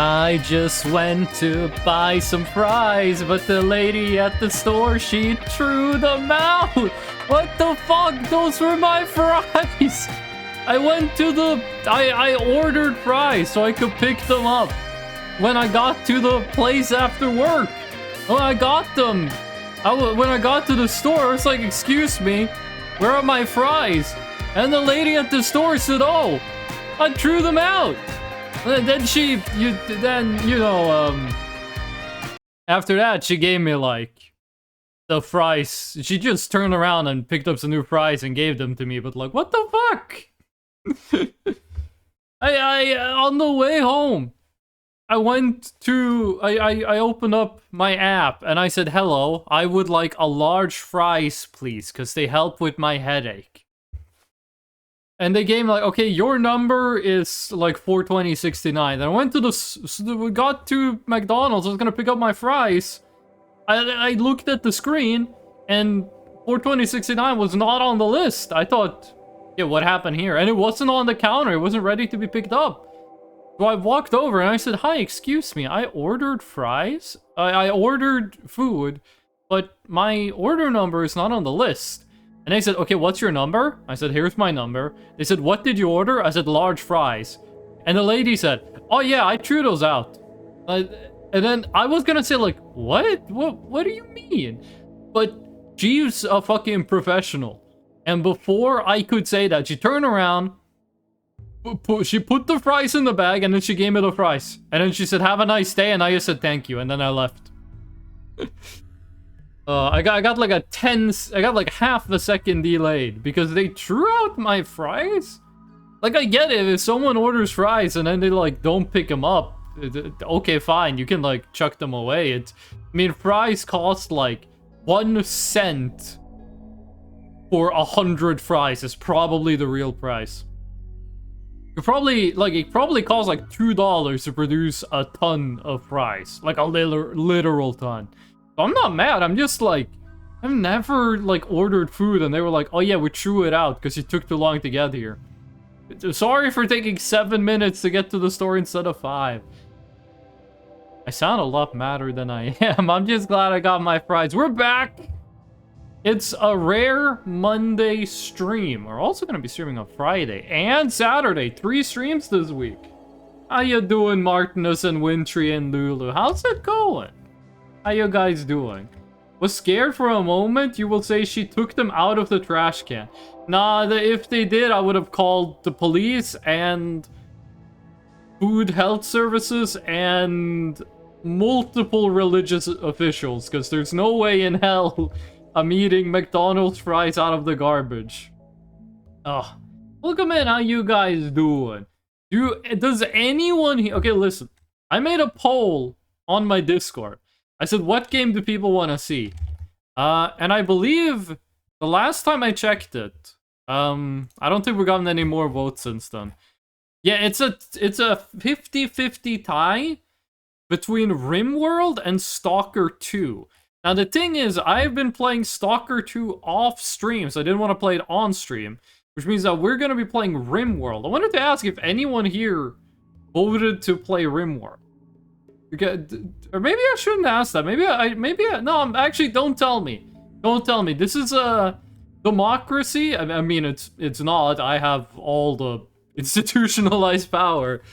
I just went to buy some fries, but the lady at the store, she threw them out. What the fuck? Those were my fries. I went to the... I ordered fries so I could pick them up when I got to the place after work. When I got them, when I got to the store, I was like, excuse me, where are my fries? And the lady at the store said, oh, I threw them out. And then after that, she gave me, like, the fries. She just turned around and picked up some new fries and gave them to me. But, like, what the fuck? On the way home, I opened up my app and I said, hello, I would like a large fries, please, because they help with my headache. And they gave me like, okay, your number is like 420.69. Then I went to we got to McDonald's. I was gonna pick up my fries. I looked at the screen, and 420.69 was not on the list. I thought, yeah, what happened here? And it wasn't on the counter. It wasn't ready to be picked up. So I walked over and I said, hi, excuse me, I ordered fries. I ordered food, but my order number is not on the list. And they said, okay, what's your number? I said, here's my number. They said, what did you order? I said, large fries. And the lady said, oh yeah, I threw those out. And then I was gonna say, like, what? What do you mean? But she's a fucking professional. And before I could say that, she turned around, she put the fries in the bag, and then she gave me the fries. And then she said, have a nice day, and I just said, thank you, and then I left. I got like half a second delayed because they threw out my fries. Like, I get it, if someone orders fries and then they like don't pick them up, okay, fine, you can like chuck them away. I mean, fries cost like 1 cent for 100 fries is probably the real price. It probably costs like $2 to produce a ton of fries, like a literal ton. I'm not mad, I'm just like, I've never like ordered food and they were like, oh yeah, we threw it out because it took too long to get here. Sorry for taking 7 minutes to get to the store instead of 5. I sound a lot madder than I am. I'm just glad I got my fries. We're back! It's a rare Monday stream. We're also going to be streaming on Friday and Saturday. 3 streams this week. How you doing, Martinus and Wintry and Lulu? How's it going? How you guys doing? Was scared for a moment, you will say she took them out of the trash can. Nah, if they did, I would have called the police and food health services and multiple religious officials, because there's no way in hell I'm eating McDonald's fries out of the garbage. Ugh. Welcome in, how you guys doing? Does anyone here... Okay, listen. I made a poll on my Discord. I said, what game do people want to see? And I believe the last time I checked it, I don't think we've gotten any more votes since then. Yeah, it's a 50-50 tie between Rimworld and Stalker 2. Now, the thing is, I've been playing Stalker 2 off stream, so I didn't want to play it on stream, which means that we're going to be playing Rimworld. I wanted to ask if anyone here voted to play Rimworld. Or maybe I shouldn't ask that. No, actually, don't tell me. Don't tell me. This is a democracy. I mean, it's not. I have all the institutionalized power.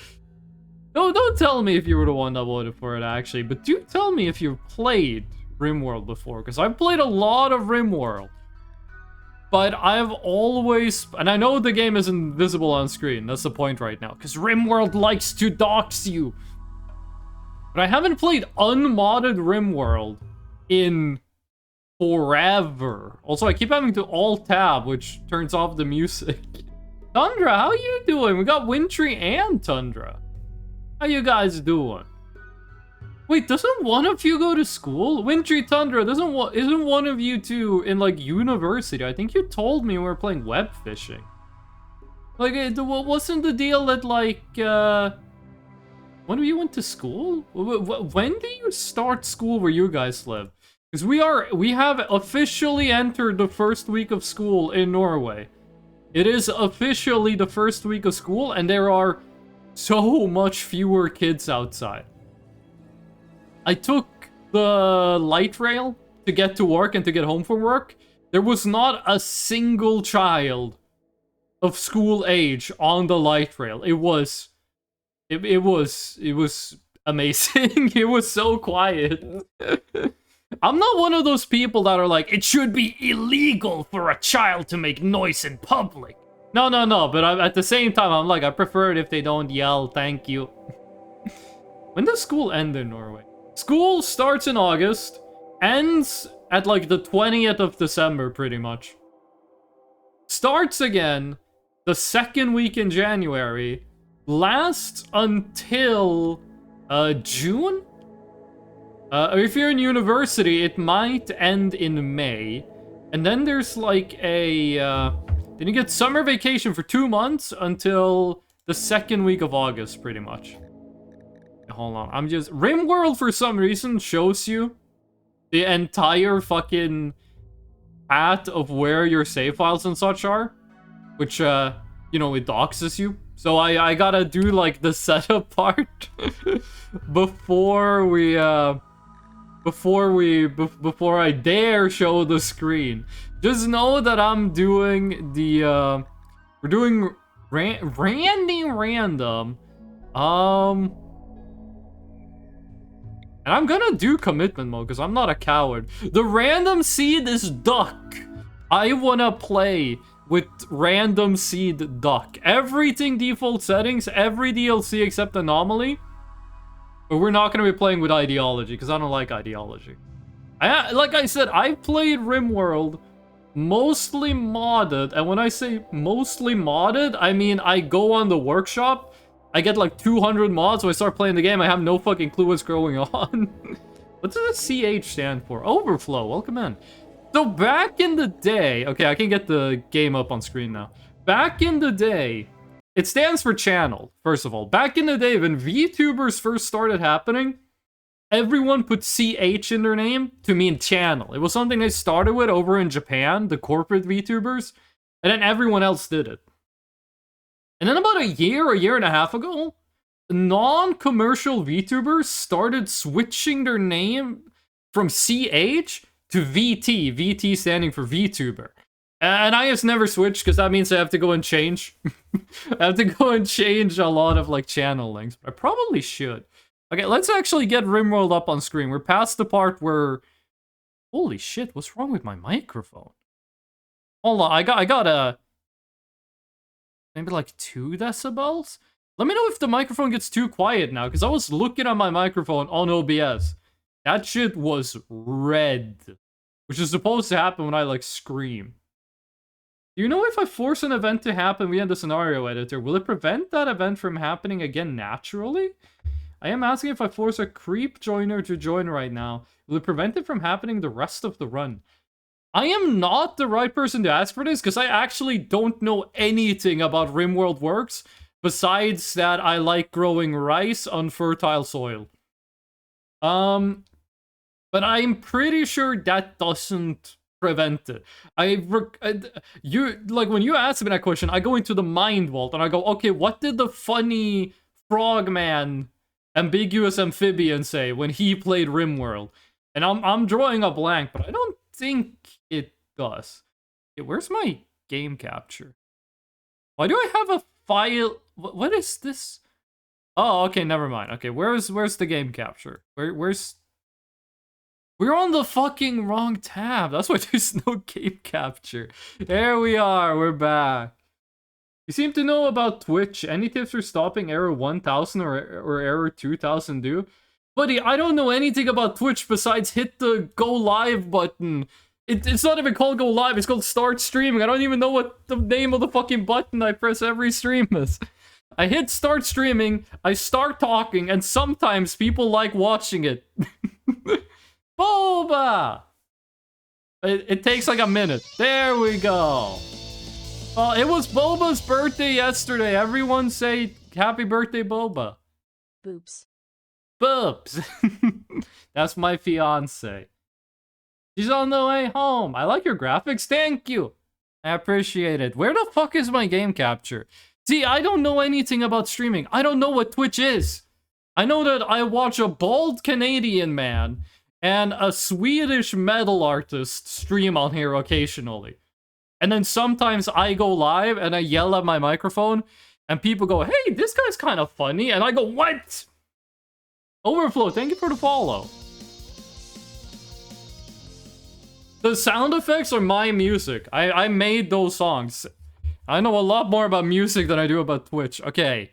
No, don't tell me if you were the one that voted for it, actually. But do tell me if you've played Rimworld before, because I've played a lot of Rimworld. But I've always... And I know the game isn't visible on screen. That's the point right now. Because Rimworld likes to dox you. But I haven't played unmodded Rimworld in forever. Also, I keep having to alt-tab, which turns off the music. Tundra, how you doing? We got Wintry and Tundra. How you guys doing? Wait, doesn't one of you go to school? Wintry, Tundra, isn't one of you two in, like, university? I think you told me we were playing web fishing. Like, wasn't the deal that, like, when you went to school? When do you start school where you guys live? Because we have officially entered the first week of school in Norway. It is officially the first week of school, and there are so much fewer kids outside. I took the light rail to get to work and to get home from work. There was not a single child of school age on the light rail. It was amazing. It was so quiet. I'm not one of those people that are like, it should be illegal for a child to make noise in public. No, but at the same time, I'm like, I prefer it if they don't yell, thank you. When does school end in Norway? School starts in August, ends at like the 20th of December, pretty much. Starts again the second week in January, lasts until June? If you're in university, it might end in May. And then there's like a... then you get summer vacation for 2 months until the second week of August, pretty much. Hold on, I'm just... Rimworld, for some reason, shows you the entire fucking path of where your save files and such are. Which, you know, it doxes you. So I gotta do, like, the setup part before I dare show the screen. Just know that I'm doing the, we're doing random. And I'm gonna do commitment mode, because I'm not a coward. The random seed is duck. I wanna play with random seed duck. Everything default settings, every DLC except anomaly. But we're not gonna be playing with ideology, because I don't like ideology. Like I said, I've played Rimworld mostly modded, and when I say mostly modded, I mean I go on the workshop, I get like 200 mods, so I start playing the game, I have no fucking clue what's going on. What does the CH stand for? Overflow, welcome in. So back in the day, okay, I can get the game up on screen now. Back in the day, it stands for channel, first of all. Back in the day, when VTubers first started happening, everyone put CH in their name to mean channel. It was something they started with over in Japan, the corporate VTubers, and then everyone else did it. And then about a year and a half ago, non-commercial VTubers started switching their name from CH to VT. VT standing for VTuber. And I just never switched, because that means I have to go and change. I have to go and change a lot of, like, channel links. But I probably should. Okay, let's actually get Rimworld up on screen. We're past the part where... Holy shit, what's wrong with my microphone? Hold on, I got a... Maybe like 2 decibels? Let me know if the microphone gets too quiet now, because I was looking at my microphone on OBS. That shit was red. Which is supposed to happen when I, like, scream. Do you know if I force an event to happen via the scenario editor, will it prevent that event from happening again naturally? I am asking if I force a creep joiner to join right now, will it prevent it from happening the rest of the run? I am not the right person to ask for this, because I actually don't know anything about Rimworld works, besides that I like growing rice on fertile soil. But I'm pretty sure that doesn't prevent it. Like, when you ask me that question, I go into the mind vault, and I go, okay, what did the funny frogman ambiguous amphibian say when he played Rimworld? And I'm drawing a blank, but I don't think it does. Okay, where's my game capture? Why do I have a file? What is this? Oh, okay, never mind. Okay, where's the game capture? Where's... We're on the fucking wrong tab. That's why there's no game capture. There we are. We're back. You seem to know about Twitch. Any tips for stopping error 1000 or error 2000 do? Buddy, I don't know anything about Twitch besides hit the go live button. It's not even called go live, it's called start streaming. I don't even know what the name of the fucking button I press every stream is. I hit start streaming, I start talking, and sometimes people like watching it. Boba! It takes like a minute. There we go. Well, it was Boba's birthday yesterday. Everyone say happy birthday, Boba. Boobs. Boobs. That's my fiance. She's on the way home. I like your graphics. Thank you. I appreciate it. Where the fuck is my game capture? See, I don't know anything about streaming. I don't know what Twitch is. I know that I watch a bald Canadian man and a Swedish metal artist stream on here occasionally. And then sometimes I go live and I yell at my microphone and people go, hey, this guy's kind of funny. And I go, what? Overflow, thank you for the follow. The sound effects are my music. I made those songs. I know a lot more about music than I do about Twitch. Okay.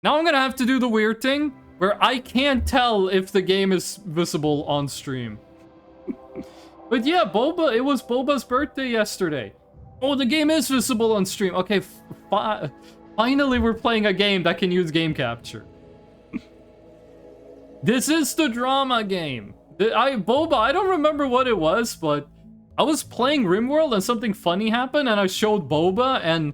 Now I'm gonna have to do the weird thing where I can't tell if the game is visible on stream. But yeah, Boba, it was Boba's birthday yesterday. Oh, the game is visible on stream. Okay, finally we're playing a game that can use game capture. This is the drama game. Boba, I don't remember what it was, but I was playing Rimworld and something funny happened and I showed Boba and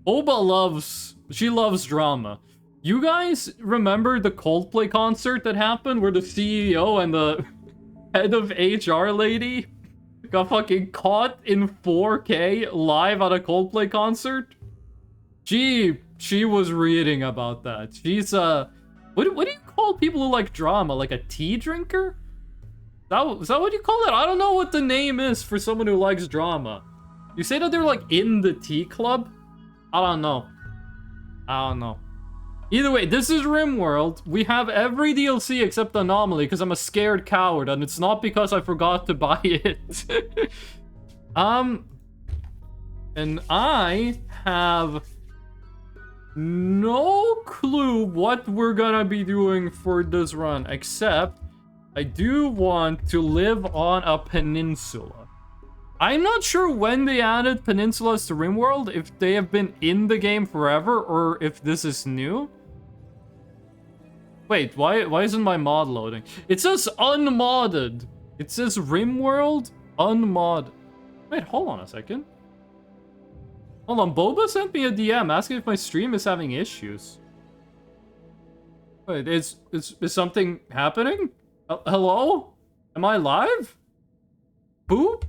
Boba she loves drama. You guys remember the Coldplay concert that happened where the CEO and the head of HR lady got fucking caught in 4K live at a Coldplay concert? She was reading about that. She's what do you call people who like drama? Like a tea drinker? Is that what you call it? I don't know what the name is for someone who likes drama. You say that they're like in the tea club? I don't know. Either way, this is Rimworld. We have every DLC except Anomaly because I'm a scared coward and it's not because I forgot to buy it. And I have no clue what we're gonna be doing for this run, except I do want to live on a peninsula. I'm not sure when they added peninsulas to Rimworld, if they have been in the game forever or if this is new. Wait, why isn't my mod loading? It says unmodded. It says Rimworld unmodded. Wait, hold on a second. Hold on, Boba sent me a DM asking if my stream is having issues. Wait, is something happening? Hello? Am I live? Boop?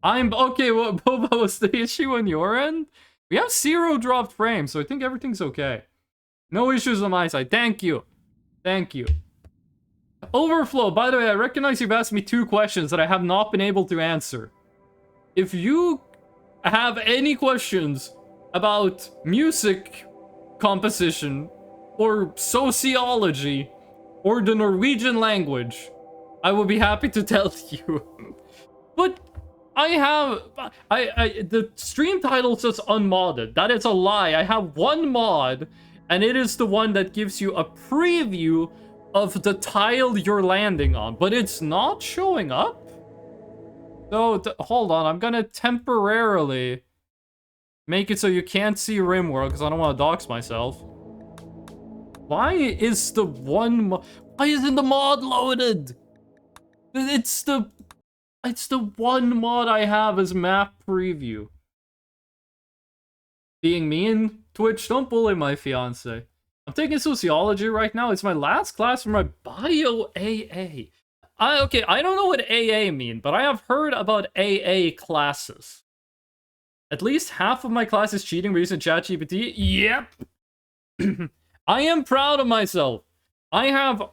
Okay, well, Boba, was the issue on your end? We have 0 dropped frames, so I think everything's okay. No issues on my side. Thank you. Thank you. Overflow, by the way, I recognize you've asked me 2 questions that I have not been able to answer. If you have any questions about music composition, or sociology, or the Norwegian language, I will be happy to tell you. But the stream title says unmodded. That is a lie. I have one mod, and it is the one that gives you a preview of the tile you're landing on, but it's not showing up. So, hold on, I'm gonna temporarily make it so you can't see Rimworld, because I don't want to dox myself. Why isn't the mod loaded? It's the one mod I have as map preview. Being mean, Twitch, don't bully my fiance. I'm taking sociology right now. It's my last class for my bio AA. Okay, I don't know what AA mean, but I have heard about AA classes. At least half of my class is cheating by using ChatGPT. Yep. I am proud of myself. I have,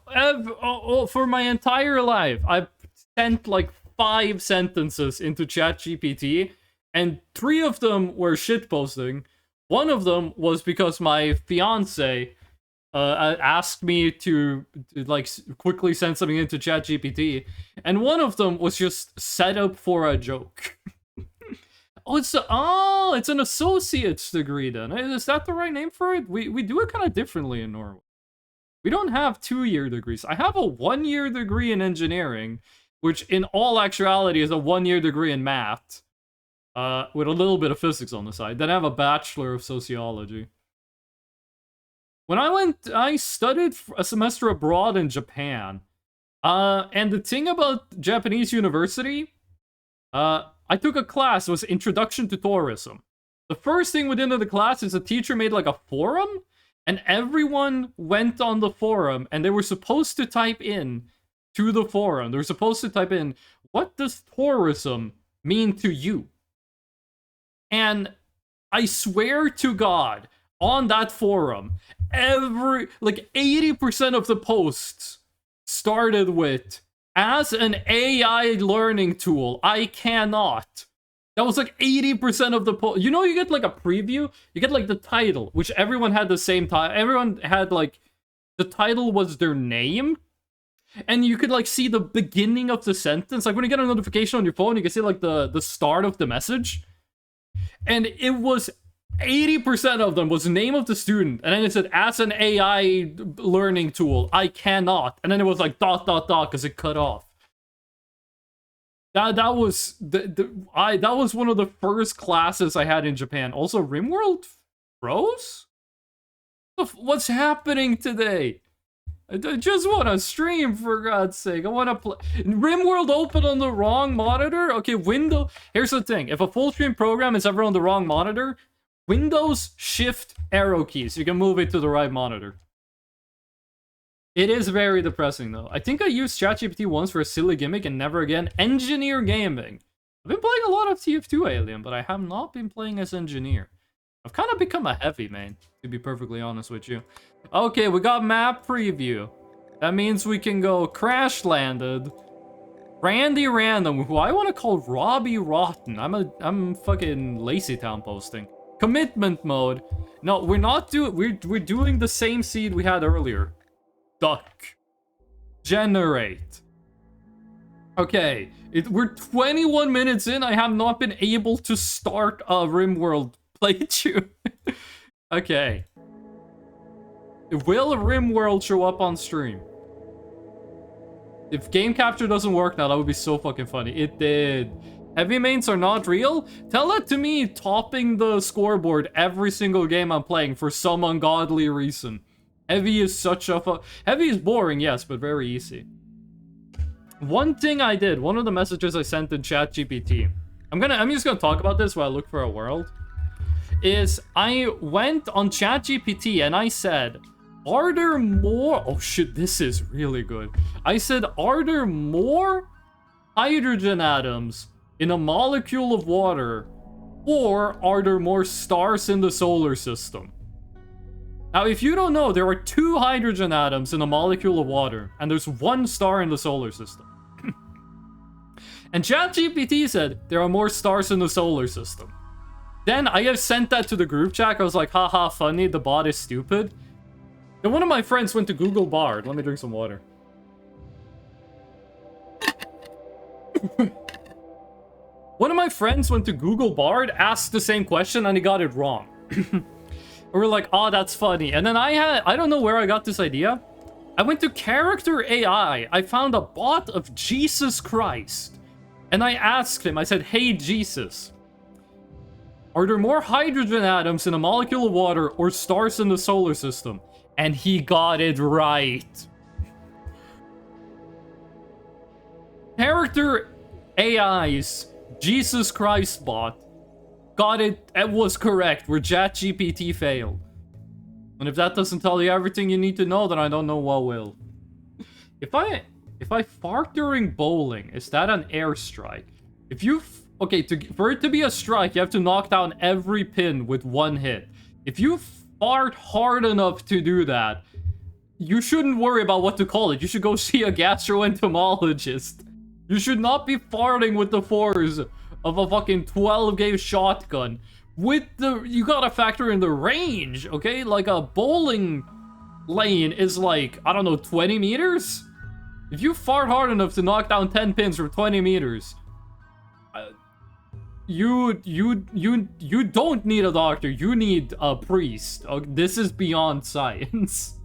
for my entire life, I've sent like 5 sentences into ChatGPT, and 3 of them were shitposting. One of them was because my fiance asked me to like quickly send something into ChatGPT, and one of them was just set up for a joke. It's an associate's degree then. Is that the right name for it? We do it kind of differently in Norway. We don't have 2-year degrees. I have a 1-year degree in engineering, which in all actuality is a 1-year degree in math, with a little bit of physics on the side. Then I have a bachelor of sociology. When I studied a semester abroad in Japan, and the thing about Japanese university, I took a class, it was Introduction to Tourism. The first thing within the class is a teacher made like a forum, and everyone went on the forum, and they were supposed to type in to the forum. They were supposed to type in, what does tourism mean to you? And I swear to God, on that forum, like 80% of the posts started with, as an AI learning tool, I cannot. That was like 80% of the post. You know, you get like a preview, you get like the title, which everyone had the same title. Everyone had like, the title was their name, and you could like see the beginning of the sentence. Like when you get a notification on your phone, you can see like the start of the message. And it was 80% of them was the name of the student, and then it said, as an AI learning tool, I cannot. And then it was like ... because it cut off. That was that was one of the first classes I had in Japan. Also, Rimworld froze? What's happening today? I just want to stream, for God's sake. I want to play. Rimworld open on the wrong monitor? Okay, Here's the thing. If a full screen program is ever on the wrong monitor, Windows Shift arrow keys. You can move it to the right monitor. It is very depressing, though. I think I used ChatGPT once for a silly gimmick and never again. Engineer gaming. I've been playing a lot of TF2 Alien, but I have not been playing as engineer. I've kind of become a heavy main, to be perfectly honest with you. Okay, we got map preview. That means we can go crash landed. Randy Random, who I want to call Robbie Rotten. I'm fucking Lazy Town posting. Commitment mode. No, we're not doing. We're doing the same seed we had earlier. Duck. Generate. Okay, we're 21 minutes in. I have not been able to start a Rimworld playthrough. Okay. Will Rimworld show up on stream? If game capture doesn't work now, that would be so fucking funny. It did. Heavy mains are not real? Tell that to me topping the scoreboard every single game I'm playing for some ungodly reason. Heavy is such a Heavy is boring, yes, but very easy. One thing I did, one of the messages I sent in ChatGPT, I'm just gonna talk about this while I look for a world, is I went on ChatGPT and I said, are there more... Oh shit, this is really good. I said, are there more hydrogen atoms in a molecule of water, or are there more stars in the solar system? Now, if you don't know, there are 2 hydrogen atoms in a molecule of water, and there's 1 star in the solar system. And ChatGPT said there are more stars in the solar system. Then I have sent that to the group chat. I was like, haha, funny, the bot is stupid. Then one of my friends went to Google Bard. Let me drink some water. One of my friends went to Google Bard, asked the same question, and he got it wrong. We were like, oh, that's funny. And then I don't know where I got this idea. I went to Character AI. I found a bot of Jesus Christ. And I asked him, I said, hey, Jesus, are there more hydrogen atoms in a molecule of water or stars in the solar system? And he got it right. Character AI's Jesus Christ bot got it. It was correct where ChatGPT failed. And if that doesn't tell you everything you need to know, then I don't know what will. If I fart during bowling, is that an airstrike? If you okay, for it to be a strike, you have to knock down every pin with 1 hit. If you fart hard enough to do that, you shouldn't worry about what to call it. You should go see a gastroentomologist. You should not be farting with the force of a fucking 12-gauge shotgun. You gotta factor in the range, okay? Like a bowling lane is like, I don't know, 20 meters? If you fart hard enough to knock down 10 pins from 20 meters, you don't need a doctor. You need a priest. This is beyond science.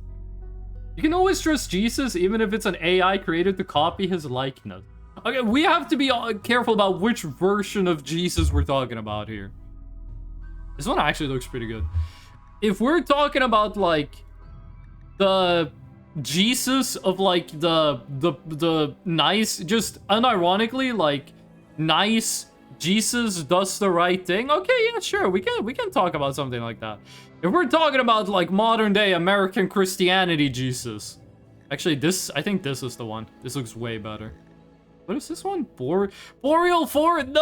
You can always trust Jesus, even if it's an AI created to copy his likeness. Okay, we have to be careful about which version of Jesus we're talking about here. This one actually looks pretty good. If we're talking about, like, the Jesus of, like, the nice, just unironically, like, nice Jesus does the right thing, okay, yeah, sure, we can talk about something like that. If we're talking about, like, modern day American Christianity Jesus, actually, I think this is the one. This looks way better. What is this one? Boreal Forest? No!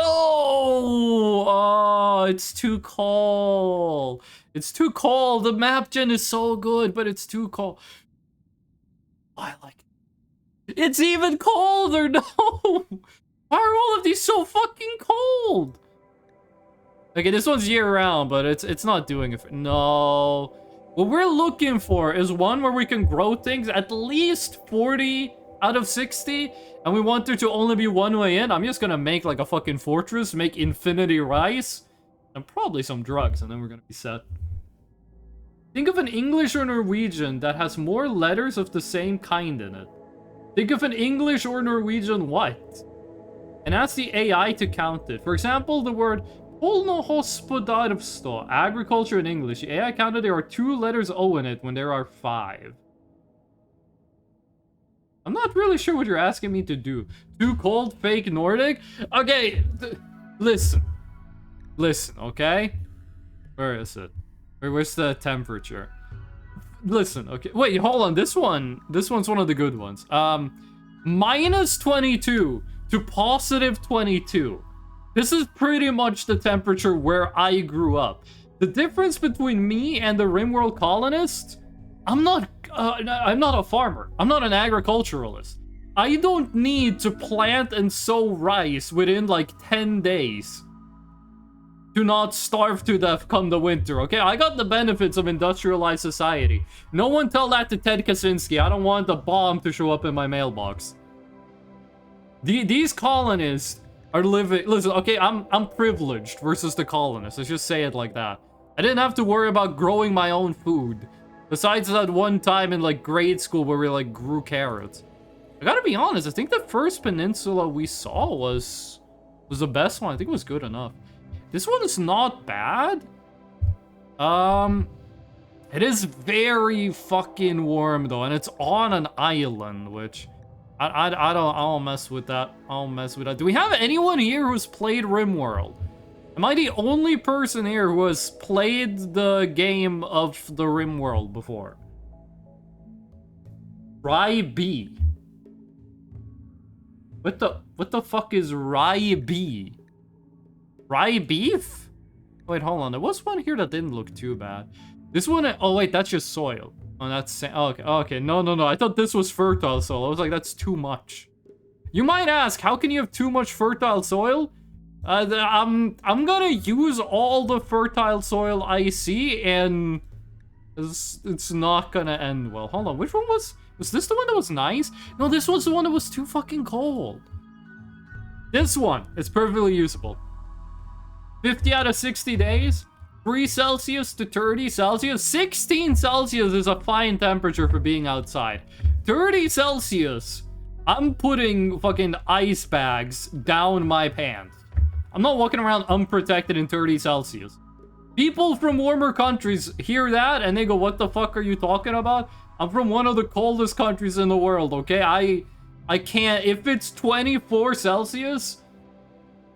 Oh, it's too cold. It's too cold. The map gen is so good, but it's too cold. I like it. It's even colder. No! Why are all of these so fucking cold? Okay, this one's year-round, but it's not doing it. No. What we're looking for is one where we can grow things at least 40 out of 60, and we want there to only be one way in. I'm just gonna make like a fucking fortress, make infinity rice, and probably some drugs, and then we're gonna be set. Think of an English or Norwegian that has more letters of the same kind in it. Think of an English or Norwegian what? And ask the AI to count it. For example, the word Polnohospodarstvo, agriculture in English. The AI counted there are 2 letters O in it when there are 5. I'm not really sure what you're asking me to do. Too cold, fake Nordic? Okay, listen. Listen, okay? Where is it? Where's the temperature? Listen, okay. Wait, hold on. This one's one of the good ones. Minus 22 to positive 22. This is pretty much the temperature where I grew up. The difference between me and the Rimworld colonists, I'm not a farmer. I'm not an agriculturalist. I don't need to plant and sow rice within like 10 days to not starve to death come the winter, okay? I got the benefits of industrialized society. No one tell that to Ted Kaczynski. I don't want a bomb to show up in my mailbox. These colonists are living... Listen, okay, I'm privileged versus the colonists. Let's just say it like that. I didn't have to worry about growing my own food. Besides that one time in like grade school where we like grew carrots. I gotta be honest, I think the first peninsula we saw was the best one. I think it was good enough. This one is not bad. It is very fucking warm though, and it's on an island, which I don't mess with that. I don't mess with that. Do we have anyone here who's played Rimworld? Am I the only person here who has played the game of the Rimworld before? Rye B. What the fuck is Rye B? Rye beef? Wait, hold on. There was one here that didn't look too bad. This one, oh wait, that's just soil. Oh, that's, oh, okay, okay. No. I thought this was fertile soil. I was like, that's too much. You might ask, how can you have too much fertile soil? I'm gonna use all the fertile soil I see, and it's not gonna end well. Hold on, which one was this the one that was nice? No, this was the one that was too fucking cold. This one is perfectly usable. 50 out of 60 days, 3 Celsius to 30 Celsius. 16 Celsius is a fine temperature for being outside. 30 Celsius, I'm putting fucking ice bags down my pants. I'm not walking around unprotected in 30 Celsius. People from warmer countries hear that and they go, what the fuck are you talking about? I'm from one of the coldest countries in the world, okay? I can't, if it's 24 Celsius,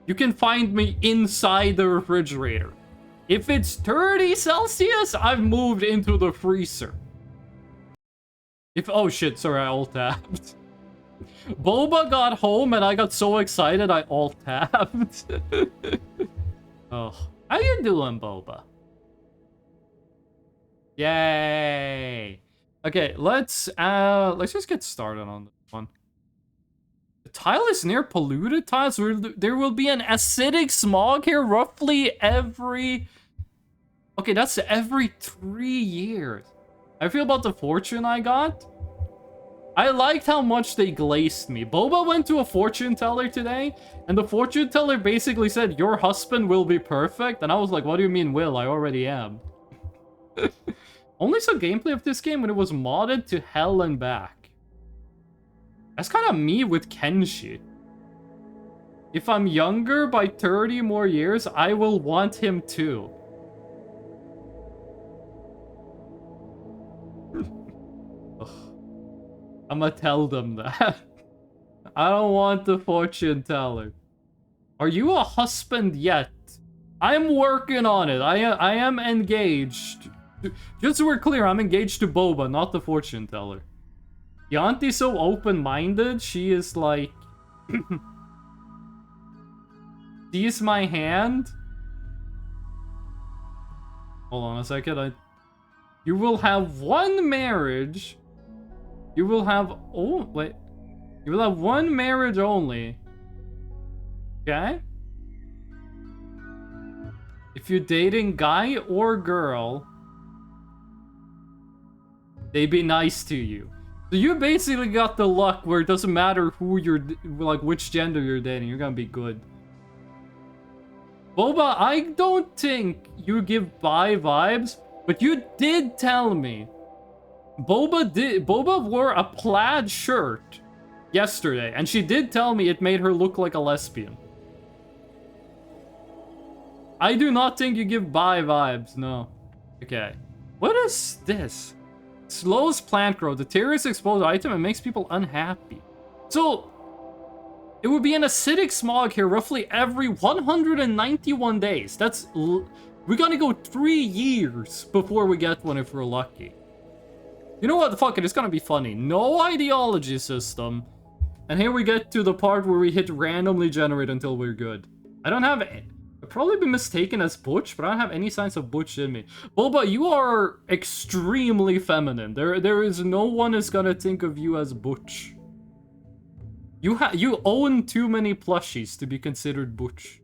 you can find me inside the refrigerator. If it's 30 Celsius, I've moved into the freezer. Oh shit, sorry, I alt-tabbed. Boba got home and I got so excited I alt-tabbed. Oh, how you doing, Boba? Yay! Okay, let's just get started on this one. The tile is near polluted tiles. So there will be an acidic smog here roughly every... Okay, that's every 3 years. How I feel about the fortune I got? I liked how much they glazed me. Boba went to a fortune teller today, and the fortune teller basically said, your husband will be perfect. And I was like, what do you mean will? I already am. Only saw gameplay of this game when it was modded to hell and back. That's kind of me with Kenshi. If I'm younger by 30 more years, I will want him too. I'm gonna tell them that. I don't want the fortune teller. Are you a husband yet? I'm working on it. I am engaged. Just so we're clear, I'm engaged to Boba, not the fortune teller. The auntie's so open-minded, she is like... Seize my hand? Hold on a second. You will have one marriage. You will have... Oh, wait. You will have one marriage only. Okay? If you're dating guy or girl, they be nice to you. So you basically got the luck where it doesn't matter who you're... Like, which gender you're dating. You're gonna be good. Boba, I don't think you give bi vibes, but you did tell me. Boba wore a plaid shirt yesterday, and she did tell me it made her look like a lesbian. I do not think you give bi vibes, no. Okay. What is this? Slows plant growth. The terrorist exposed item and makes people unhappy. So, it would be an acidic smog here roughly every 191 days. That's... We're gonna go 3 years before we get one if we're lucky. You know what? Fuck it, it's gonna be funny. No ideology system. And here we get to the part where we hit randomly generate until we're good. I don't have... I've probably been mistaken as Butch, but I don't have any signs of Butch in me. Boba, you are extremely feminine. There is no one is gonna think of you as Butch. You own too many plushies to be considered Butch.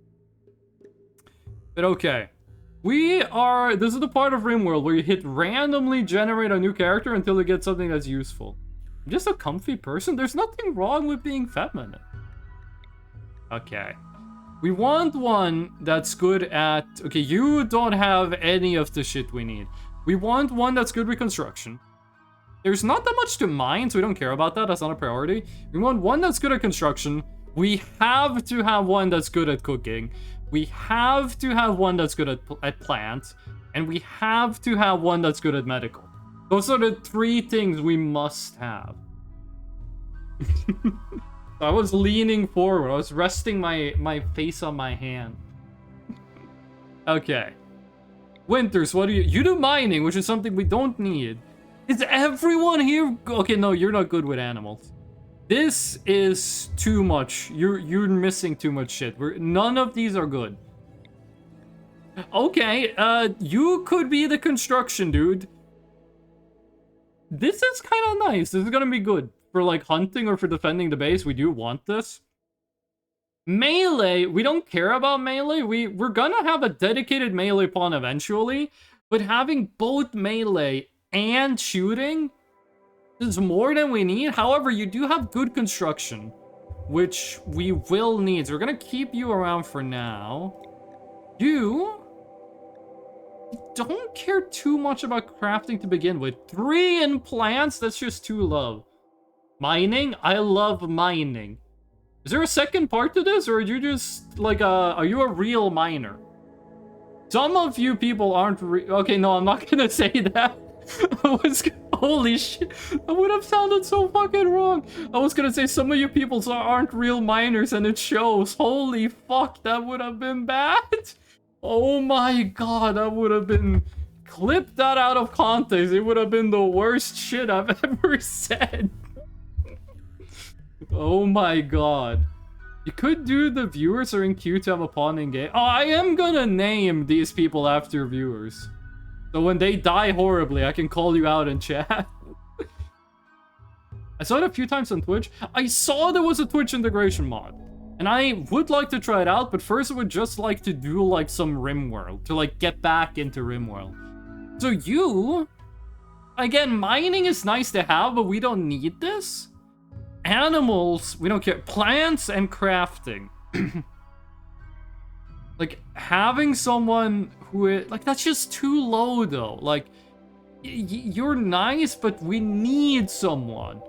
But okay. This is the part of Rimworld where you hit randomly generate a new character until you get something that's useful. I'm just a comfy person. There's nothing wrong with being feminine. Okay. We want one that's good at... Okay, you don't have any of the shit we need. We want one that's good with construction. There's not that much to mine, so we don't care about that. That's not a priority. We want one that's good at construction. We have to have one that's good at cooking. We have to have one that's good at plants. And we have to have one that's good at medical. Those are the 3 things we must have. I was leaning forward. I was resting my face on my hand. Okay. Winters, what do you... You do mining, which is something we don't need. Is everyone here... Okay, no, you're not good with animals. This is too much. You're missing too much shit. None of these are good. Okay, you could be the construction dude. This is kind of nice. This is gonna be good. For, like, hunting or for defending the base, we do want this. Melee, we don't care about melee. We're gonna have a dedicated melee pawn eventually. But having both melee and shooting is more than we need. However, you do have good construction, which we will need. So we're gonna keep you around for now. You don't care too much about crafting to begin with. 3 in plants, that's just too low. Mining? I love mining. Is there a second part to this, or are you just, like, are you a real miner? Some of you people aren't okay, no, I'm not gonna say that. Holy shit, that would have sounded so fucking wrong. I was gonna say some of you people aren't real miners, and it shows. Holy fuck, that would have been bad. Oh my god, that would have been... Clip that out of context. It would have been the worst shit I've ever said. Oh my god. You could do the viewers are in queue to have a pawn in game. Oh, I am gonna name these people after viewers. So when they die horribly, I can call you out in chat. I saw it a few times on Twitch. I saw there was a Twitch integration mod. And I would like to try it out, but first I would just like to do like some Rimworld. To like get back into Rimworld. So you... Again, mining is nice to have, but we don't need this. Animals, we don't care. Plants and crafting. Like, having someone who... Like, that's just too low, though. Like, you're nice, but we need someone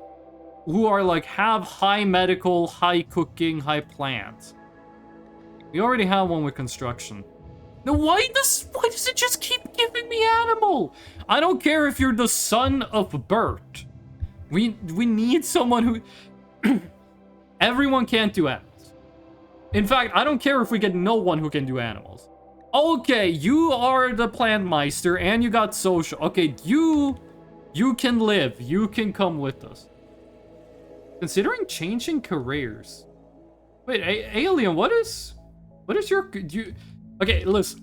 who are, like, have high medical, high cooking, high plants. We already have one with construction. Now, why does it just keep giving me animal? I don't care if you're the son of Bert. We need someone who... Everyone can't do animals. In fact, I don't care if we get no one who can do animals. Okay, you are the plant meister and you got social. Okay, you can live. You can come with us. Considering changing careers. Wait, Alien, what is your... Okay, listen.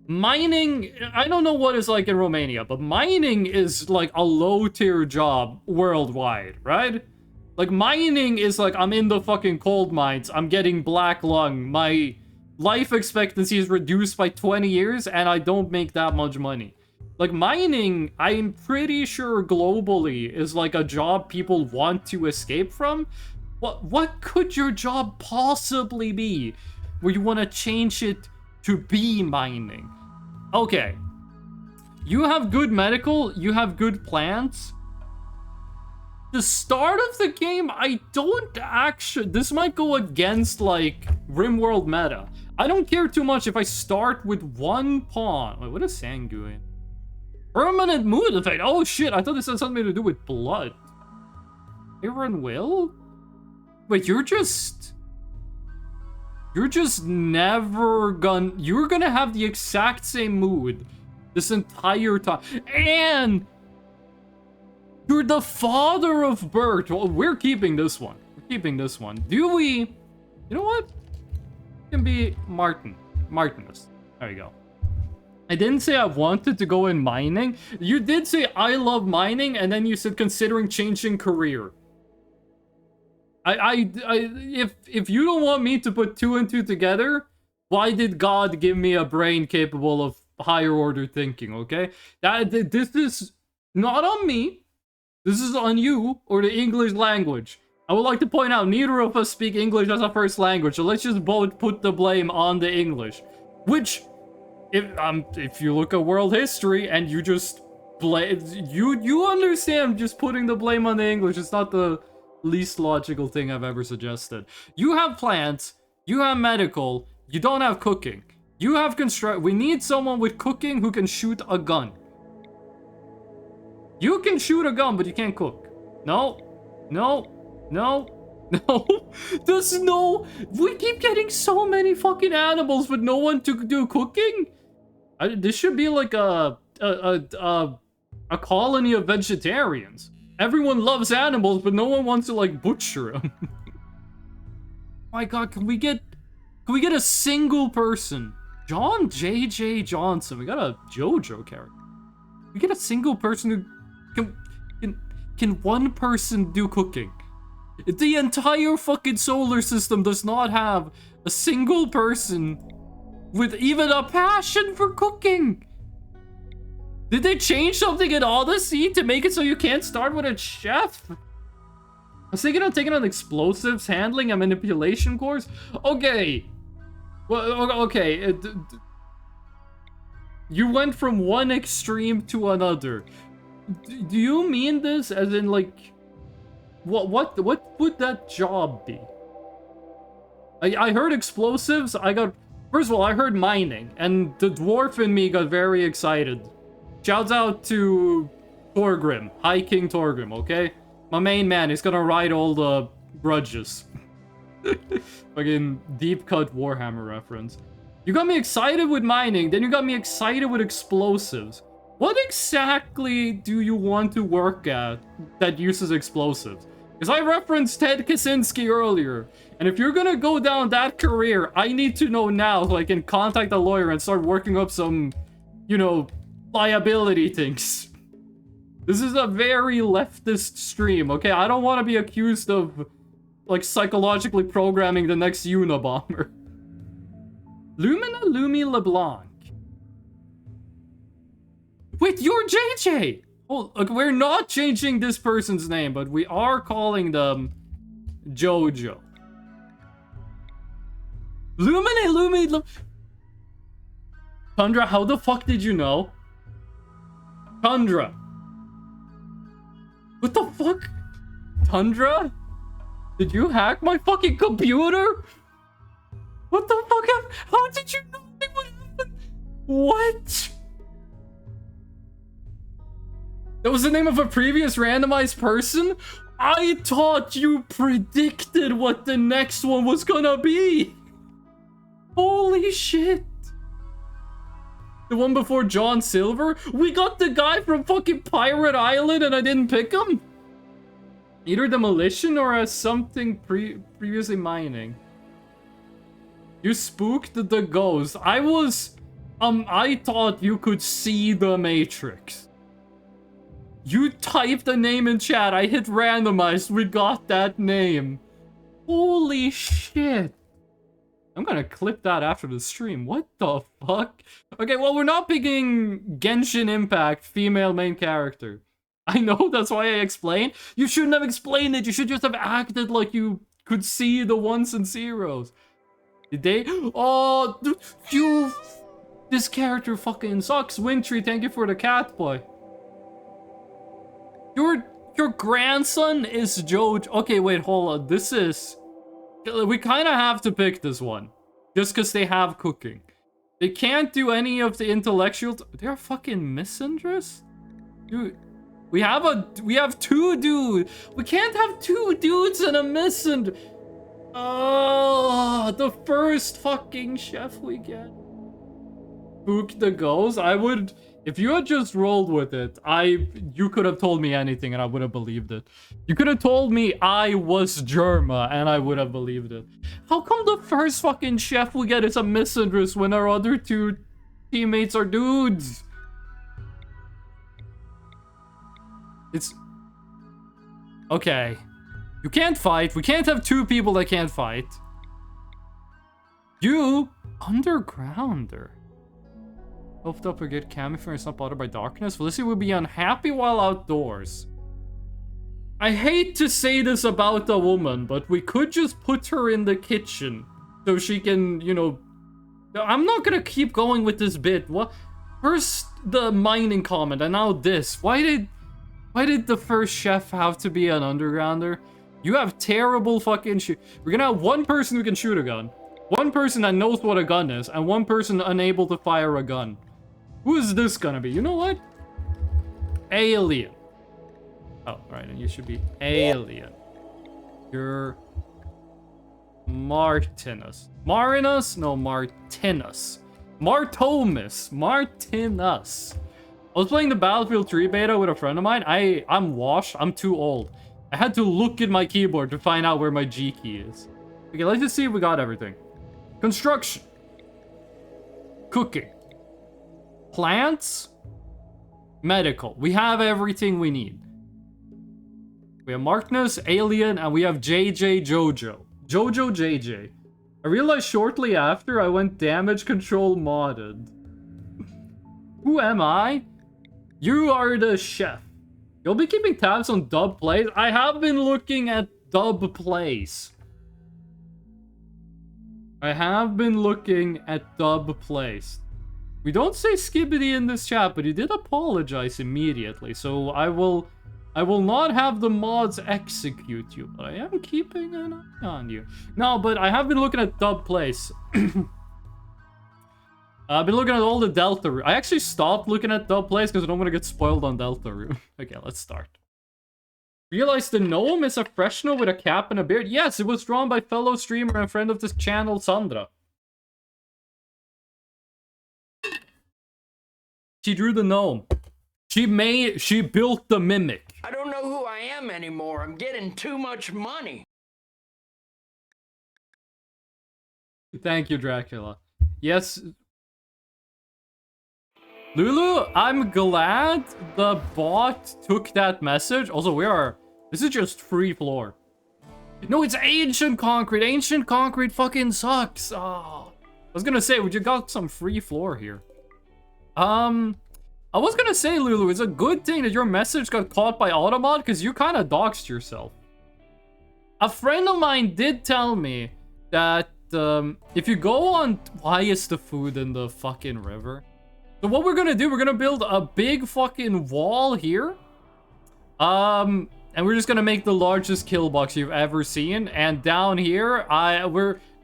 Mining, I don't know what it's like in Romania, but mining is like a low-tier job worldwide, right? Like, mining is like, I'm in the fucking coal mines, I'm getting black lung, my life expectancy is reduced by 20 years, and I don't make that much money. Like, mining, I'm pretty sure globally is like a job people want to escape from. What could your job possibly be where you want to change it to be mining? Okay. You have good medical, you have good plants. The start of the game, I don't actually... This might go against, like, Rimworld meta. I don't care too much if I start with one pawn. Wait, what is Sanguine? Permanent mood effect. Oh, shit. I thought this had something to do with blood. Iron Will? Wait, you're just never gonna... You're gonna have the exact same mood this entire time. And... You're the father of Bert. Well, we're keeping this one. We're keeping this one. Do we... You know what? It can be Martin. Martinus. There you go. I didn't say I wanted to go in mining. You did say I love mining, and then you said considering changing career. If you don't want me to put 2 and 2 together, why did God give me a brain capable of higher order thinking, okay? This is not on me. This is on you or the English language. I would like to point out, neither of us speak English as a first language, so let's just both put the blame on the English. Which, if you look at world history and you just blame... You understand just putting the blame on the English. It's not the least logical thing I've ever suggested. You have plants, you have medical, you don't have cooking. You have construct... We need someone with cooking who can shoot a gun. You can shoot a gun, but you can't cook. No. No. No. No. There's no... We keep getting so many fucking animals, but no one to do cooking? This should be like a colony of vegetarians. Everyone loves animals, but no one wants to, like, butcher them. My god, can we get a single person? John J.J. Johnson. We got a JoJo character. We get a single person who... Can one person do cooking? The entire fucking solar system does not have a single person with even a passion for cooking. Did they change something in Odyssey to make it so you can't start with a chef? I was thinking of taking on explosives handling and manipulation course. Okay. Well, okay. You went from one extreme to another. Do you mean this as in, like, what would that job be? I heard explosives. First of all, I heard mining, and the dwarf in me got very excited. Shouts out to Torgrim, High King Torgrim, okay? My main man, he's gonna right all the grudges. Fucking deep cut Warhammer reference. You got me excited with mining, then you got me excited with explosives. What exactly do you want to work at that uses explosives? Because I referenced Ted Kaczynski earlier, and if you're gonna go down that career, I need to know now so I can contact a lawyer and start working up some, you know, liability things. This is a very leftist stream, okay? I don't want to be accused of, like, psychologically programming the next Unabomber. Lumina Lumi LeBlanc. Wait, you're JJ! Oh, look, we're not changing this person's name, but we are calling them Jojo. Lumi... Tundra, how the fuck did you know? Tundra. What the fuck? Tundra? Did you hack my fucking computer? What the fuck? How did you know what happened? What? That was the name of a previous randomized person? I thought you predicted what the next one was gonna be. Holy shit. The one before John Silver? We got the guy from fucking Pirate Island and I didn't pick him? Either demolition or as something previously mining. You spooked the ghost. I thought you could see the Matrix. You typed the name in chat. I hit randomized. We got that name. Holy shit. I'm gonna clip that after the stream. What the fuck? Okay, well, we're not picking Genshin Impact female main character. I know, that's why I explained. You shouldn't have explained it. You should just have acted like you could see the ones and zeros. Did they? Oh, you... This character fucking sucks. Wintry, thank you for the cat boy. Your grandson is Jojo. Okay, wait, hold on. This is... We kind of have to pick this one. Just because they have cooking. They can't do any of the intellectual... They're fucking misandress? Dude, we have two dudes. We can't have two dudes and a misandress. Oh, the first fucking chef we get. Spook the ghost. I would... If you had just rolled with it, you could have told me anything and I would have believed it. You could have told me I was Germa and I would have believed it. How come the first fucking chef we get is a misandress when our other two teammates are dudes? It's... Okay. You can't fight. We can't have two people that can't fight. You... Undergrounder. Hoped up or get camouflage and not bothered by darkness. Felicity will be unhappy while outdoors. I hate to say this about a woman, but we could just put her in the kitchen so she can, you know... I'm not gonna keep going with this bit. What? First the mining comment and now this. Why did the first chef have to be an undergrounder? You have terrible fucking shoot. We're gonna have one person who can shoot a gun, one person that knows what a gun is, and one person unable to fire a gun. Who is this gonna be? You know what? Alien. Oh, right, and you should be Alien. You're... Martinus. Marinus? No, Martinus. Martomus. Martinus. I was playing the Battlefield 3 beta with a friend of mine. I'm washed. I'm too old. I had to look at my keyboard to find out where my G key is. Okay, let's just see if we got everything. Construction. Cooking. Plants. Medical. We have everything we need. We have Markness, Alien, and we have JJ Jojo. Jojo JJ. I realized shortly after I went damage control modded. Who am I? You are the chef. You'll be keeping tabs on dub plays. I have been looking at dub plays. I have been looking at dub plays. We don't say skibbity in this chat, but he did apologize immediately, so I will not have the mods execute you, but I am keeping an eye on you. No, but I have been looking at dub plays. I've been looking at all the Delta Room. I actually stopped looking at dub plays because I don't want to get spoiled on Delta Room. Okay, let's start. Realize the gnome is a fresno with a cap and a beard? Yes, it was drawn by fellow streamer and friend of this channel, Sandra. She drew the gnome. She built the mimic. I don't know who I am anymore. I'm getting too much money. Thank you, Dracula. Yes. Lulu, I'm glad the bot took that message. Also, this is just free floor. No, it's ancient concrete. Ancient concrete fucking sucks. Oh. I was gonna say, would you got some free floor here? I was gonna say, Lulu, it's a good thing that your message got caught by Automod, because you kind of doxed yourself. A friend of mine did tell me that if you go on... Why is the food in the fucking river? So what we're gonna do, we're gonna build a big fucking wall here. And we're just gonna make the largest kill box you've ever seen. And down here,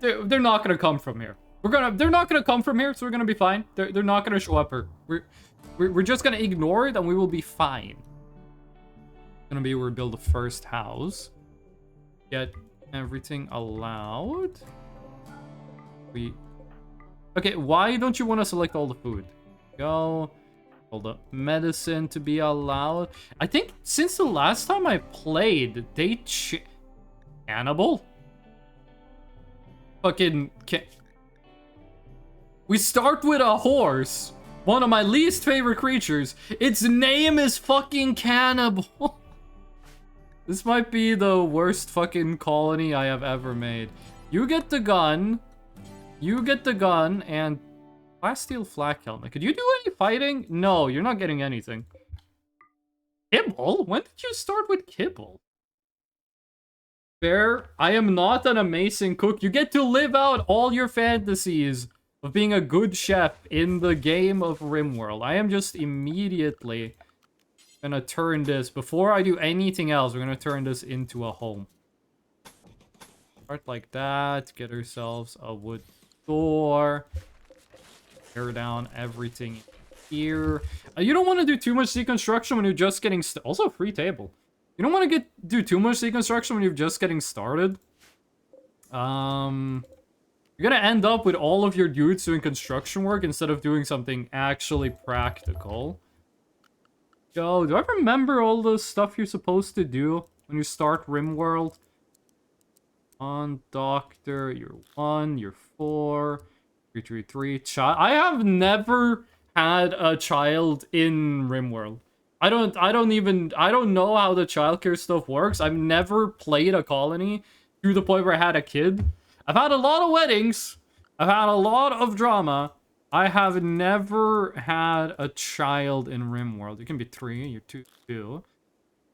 they're not gonna come from here. They're not gonna come from here, so we're gonna be fine. They're not gonna show up here. We're just gonna ignore it and we will be fine. It's gonna be where we build the first house. Get everything allowed. Okay, why don't you want to select all the food? Go. All the medicine to be allowed. I think since the last time I played, they Cannibal? Fucking... We start with a horse. One of my least favorite creatures. Its name is fucking Cannibal. This might be the worst fucking colony I have ever made. You get the gun. You get the gun and Plasteel Flak Helmet. Could you do any fighting? No, you're not getting anything. Kibble? When did you start with Kibble? Fair. I am not an amazing cook. You get to live out all your fantasies of being a good chef in the game of Rimworld. I am just immediately gonna turn this, before I do anything else, we're gonna turn this into a home. Start like that, get ourselves a wood door, tear down everything here. You don't want to do too much deconstruction when you're just getting also free table. You don't want to do too much deconstruction when you're just getting started. You're gonna end up with all of your dudes doing construction work instead of doing something actually practical. Yo, do I remember all the stuff you're supposed to do when you start Rimworld? On Doctor, you're 1, you're 4, 3, child. I have never had a child in Rimworld. I don't know how the childcare stuff works. I've never played a colony to the point where I had a kid. I've had a lot of weddings. I've had a lot of drama. I have never had a child in Rimworld. You can be 3, you're 2.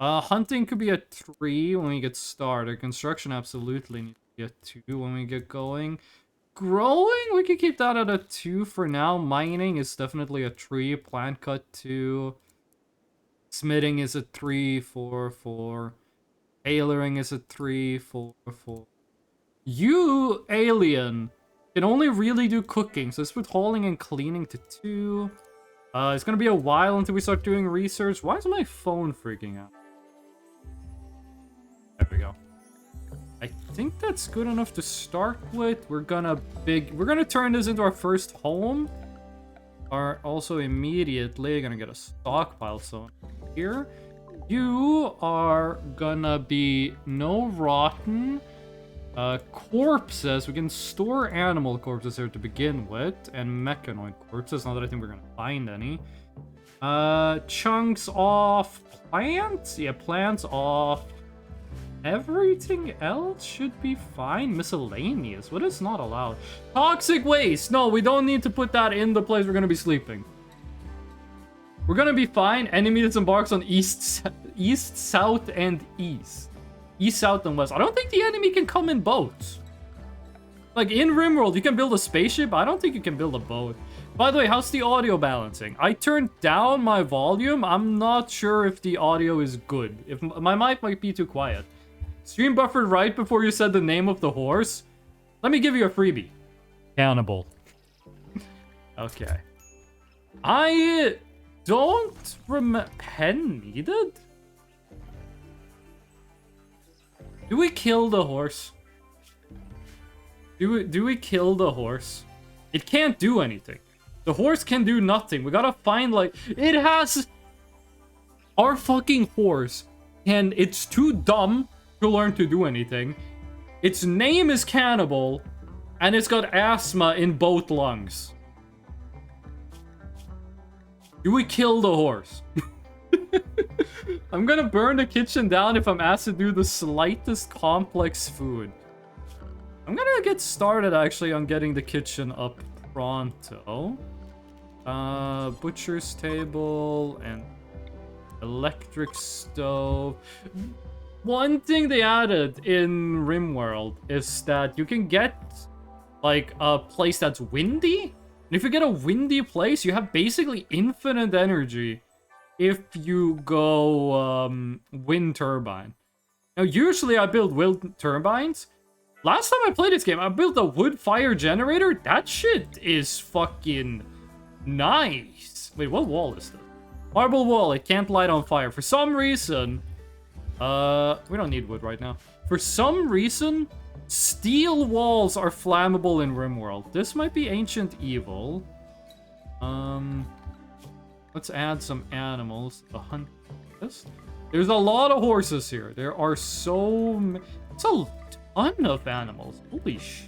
Hunting could be a 3 when we get started. Construction absolutely needs to be a 2 when we get going. Growing, we can keep that at a 2 for now. Mining is definitely a 3. Plant cut 2. Smithing is a 3, 4, 4. Tailoring is a 3, 4, 4. You, alien, can only really do cooking, so let's put hauling and cleaning to 2. It's gonna be a while until we start doing research. Why is my phone freaking out? There we go. I think that's good enough to start with. We're gonna turn this into our first home. Are also immediately gonna get a stockpile zone here. You are gonna be no rotten. Corpses. We can store animal corpses here to begin with, and mechanoid corpses. Not that I think we're gonna find any. Chunks off. Plants? Yeah, plants off. Everything else should be fine. Miscellaneous. What is not allowed? Toxic waste. No, we don't need to put that in the place we're gonna be sleeping. We're gonna be fine. Enemy that embarks on east, south, and east. East, south, and west. I don't think the enemy can come in boats. Like, in Rimworld, you can build a spaceship. I don't think you can build a boat. By the way, how's the audio balancing? I turned down my volume. I'm not sure if the audio is good. If my mic might be too quiet. Stream buffered right before you said the name of the horse. Let me give you a freebie. Cannibal. Okay. I don't remember. Pen needed? Do we kill the horse? Do we kill the horse? It can't do anything. The horse can do nothing. We gotta find, like, it has... Our fucking horse can... It's too dumb to learn to do anything. Its name is Cannibal, and it's got asthma in both lungs. Do we kill the horse? I'm gonna burn the kitchen down if I'm asked to do the slightest complex food. I'm gonna get started, actually, on getting the kitchen up pronto. Butcher's table and electric stove. One thing they added in Rimworld is that you can get, like, a place that's windy. And if you get a windy place, you have basically infinite energy if you go wind turbine. Now, usually I build wind turbines. Last time I played this game, I built a wood fire generator. That shit is fucking nice. Wait, what wall is this? Marble wall. It can't light on fire. For some reason... we don't need wood right now. For some reason, steel walls are flammable in Rimworld. This might be ancient evil. Let's add some animals. The hunt list. There's a lot of horses here. There are so many. It's a ton of animals. Holy sh...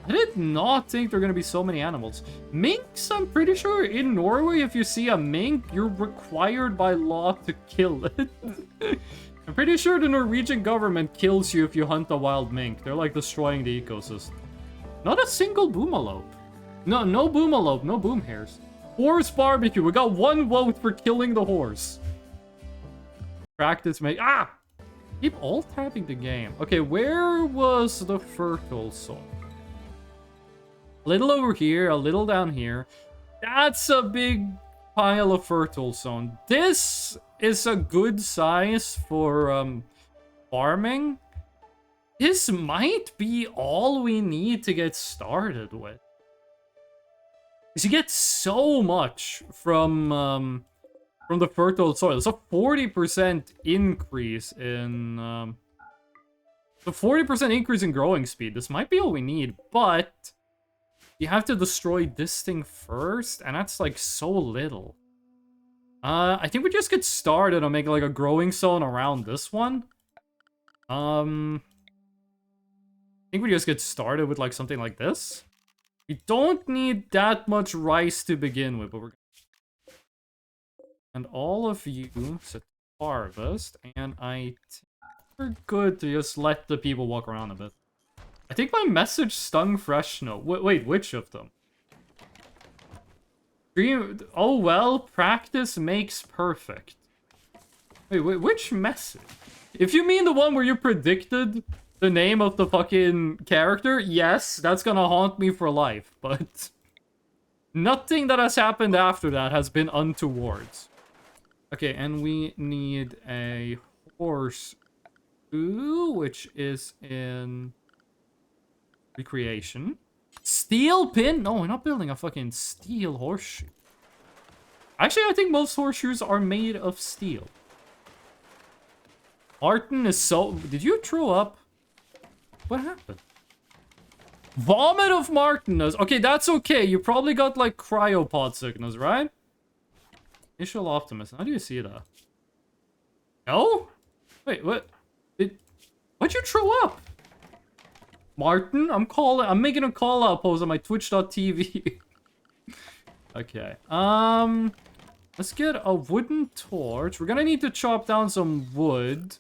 I did not think there were gonna be so many animals. Minks, I'm pretty sure in Norway, if you see a mink, you're required by law to kill it. I'm pretty sure the Norwegian government kills you if you hunt a wild mink. They're like destroying the ecosystem. Not a single boomalope. No boomalope, no boom hares. Horse barbecue, we got 1 vote for killing the horse. Practice make, keep alt tabbing the game. Okay, where was the fertile soil? A little over here, a little down here. That's a big pile of fertile zone. This is a good size for farming. This might be all we need to get started with. Because you get so much from the fertile soil. It's a 40% increase in the 40% increase in growing speed. This might be all we need, but you have to destroy this thing first, and that's like so little. I think we just get started on making like a growing zone around this one. I think we just get started with like something like this. We don't need that much rice to begin with, but we're and all of you set harvest, and I think we're good to just let the people walk around a bit. I think my message stung Fresh Snow. Wait, which of them? Oh well, practice makes perfect. Wait, which message? If you mean the one where you predicted the name of the fucking character, yes, that's gonna haunt me for life, but nothing that has happened after that has been untowards. Okay, and we need a horse, which is in recreation. Steel pin? No, we're not building a fucking steel horseshoe. Actually, I think most horseshoes are made of steel. Martin is so... Did you throw up? What happened? Vomit of Martinus. Okay, that's okay. You probably got, like, cryopod sickness, right? Initial optimism. How do you see that? No? Wait, what? Why'd you throw up? Martin, I'm making a call out post on my twitch.tv. Okay. Let's get a wooden torch. We're gonna need to chop down some wood.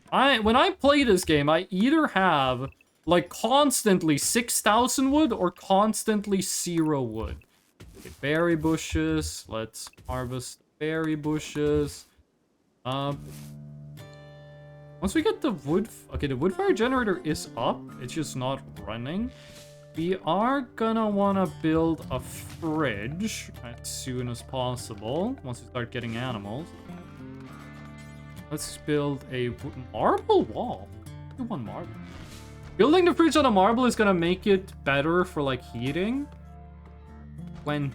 When I play this game, I either have like constantly 6,000 wood or constantly 0 wood. Okay, berry bushes. Let's harvest berry bushes. Once we get the wood... Okay, the wood fire generator is up. It's just not running. We are gonna want to build a fridge as soon as possible. Once we start getting animals. Let's build a marble wall. Do 1 marble. Building the fridge on a marble is gonna make it better for, like, heating. When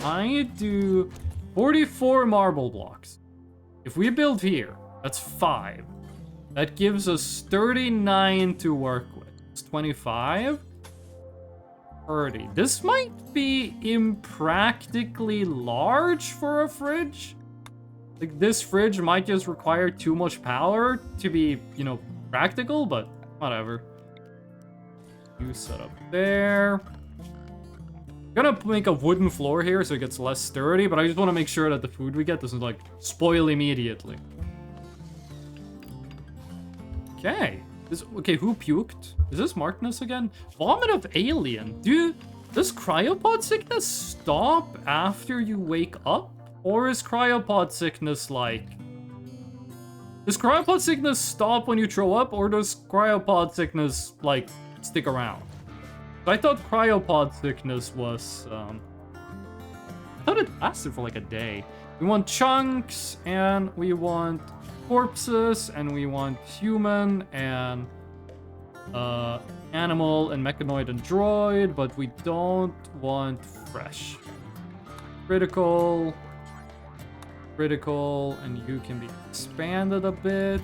I do 44 marble blocks. If we build here, that's 5. That gives us 39 to work with. It's 25. 30. This might be impractically large for a fridge. Like, this fridge might just require too much power to be, you know, practical, but whatever. You set up there. I'm gonna make a wooden floor here so it gets less sturdy, but I just want to make sure that the food we get doesn't, like, spoil immediately. Okay. Okay, who puked? Is this Martinus again? Vomit of alien. Does cryopod sickness stop after you wake up? Or is cryopod sickness like... Does cryopod sickness stop when you throw up? Or does cryopod sickness, like, stick around? I thought cryopod sickness was... I thought it lasted for like a day. We want chunks, and we want corpses, and we want human, and animal, and mechanoid, and droid, but we don't want fresh. Critical, and you can be expanded a bit.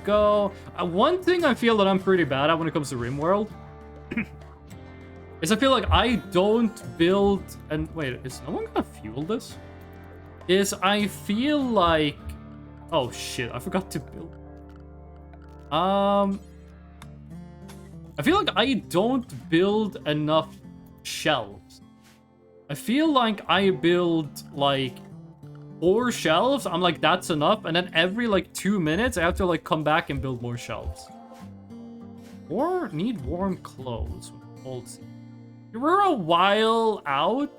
Go. One thing I feel that I'm pretty bad at when it comes to Rimworld is I feel like I don't build... And wait, is no one gonna fuel this? I feel like... Oh shit, I forgot to build. I feel like I don't build enough shelves. I feel like I build like 4 shelves. I'm like, that's enough. And then every like 2 minutes, I have to like come back and build more shelves. Or need warm clothes. We're a while out.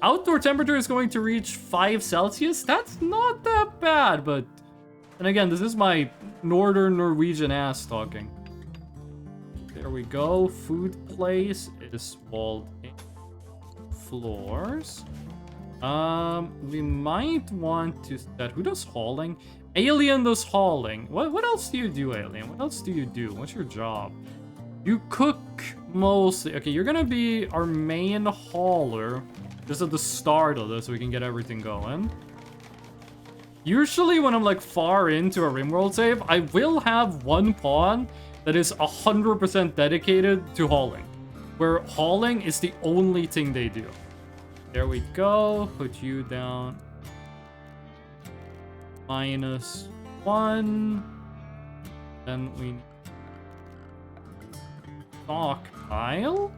Outdoor temperature is going to reach 5 Celsius. That's not that bad, but... And again, this is my northern Norwegian ass talking. There we go. Food place is walled in. Floors. We might want to set... Who does hauling? Alien does hauling. What else do you do, Alien? What else do you do? What's your job? You cook mostly. Okay, you're gonna be our main hauler. Just at the start of this, so we can get everything going. Usually when I'm like far into a Rimworld save, I will have one pawn that is 100% dedicated to hauling. Where hauling is the only thing they do. There we go. Put you down. -1. Then we stockpile.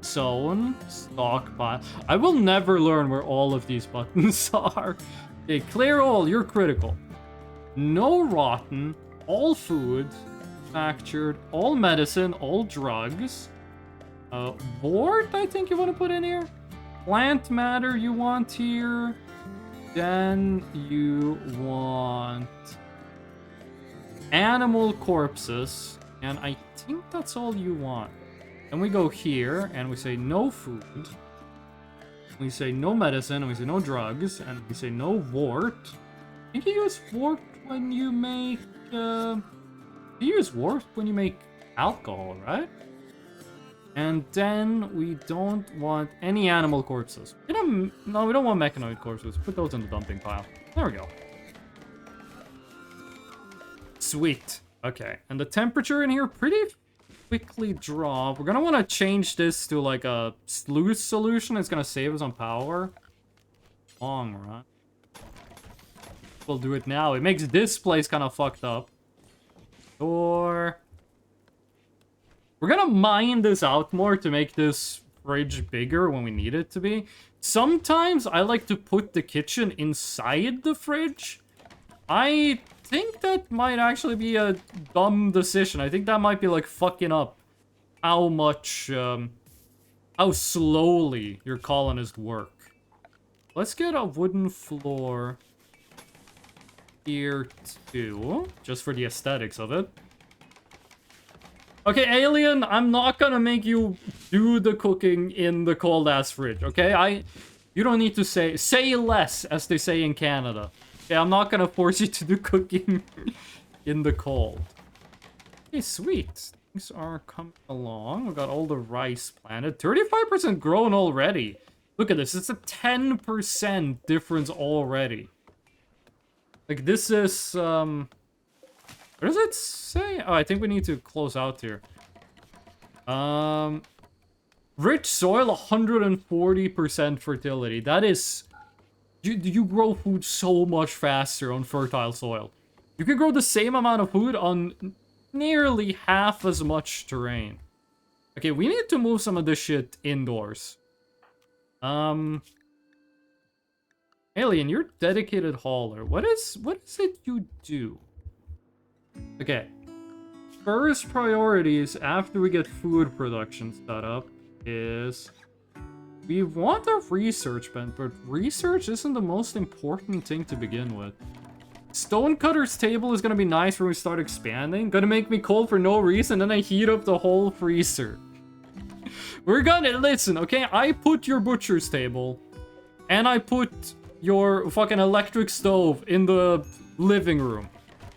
Zone. Stockpile. I will never learn where all of these buttons are. Okay, clear all. You're critical. No rotten. All food. Manufactured. All medicine. All drugs. Wart, I think you want to put in here. Plant matter you want here. Then you want animal corpses. And I think that's all you want. And we go here and we say no food. We say no medicine and we say no drugs. And we say no wart. I think you use wart when you make... you use wart when you make alcohol, right? And then we don't want any animal corpses. No, we don't want mechanoid corpses. Put those in the dumping pile. There we go. Sweet. Okay, and the temperature in here pretty quickly drop. We're gonna want to change this to like a sluice solution. It's gonna save us on power. Long run. We'll do it now. It makes this place kind of fucked up. Or... We're gonna mine this out more to make this fridge bigger when we need it to be. Sometimes I like to put the kitchen inside the fridge. I think that might actually be a dumb decision. I think that might be like fucking up how much, how slowly your colonists work. Let's get a wooden floor here too, just for the aesthetics of it. Okay, Alien, I'm not gonna make you do the cooking in the cold-ass fridge, okay? You don't need to say less, as they say in Canada. Okay, I'm not gonna force you to do cooking in the cold. Okay, sweet. Things are coming along. We got all the rice planted. 35% grown already. Look at this. It's a 10% difference already. Like, this is, what does it say? Oh, I think we need to close out here. Rich soil, 140% fertility. That is... You grow food so much faster on fertile soil. You can grow the same amount of food on nearly half as much terrain. Okay, we need to move some of this shit indoors. Alien, you're dedicated hauler. What is it you do? Okay. First priorities after we get food production set up is... We want a research bent, but research isn't the most important thing to begin with. Stonecutter's table is gonna be nice when we start expanding. Gonna make me cold for no reason, then I heat up the whole freezer. We're gonna... Listen, okay? I put your butcher's table, and I put your fucking electric stove in the living room.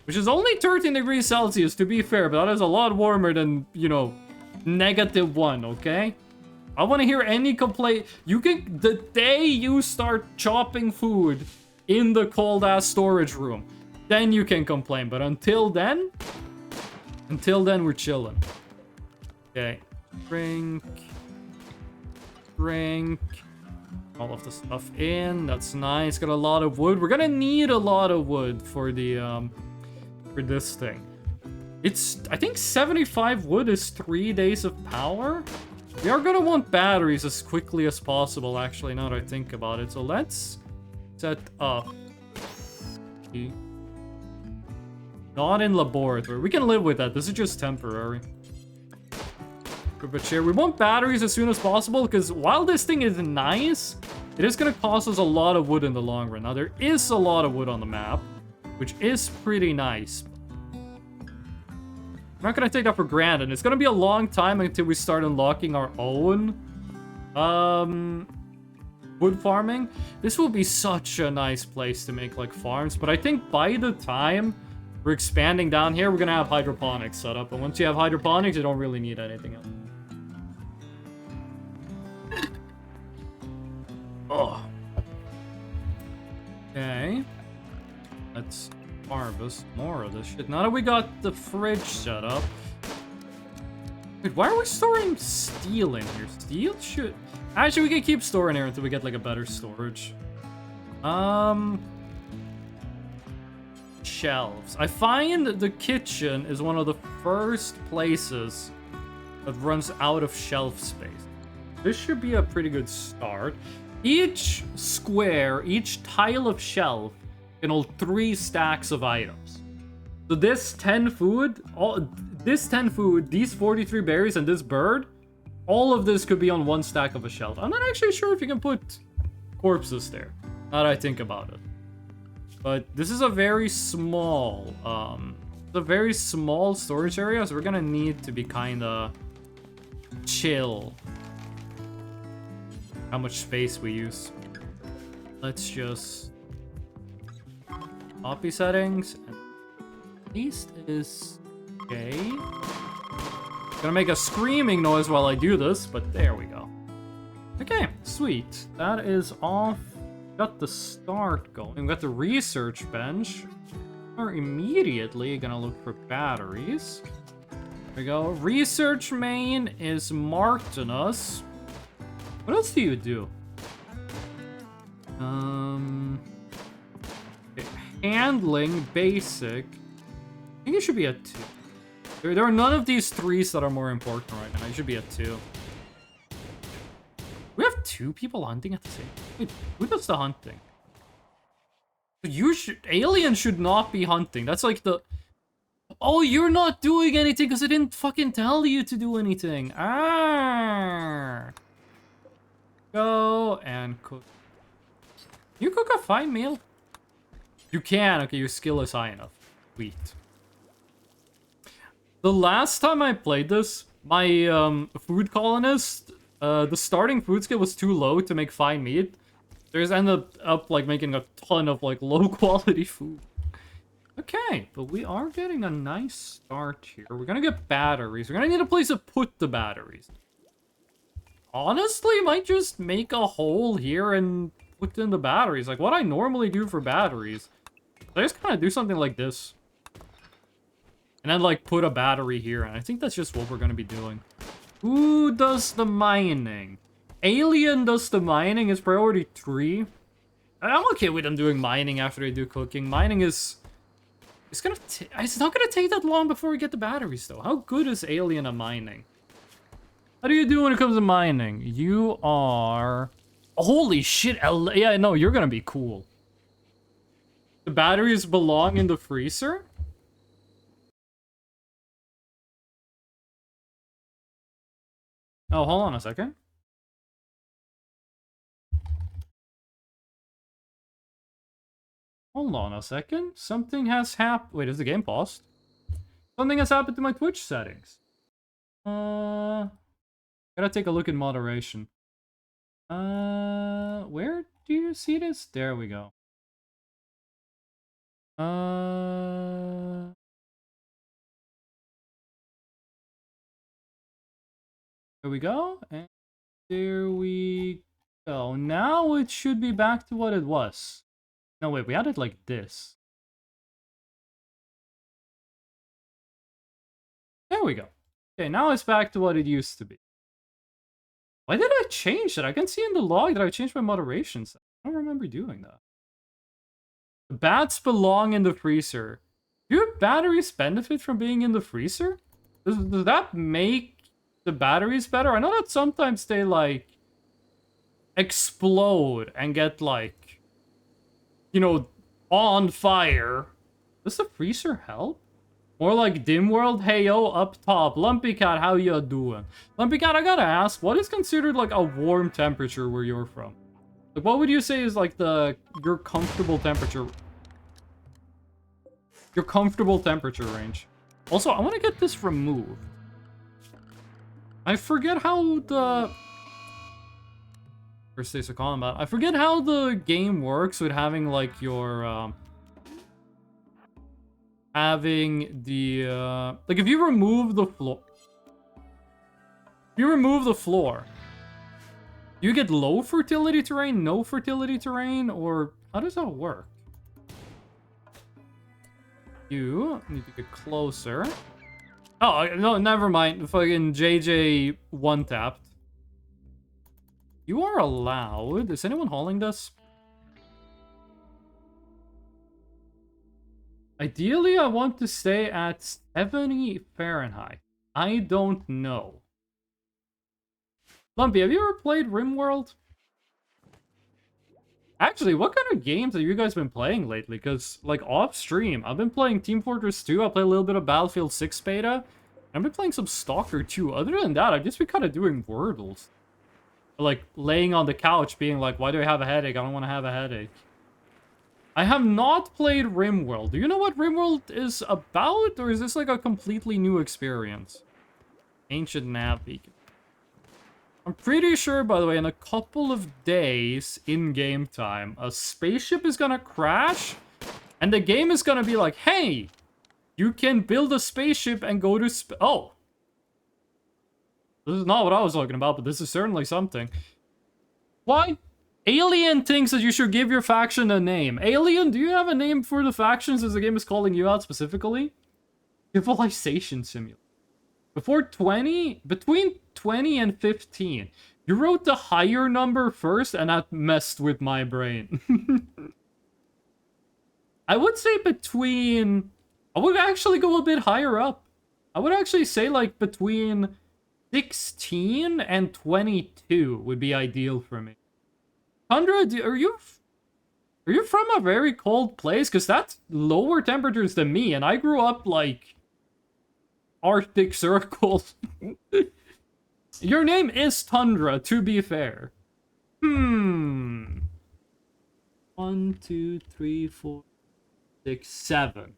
Which is only 13 degrees Celsius, to be fair, but that is a lot warmer than, you know, -1, okay? I want to hear any complaint. You can... The day you start chopping food in the cold-ass storage room, then you can complain. But until then, we're chilling. Okay. Drink. All of the stuff in. That's nice. Got a lot of wood. We're gonna need a lot of wood for the, for this thing. It's, I think 75 wood is 3 days of power. We are gonna want batteries as quickly as possible, actually, now that I think about it. So let's set up. Not in laboratory. We can live with that. This is just temporary. But here, we want batteries as soon as possible, because while this thing is nice, it is going to cost us a lot of wood in the long run. Now, there is a lot of wood on the map, which is pretty nice. I'm not going to take that for granted. It's going to be a long time until we start unlocking our own wood farming. This will be such a nice place to make, like, farms. But I think by the time we're expanding down here, we're going to have hydroponics set up. And once you have hydroponics, you don't really need anything else. Oh. Okay. Let's harvest more of this shit. Now that we got the fridge set up. Wait, why are we storing steel in here? Steel should... Actually, we can keep storing here until we get, like, a better storage. Shelves. I find the kitchen is one of the first places that runs out of shelf space. This should be a pretty good start. Each square, each tile of shelf can hold 3 stacks of items. So this 10 food, these 43 berries, and this bird, all of this could be on 1 stack of a shelf. I'm not actually sure if you can put corpses there, now that I think about it. But this is a very small, storage area, so we're gonna need to be kinda chill how much space we use. Let's just copy settings, and at least is okay. Gonna make a screaming noise while I do this, but there we go. Okay, sweet. That is off. Got the start going. We got the research bench. We're immediately gonna look for batteries. There we go. Research main is marked on us. What else do you do? Okay, handling basic. I think it should be a 2. There are none of these 3s that are more important right now. It should be a 2. We have 2 people hunting at the same time. Wait, who does the hunting? Alien should not be hunting. That's like the... Oh, you're not doing anything because I didn't fucking tell you to do anything. Ah. Go and cook. Can you cook a fine meal? You can. Okay, your skill is high enough. Sweet. The last time I played this, my food colonist, the starting food skill was too low to make fine meat. They just ended up like making a ton of like low quality food. Okay, but we are getting a nice start here. We're gonna get batteries. We're gonna need a place to put the batteries. Honestly, might just make a hole here and put in the batteries. Like what I normally do for batteries. I just kind of do something like this. And then like put a battery here. And I think that's just what we're gonna be doing. Who does the mining? Alien does the mining. It's priority 3. I'm okay with them doing mining after they do cooking. Mining is... It's not gonna take that long before we get the batteries, though. How good is Alien at mining? How do you do when it comes to mining? You are... Holy shit, yeah, no, you're gonna be cool. The batteries belong in the freezer? Oh, hold on a second. Hold on a second. Something has happened. Wait, is the game paused? Something has happened to my Twitch settings. Gotta take a look in moderation. Where do you see this? There we go. There we go. And there we go. Now it should be back to what it was. No, wait, we had it like this. There we go. Okay, now it's back to what it used to be. Why did I change that? I can see in the log that I changed my moderation setting. I don't remember doing that. The bats belong in the freezer. Do batteries benefit from being in the freezer? Does that make the batteries better? I know that sometimes they, like, explode and get, like, you know, on fire. Does the freezer help? More like Rimworld, hey yo, up top. Lumpy Cat, how you doing? Lumpy Cat, I gotta ask, what is considered like a warm temperature where you're from? Like, what would you say is like your comfortable temperature? Your comfortable temperature range. Also, I want to get this removed. I forget how the... First Days of Combat. I forget how the game works with having like your... having the like, if you remove the floor, you get low fertility terrain, no fertility terrain, or how does that work? You need to get closer. Oh no, never mind. Fucking JJ one tapped. You are allowed. Is anyone hauling this? Ideally, I want to stay at 70 Fahrenheit. I don't know. Lumpy, have you ever played Rimworld? Actually, what kind of games have you guys been playing lately? Because, like, off-stream, I've been playing Team Fortress 2, I played a little bit of Battlefield 6 beta, I've been playing some Stalker 2. Other than that, I've just been kind of doing Wordles. Like, laying on the couch being like, why do I have a headache? I don't want to have a headache. I have not played Rimworld. Do you know what Rimworld is about? Or is this like a completely new experience? Ancient Nav Beacon. I'm pretty sure, by the way, in a couple of days in game time, a spaceship is gonna crash, and the game is gonna be like, hey, you can build a spaceship and go to oh. This is not what I was talking about, but this is certainly something. Why? Alien thinks that you should give your faction a name. Alien, do you have a name for the factions as the game is calling you out specifically? Civilization Simulator. Between 20 and 15. You wrote the higher number first, and that messed with my brain. I would say I would actually go a bit higher up. I would actually say like between 16 and 22 would be ideal for me. Tundra, are you from a very cold place? Because that's lower temperatures than me, and I grew up, like, Arctic circles. Your name is Tundra, to be fair. 1, 2, 3, 4, 6, 7.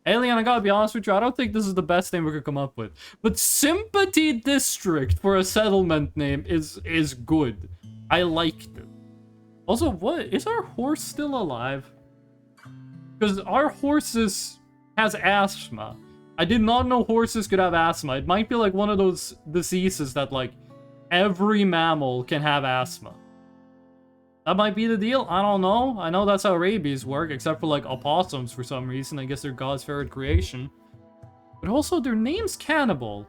Alien, I gotta be honest with you, I don't think this is the best name we could come up with. But Sympathy District for a settlement name is good. I liked it. Also, what? Is our horse still alive? Because our horse has asthma. I did not know horses could have asthma. It might be like one of those diseases that, like, every mammal can have asthma. That might be the deal. I don't know. I know that's how rabies work, except for, like, opossums for some reason. I guess they're God's favorite creation. But also, their name's Cannibal.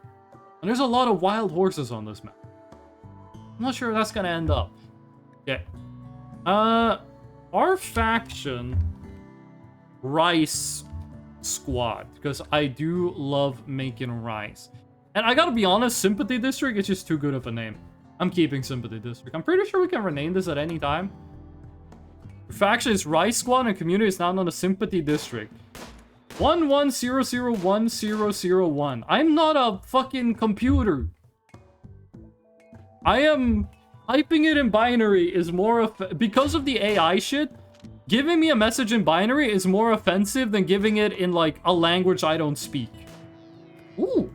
And there's a lot of wild horses on this map. I'm not sure where that's gonna end up. Okay. Our faction... Rice Squad. Because I do love making rice. And I gotta be honest, Sympathy District is just too good of a name. I'm keeping Sympathy District. I'm pretty sure we can rename this at any time. Your faction is Rice Squad and community is now known as Sympathy District. 11001001. I'm not a fucking computer. I am... Typing it in binary is more... Because of the AI shit, giving me a message in binary is more offensive than giving it in, like, a language I don't speak. Ooh.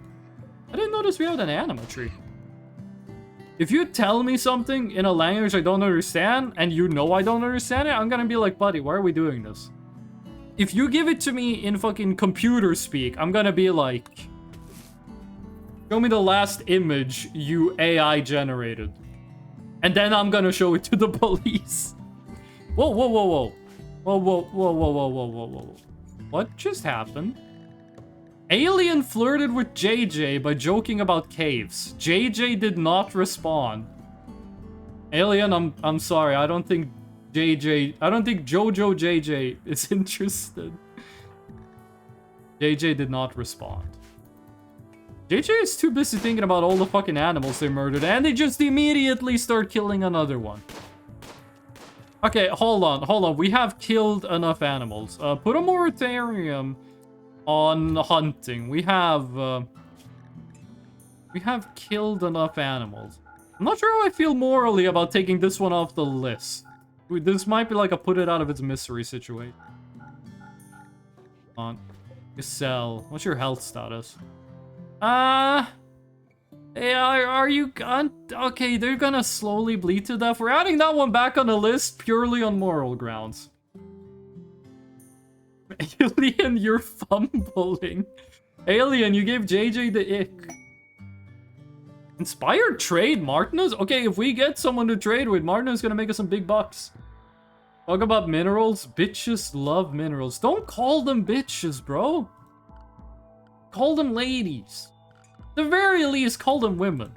I didn't notice we had an anima tree. If you tell me something in a language I don't understand, and you know I don't understand it, I'm gonna be like, buddy, why are we doing this? If you give it to me in fucking computer speak, I'm gonna be like... Show me the last image you AI generated. And then I'm gonna show it to the police. Whoa, whoa, whoa, whoa. Whoa, whoa, whoa, whoa, whoa, whoa, whoa, whoa. What just happened? Alien flirted with JJ by joking about caves. JJ did not respond. Alien, I'm sorry. I don't think Jojo JJ is interested. JJ did not respond. JJ is too busy thinking about all the fucking animals they murdered, and they just immediately start killing another one. Okay, hold on. We have killed enough animals. Put a moratorium on hunting. We have killed enough animals. I'm not sure how I feel morally about taking this one off the list. This might be like a put it out of its misery situation. On. Sell. What's your health status? Yeah, are you... okay, they're gonna slowly bleed to death. We're adding that one back on the list purely on moral grounds. Alien, you're fumbling. Alien, you gave JJ the ick. Inspired trade, Martinez? Okay, if we get someone to trade with, Martinez gonna make us some big bucks. Talk about minerals. Bitches love minerals. Don't call them bitches, bro. Call them ladies. At the very least, call them women.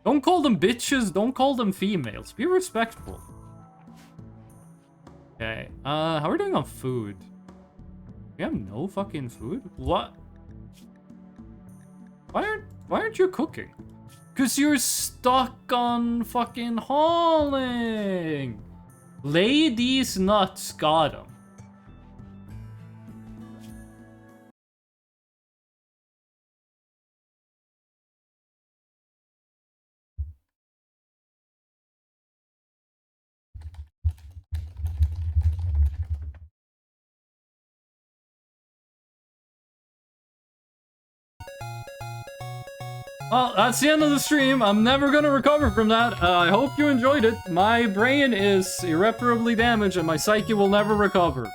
Don't call them bitches. Don't call them females. Be respectful. Okay. How are we doing on food? We have no fucking food? What? Why aren't you cooking? Cause you're stuck on fucking hauling. Lay these nuts, got him. Well, that's the end of the stream. I'm never gonna recover from that. I hope you enjoyed it. My brain is irreparably damaged and my psyche will never recover.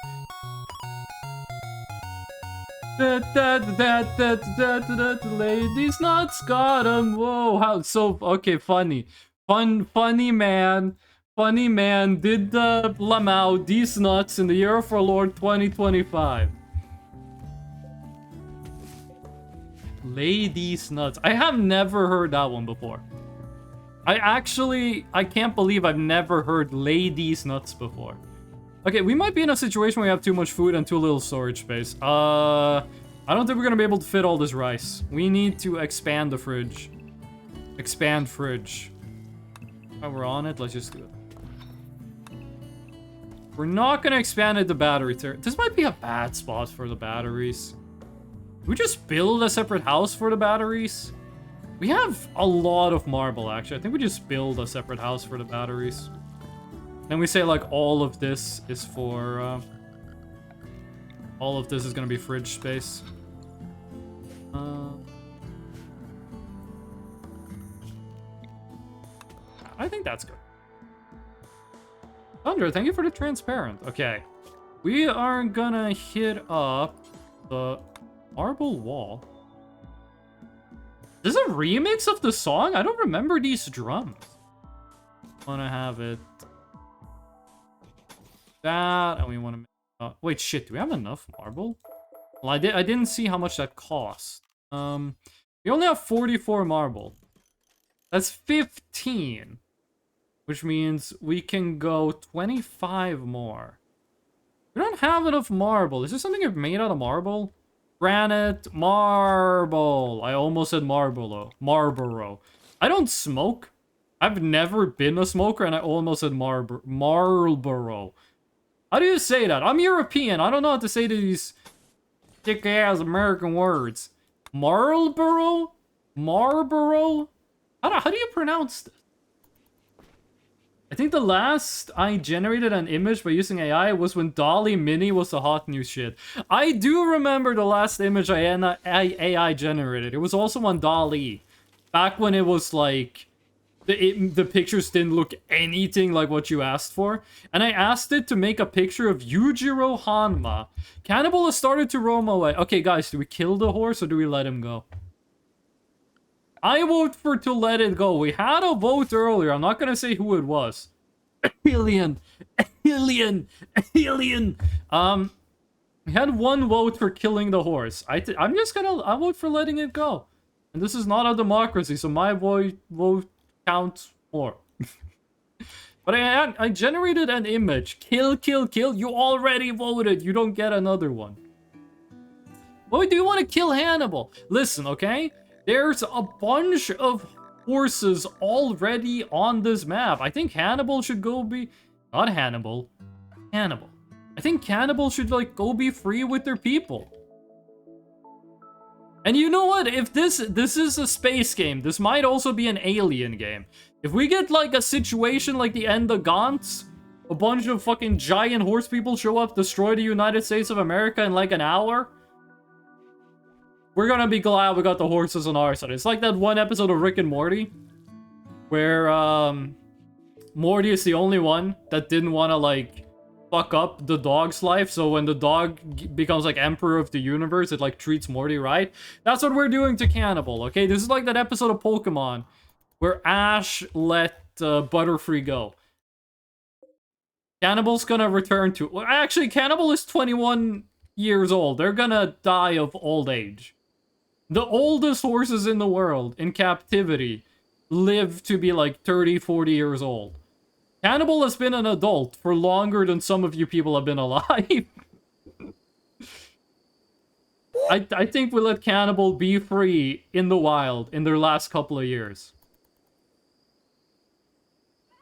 Ladies nuts got him. Whoa, how so? Okay, funny. Funny man. Funny man did the Lamau these nuts in the year of our Lord 2025. Lay these nuts. I have never heard that one before. I can't believe I've never heard lay these nuts before. Okay, we might be in a situation where we have too much food and too little storage space. I don't think we're gonna be able to fit all this rice. We need to expand the fridge. Expand fridge. While we're on it, let's just do it. We're not gonna expand it to battery. This might be a bad spot for the batteries. We just build a separate house for the batteries? We have a lot of marble, actually. I think we just build a separate house for the batteries. Then we say, like, all of this is for, all of this is gonna be fridge space. I think that's good. Thunder, thank you for the transparent. Okay. We are gonna hit up the marble wall. Is this a remix of the song? I don't remember these drums. Wanna have it that, and we want to wait, shit, do we have enough marble? Well, I didn't see how much that cost. We only have 44 marble. That's 15, which means we can go 25 more. We don't have enough marble. Is this something I've made out of marble? Granite, marble. I almost said Marlboro. I don't smoke. I've never been a smoker, and I almost said Marlboro. How do you say that? I'm European. I don't know how to say these thick-ass American words. Marlboro? Marlboro? How do you pronounce this? I think the last I generated an image by using AI was when Dolly Mini was the hot new shit. I do remember the last image AI generated. It was also on Dolly. Back when it was like... The pictures didn't look anything like what you asked for. And I asked it to make a picture of Yujiro Hanma. Cannibal has started to roam away. Okay, guys, do we kill the horse or do we let him go? I vote for to let it go. We had a vote earlier. I'm not gonna say who it was. Alien. We had one vote for killing the horse. I'll vote for letting it go. And this is not a democracy, so my vote counts more. But I generated an image. Kill. You already voted. You don't get another one. Why do you want to kill Hannibal? Listen, okay? There's a bunch of horses already on this map. I think Hannibal should go be... Not Hannibal. Hannibal. I think Hannibal should, like, go be free with their people. And you know what? If this is a space game, this might also be an alien game. If we get, like, a situation like the end of Gaunt's, a bunch of fucking giant horse people show up, destroy the United States of America in, like, an hour, we're gonna be glad we got the horses on our side. It's like that one episode of Rick and Morty, where, Morty is the only one that didn't want to, like, fuck up the dog's life, so when the dog becomes, like, emperor of the universe, it, like, treats Morty right. That's what we're doing to Cannibal, okay? This is like that episode of Pokemon where Ash let Butterfree go. Cannibal's gonna return to... Well, actually, Cannibal is 21 years old. They're gonna die of old age. The oldest horses in the world, in captivity, live to be like 30, 40 years old. Cannibal has been an adult for longer than some of you people have been alive. I think we let Cannibal be free in the wild in their last couple of years.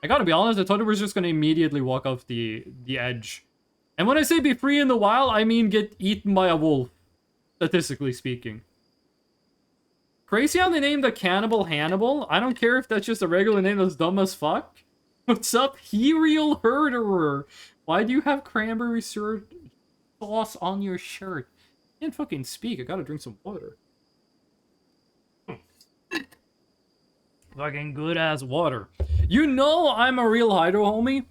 I gotta be honest, I thought it was just gonna immediately walk off the edge. And when I say be free in the wild, I mean get eaten by a wolf, statistically speaking. Crazy how they named the cannibal Hannibal. I don't care if that's just a regular name that's dumb as fuck. What's up, Herial Herderer? Why do you have cranberry syrup sauce on your shirt? I can't fucking speak, I gotta drink some water. Fucking good ass water. You know I'm a real hydro homie,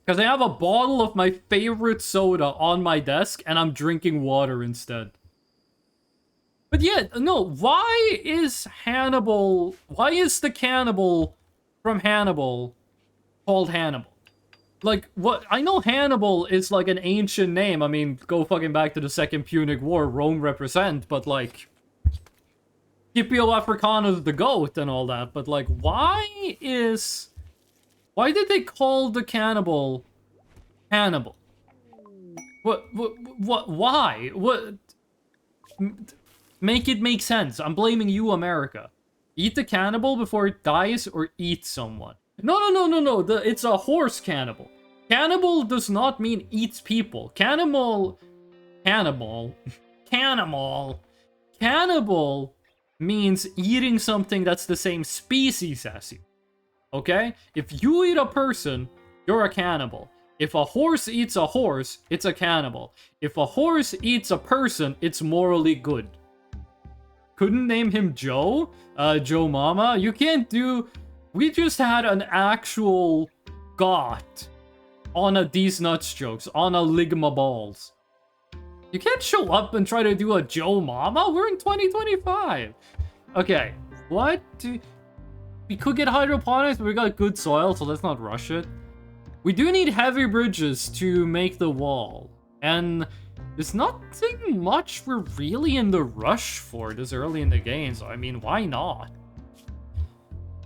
because I have a bottle of my favorite soda on my desk and I'm drinking water instead. But yeah, no, why is the cannibal from Hannibal called Hannibal? Like, what? I know Hannibal is like an ancient name. I mean, go fucking back to the Second Punic War, Rome represent, but like... Scipio Africanus the goat and all that, but like, why did they call the cannibal Hannibal? Why? Make it make sense. I'm blaming you, America. Eat the cannibal before it dies or eat someone. No. It's a horse cannibal. Cannibal does not mean eats people. Cannibal means eating something that's the same species as you. Okay? If you eat a person, you're a cannibal. If a horse eats a horse, it's a cannibal. If a horse eats a person, it's morally good. Couldn't name him Joe? Joe Mama? You can't do... We just had an actual got on a These Nuts jokes, on a Ligma Balls. You can't show up and try to do a Joe Mama? We're in 2025. Okay, what? We could get hydroponics, but we got good soil, so let's not rush it. We do need heavy bridges to make the wall. And there's nothing much we're really in the rush for this early in the game, so I mean, why not?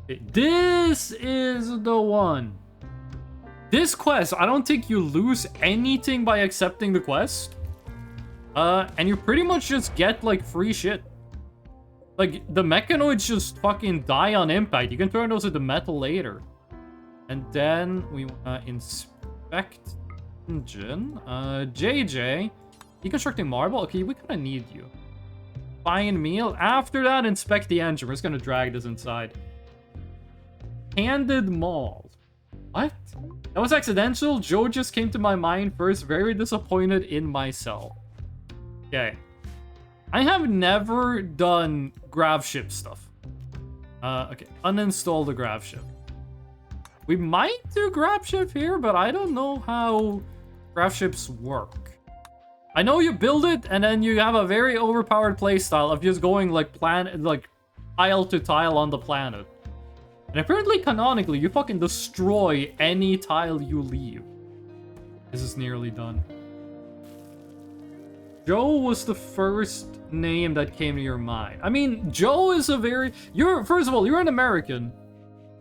This is the one. This quest, I don't think you lose anything by accepting the quest. And you pretty much just get, like, free shit. Like, the mechanoids just fucking die on impact. You can turn those into metal later. And then we wanna inspect engine. JJ. Deconstructing marble? Okay, we kinda need you. Fine meal. After that, inspect the engine. We're just gonna drag this inside. Handed mall. What? That was accidental. Joe just came to my mind first. Very disappointed in myself. Okay. I have never done GravShip stuff. Okay. Uninstall the GravShip. We might do GravShip here, but I don't know how GravShips work. I know you build it, and then you have a very overpowered playstyle of just going like tile to tile on the planet. And apparently, canonically, you fucking destroy any tile you leave. This is nearly done. Joe was the first name that came to your mind. I mean, Joe is a very... First of all, you're an American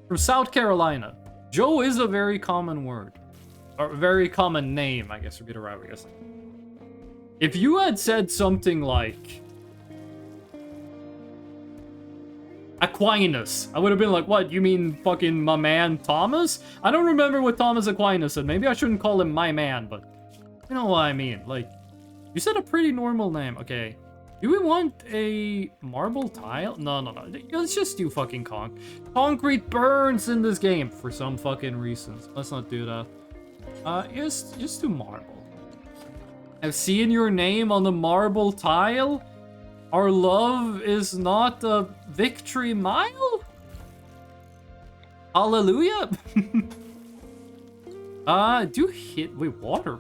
from South Carolina. Joe is a very common word. Or a very common name, I guess would be the right way to say. If you had said something like... Aquinas. I would have been like, what, you mean fucking my man Thomas? I don't remember what Thomas Aquinas said. Maybe I shouldn't call him my man, but you know what I mean. Like, you said a pretty normal name. Okay. Do we want a marble tile? No. Let's just do fucking concrete burns in this game for some fucking reasons. Let's not do that. Just do marble. I've seen your name on the marble tile. Our love is not a victory mile? Hallelujah? Do hit... Wait, water.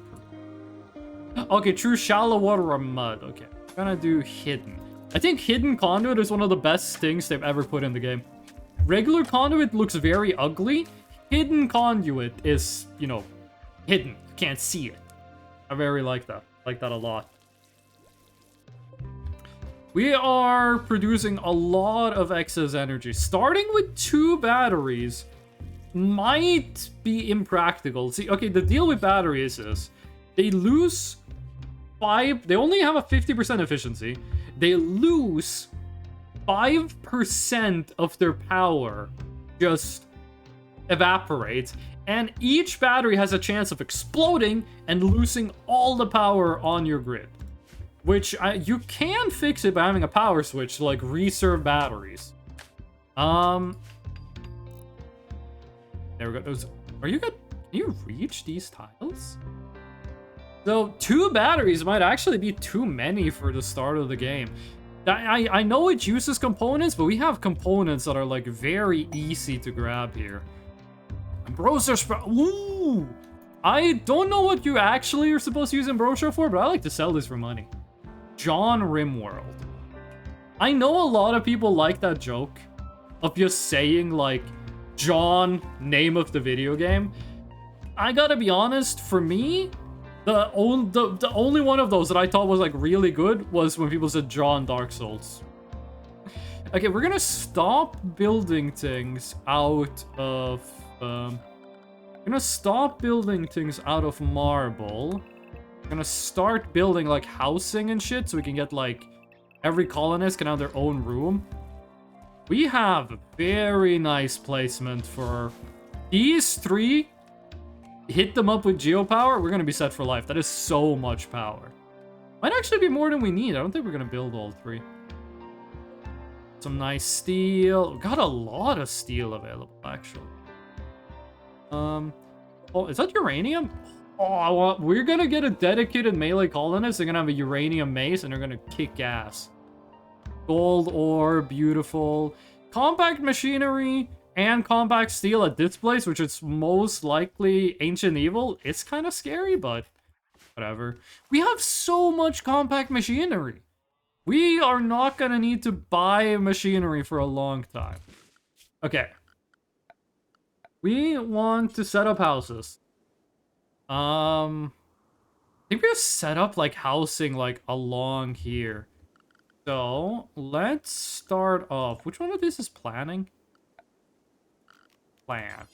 Okay, true shallow water or mud. Okay, I'm gonna do hidden. I think hidden conduit is one of the best things they've ever put in the game. Regular conduit looks very ugly. Hidden conduit is, you know, hidden. You can't see it. I very like that. Like that a lot. We are producing a lot of excess energy. Starting with 2 batteries might be impractical. See, okay, the deal with batteries is they lose 5... They only have a 50% efficiency. They lose 5% of their power. Just evaporates. And each battery has a chance of exploding and losing all the power on your grid. Which, you can fix it by having a power switch to, like, reserve batteries. There we go. Those... Are you good? Can you reach these tiles? So, 2 batteries might actually be too many for the start of the game. I know it uses components, but we have components that are, like, very easy to grab here. Browser sprout. Ooh! I don't know what you actually are supposed to use Ambrosia for, but I like to sell this for money. John Rimworld. I know a lot of people like that joke of just saying, like, John, name of the video game. I gotta be honest, for me, the only one of those that I thought was, like, really good was when people said John Dark Souls. Okay, we're gonna stop building things out of... I'm gonna stop building things out of marble. I'm gonna start building, like, housing and shit so we can get, like, every colonist can have their own room. We have a very nice placement for these 3. Hit them up with geopower, we're gonna be set for life. That is so much power. Might actually be more than we need. I don't think we're gonna build all 3. Some nice steel. We've got a lot of steel available, actually. Oh, is that uranium? Oh, we're gonna get a dedicated melee colonist. They're gonna have a uranium mace, and they're gonna kick ass. Gold ore, beautiful. Compact machinery and compact steel at this place, which is most likely Ancient Evil. It's kind of scary, but whatever. We have so much compact machinery. We are not gonna need to buy machinery for a long time. Okay. We want to set up houses. I think we're gonna set up, like, housing, like, along here. So, let's start off. Which one of these is planning? Plan.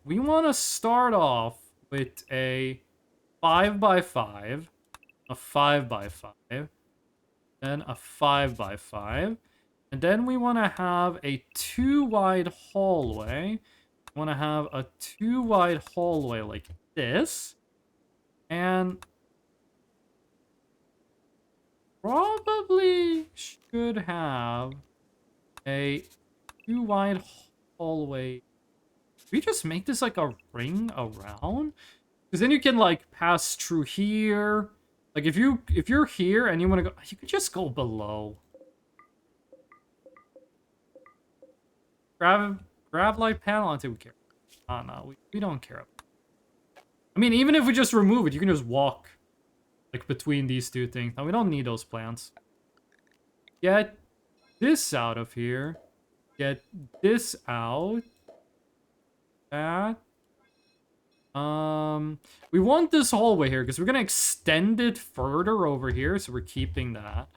We want to start off with a 5x5, a 5x5, then a 5x5, and then we want to have a 2-wide hallway. We want to have a 2-wide hallway like this, and probably should have a 2-wide hallway. We just make this like a ring around, because then you can, like, pass through here. Like, if you're here and you want to go, you could just go below. Grab light panel until we care. Oh no, we don't care. I mean, even if we just remove it, you can just walk, like, between these 2 things. Now, we don't need those plants. Get this out of here. Get this out. That. We want this hallway here, because we're gonna extend it further over here, so we're keeping that.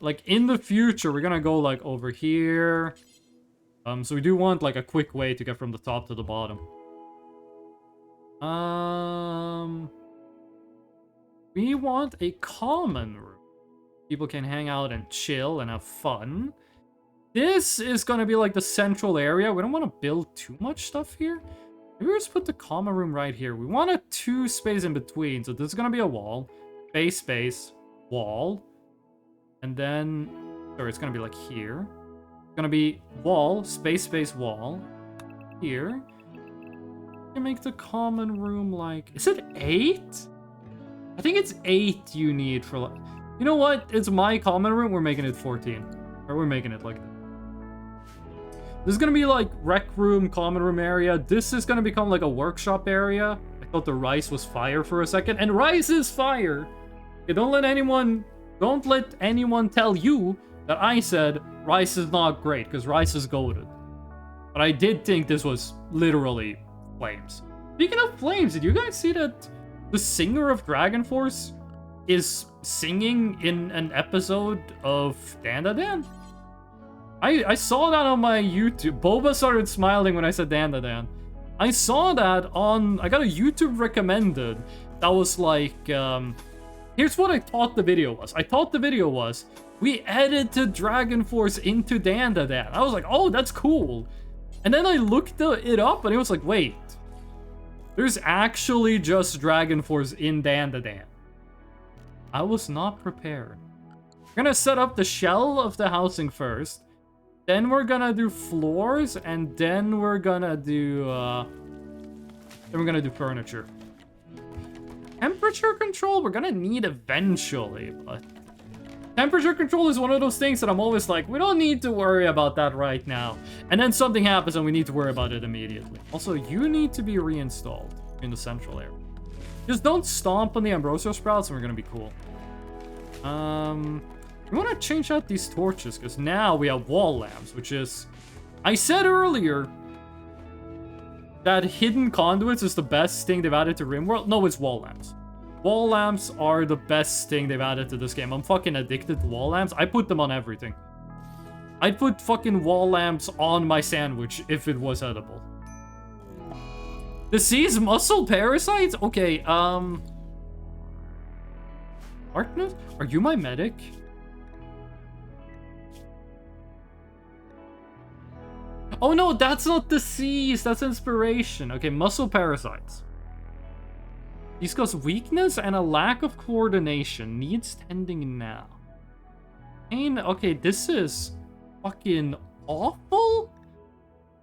Like, in the future, we're gonna go, like, over here. So we do want, like, a quick way to get from the top to the bottom. We want a common room. People can hang out and chill and have fun. This is gonna be like the central area. We don't want to build too much stuff here. Maybe we just put the common room right here. We want a 2 space in between. So this is gonna be a wall. Space, wall. And then, sorry, it's gonna be like here. It's gonna be wall, space, wall. Here. You can make the common room like, is it 8? I think it's 8 you need for like, you know what? It's my common room. We're making it 14. Or we're making it like that. This is gonna be like rec room, common room area. This is gonna become like a workshop area. I thought the rice was fire for a second, and rice is fire. Okay, don't let anyone tell you that I said rice is not great, because rice is goated. But I did think this was literally flames. Speaking of flames, did you guys see that the singer of Dragon Force is singing in an episode of Dandadan? I saw that on my YouTube. Boba started smiling when I said Dandadan. I saw that on... I got a YouTube recommended that was like... here's what I thought the video was. I thought the video was... we edited Dragon Force into Dandadan. I was like, oh, that's cool. And then I looked it up and it was like, wait. There's actually just Dragon Force in Dandadan. I was not prepared. We're gonna set up the shell of the housing first. Then we're gonna do floors, and then we're gonna do furniture. Temperature control, we're gonna need eventually, but temperature control is one of those things that I'm always like, we don't need to worry about that right now. And then something happens and we need to worry about it immediately. Also, you need to be reinstalled in the central area. Just don't stomp on the Ambrosio sprouts and we're gonna be cool. We want to change out these torches, because now we have wall lamps, which is... I said earlier that hidden conduits is the best thing they've added to Rimworld. No, it's wall lamps. Wall lamps are the best thing they've added to this game. I'm fucking addicted to wall lamps. I put them on everything. I'd put fucking wall lamps on my sandwich if it was edible. Disease muscle parasites? Okay, Harkness? Are you my medic? Oh no, that's not disease, that's inspiration. Okay, muscle parasites. These cause weakness and a lack of coordination. Needs tending now. Pain, okay, this is fucking awful?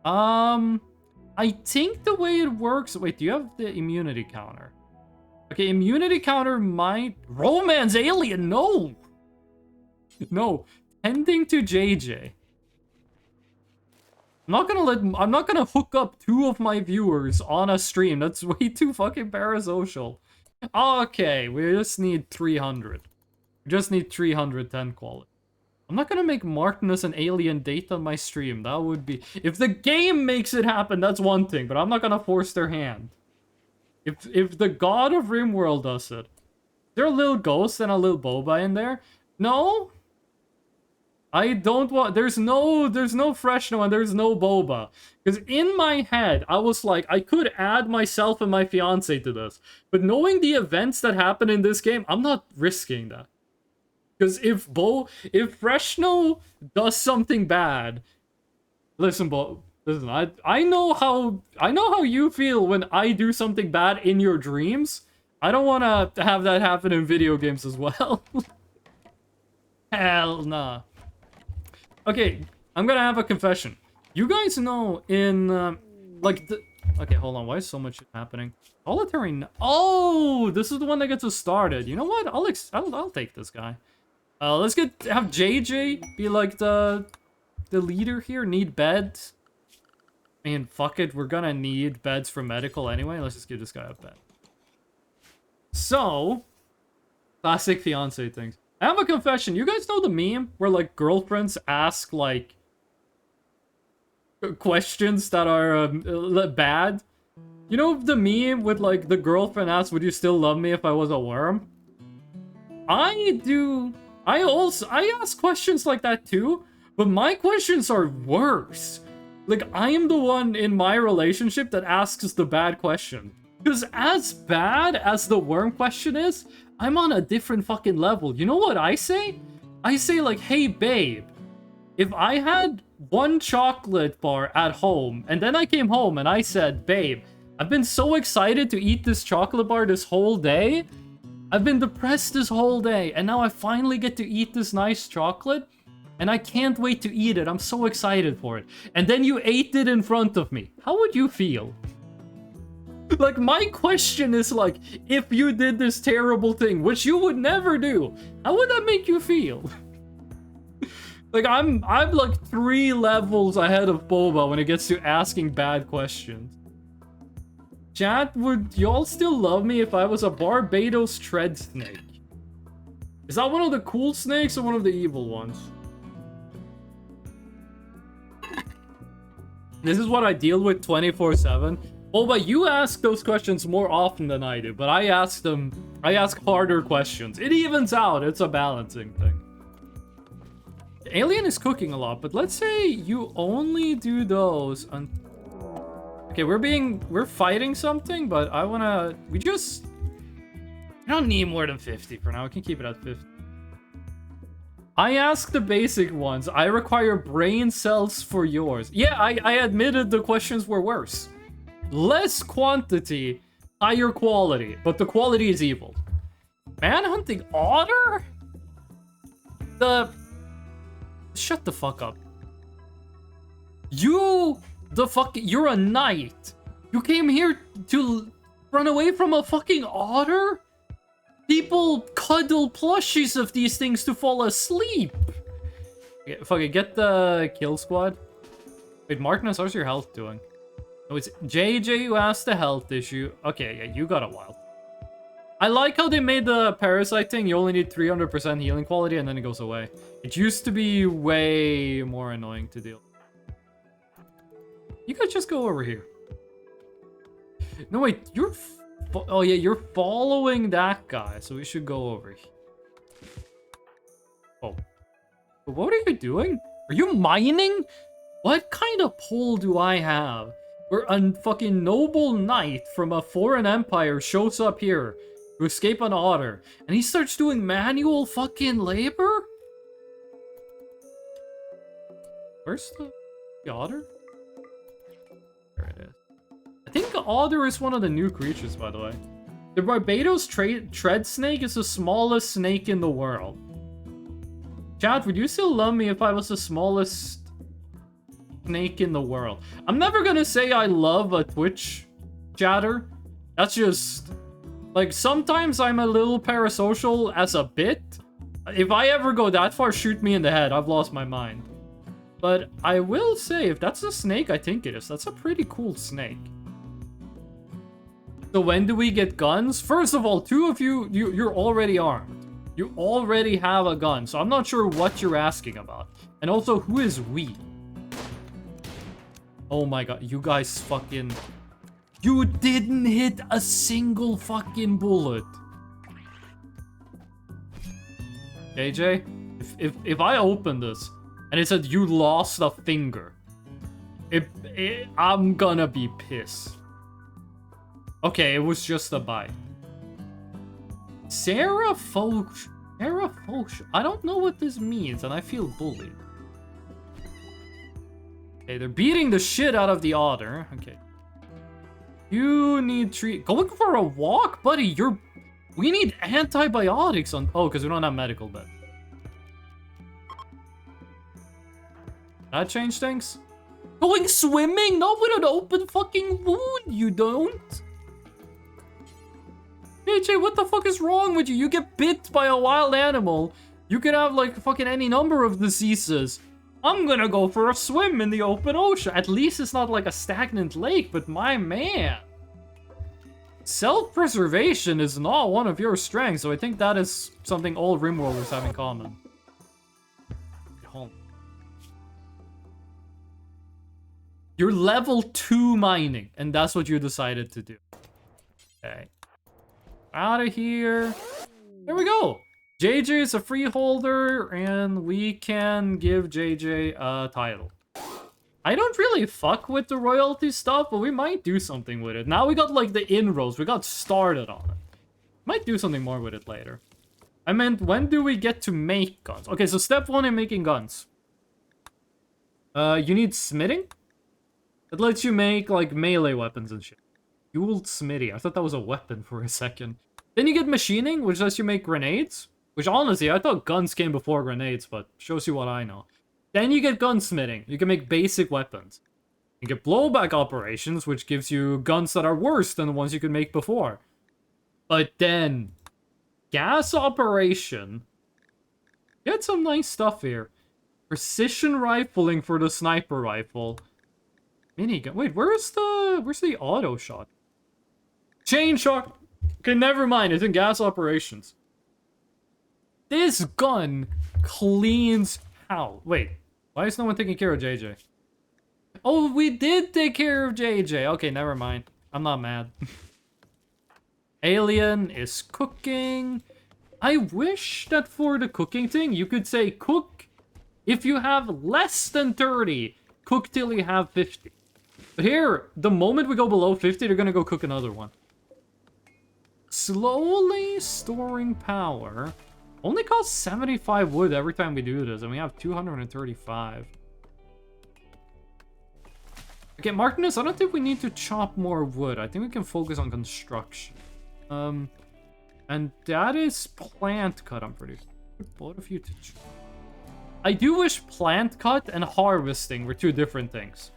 I think the way it works... Wait, do you have the immunity counter? Okay, immunity counter might... Romance alien, no! No, tending to JJ. I'm not gonna hook up 2 of my viewers on a stream. That's way too fucking parasocial. Okay, we just need 300. We just need 310 quality. I'm not gonna make Martinus an alien date on my stream. That would be... If the game makes it happen, that's one thing, but I'm not gonna force their hand. If the god of Rimworld does it. Is there a little ghost and a little boba in there? No? I don't want... There's no Freshno and there's no boba. Because in my head, I was like, I could add myself and my fiance to this. But knowing the events that happen in this game, I'm not risking that. Because if Freshno does something bad... Listen, listen, I know how you feel when I do something bad in your dreams. I don't want to have that happen in video games as well. Hell nah. Okay, I'm gonna have a confession. You guys know in, okay, hold on, why is so much shit happening? Solitary... Oh, this is the one that gets us started. You know what? I'll take this guy. Let's have JJ be like the leader here. Need beds. Man, fuck it, we're gonna need beds for medical anyway. Let's just give this guy a bed. So, classic fiance things. I have a confession. You guys know the meme where, like, girlfriends ask, like, questions that are bad? You know the meme with, like, the girlfriend asks, would you still love me if I was a worm? I do. I ask questions like that too, but my questions are worse. Like, I am the one in my relationship that asks the bad question. Because as bad as the worm question is, I'm on a different fucking level. You know what I say? I say like, hey babe, If I had one chocolate bar at home, and then I came home and I said, babe, I've been so excited to eat this chocolate bar this whole day. I've been depressed this whole day, and now I finally get to eat this nice chocolate, and I can't wait to eat it. I'm so excited for it. And then you ate it in front of me. How would you feel? Like, my question is, like, if you did this terrible thing, which you would never do, how would that make you feel? Like, I'm like 3 levels ahead of Boba when it gets to asking bad questions. Chat, would y'all still love me if I was a Barbados tread snake? Is that one of the cool snakes or one of the evil ones? This is what I deal with 24/7. Boba, you ask those questions more often than I do, but I ask harder questions. It evens out, it's a balancing thing. The alien is cooking a lot, but let's say you only do those on... Okay, we're fighting something, but we don't need more than 50 for now. We can keep it at 50. I ask the basic ones. I require brain cells for yours. Yeah, I admitted the questions were worse. Less quantity, higher quality, but the quality is evil. Manhunting otter? Shut the fuck up. You're a knight. You came here to run away from a fucking otter? People cuddle plushies of these things to fall asleep. Okay, fuck it, get the kill squad. Wait, Martinez, how's your health doing? Oh, it's JJ who asked the health issue. Okay, yeah, you got a while. I like how they made the parasite thing. You only need 300% healing quality and then it goes away. It used to be way more annoying to deal. You could just go over here. No, wait, oh yeah, you're following that guy, so we should go over here. Oh. But what are you doing? Are you mining? What kind of pull do I have? Where a fucking noble knight from a foreign empire shows up here to escape an otter, and he starts doing manual fucking labor? Where's the otter? There it is. I think the otter is one of the new creatures, by the way. The Barbados tread snake is the smallest snake in the world. Chat, would you still love me if I was the smallest snake in the world? I'm never gonna say I love a Twitch chatter. That's just... Like, sometimes I'm a little parasocial as a bit. If I ever go that far, shoot me in the head. I've lost my mind. But I will say, if that's a snake, I think it is. That's a pretty cool snake. So when do we get guns? First of all, 2 of you're already armed. You already have a gun, so I'm not sure what you're asking about. And also, who is we? Oh my god, you guys fucking... You didn't hit a single fucking bullet. AJ, if I open this and it said you lost a finger, I'm gonna be pissed. Okay, it was just a bite. Sarah Foch. I don't know what this means, and I feel bullied. Okay, they're beating the shit out of the otter. Okay. You need going for a walk, buddy. We need antibiotics on... Oh, because we don't have medical bed. That change things? Going swimming? Not with an open fucking wound, you don't. AJ, what the fuck is wrong with you? You get bit by a wild animal. You could have, like, fucking any number of diseases. I'm gonna go for a swim in the open ocean. At least it's not like a stagnant lake, but my man. Self-preservation is not one of your strengths, so I think that is something all Rimworlders have in common. You're level 2 mining, and that's what you decided to do. Okay. Out of here. There we go. JJ is a freeholder, and we can give JJ a title. I don't really fuck with the royalty stuff, but we might do something with it. Now we got, like, the inroads. We got started on it. Might do something more with it later. I meant, when do we get to make guns? Okay, so step 1 in making guns. You need smithing? It lets you make, like, melee weapons and shit. Fueled smithy. I thought that was a weapon for a second. Then you get machining, which lets you make grenades. Which, honestly, I thought guns came before grenades, but shows you what I know. Then you get gunsmithing. You can make basic weapons. You get blowback operations, which gives you guns that are worse than the ones you could make before. But then, gas operation. Get some nice stuff here. Precision rifling for the sniper rifle. Minigun. Wait, where's the auto shot? Chain shot. Okay, never mind. It's in gas operations. This gun cleans out. Wait, why is no one taking care of JJ? Oh, we did take care of JJ. Okay, never mind. I'm not mad. Alien is cooking. I wish that for the cooking thing, you could say cook if you have less than 30. Cook till you have 50. But here, the moment we go below 50, they're gonna go cook another one. Slowly storing power. Only costs 75 wood every time we do this, and we have 235. Okay, Martinus, I don't think we need to chop more wood. I think we can focus on construction. And that is plant cut, I'm pretty sure. Both of you to I do wish plant cut and harvesting were two different things.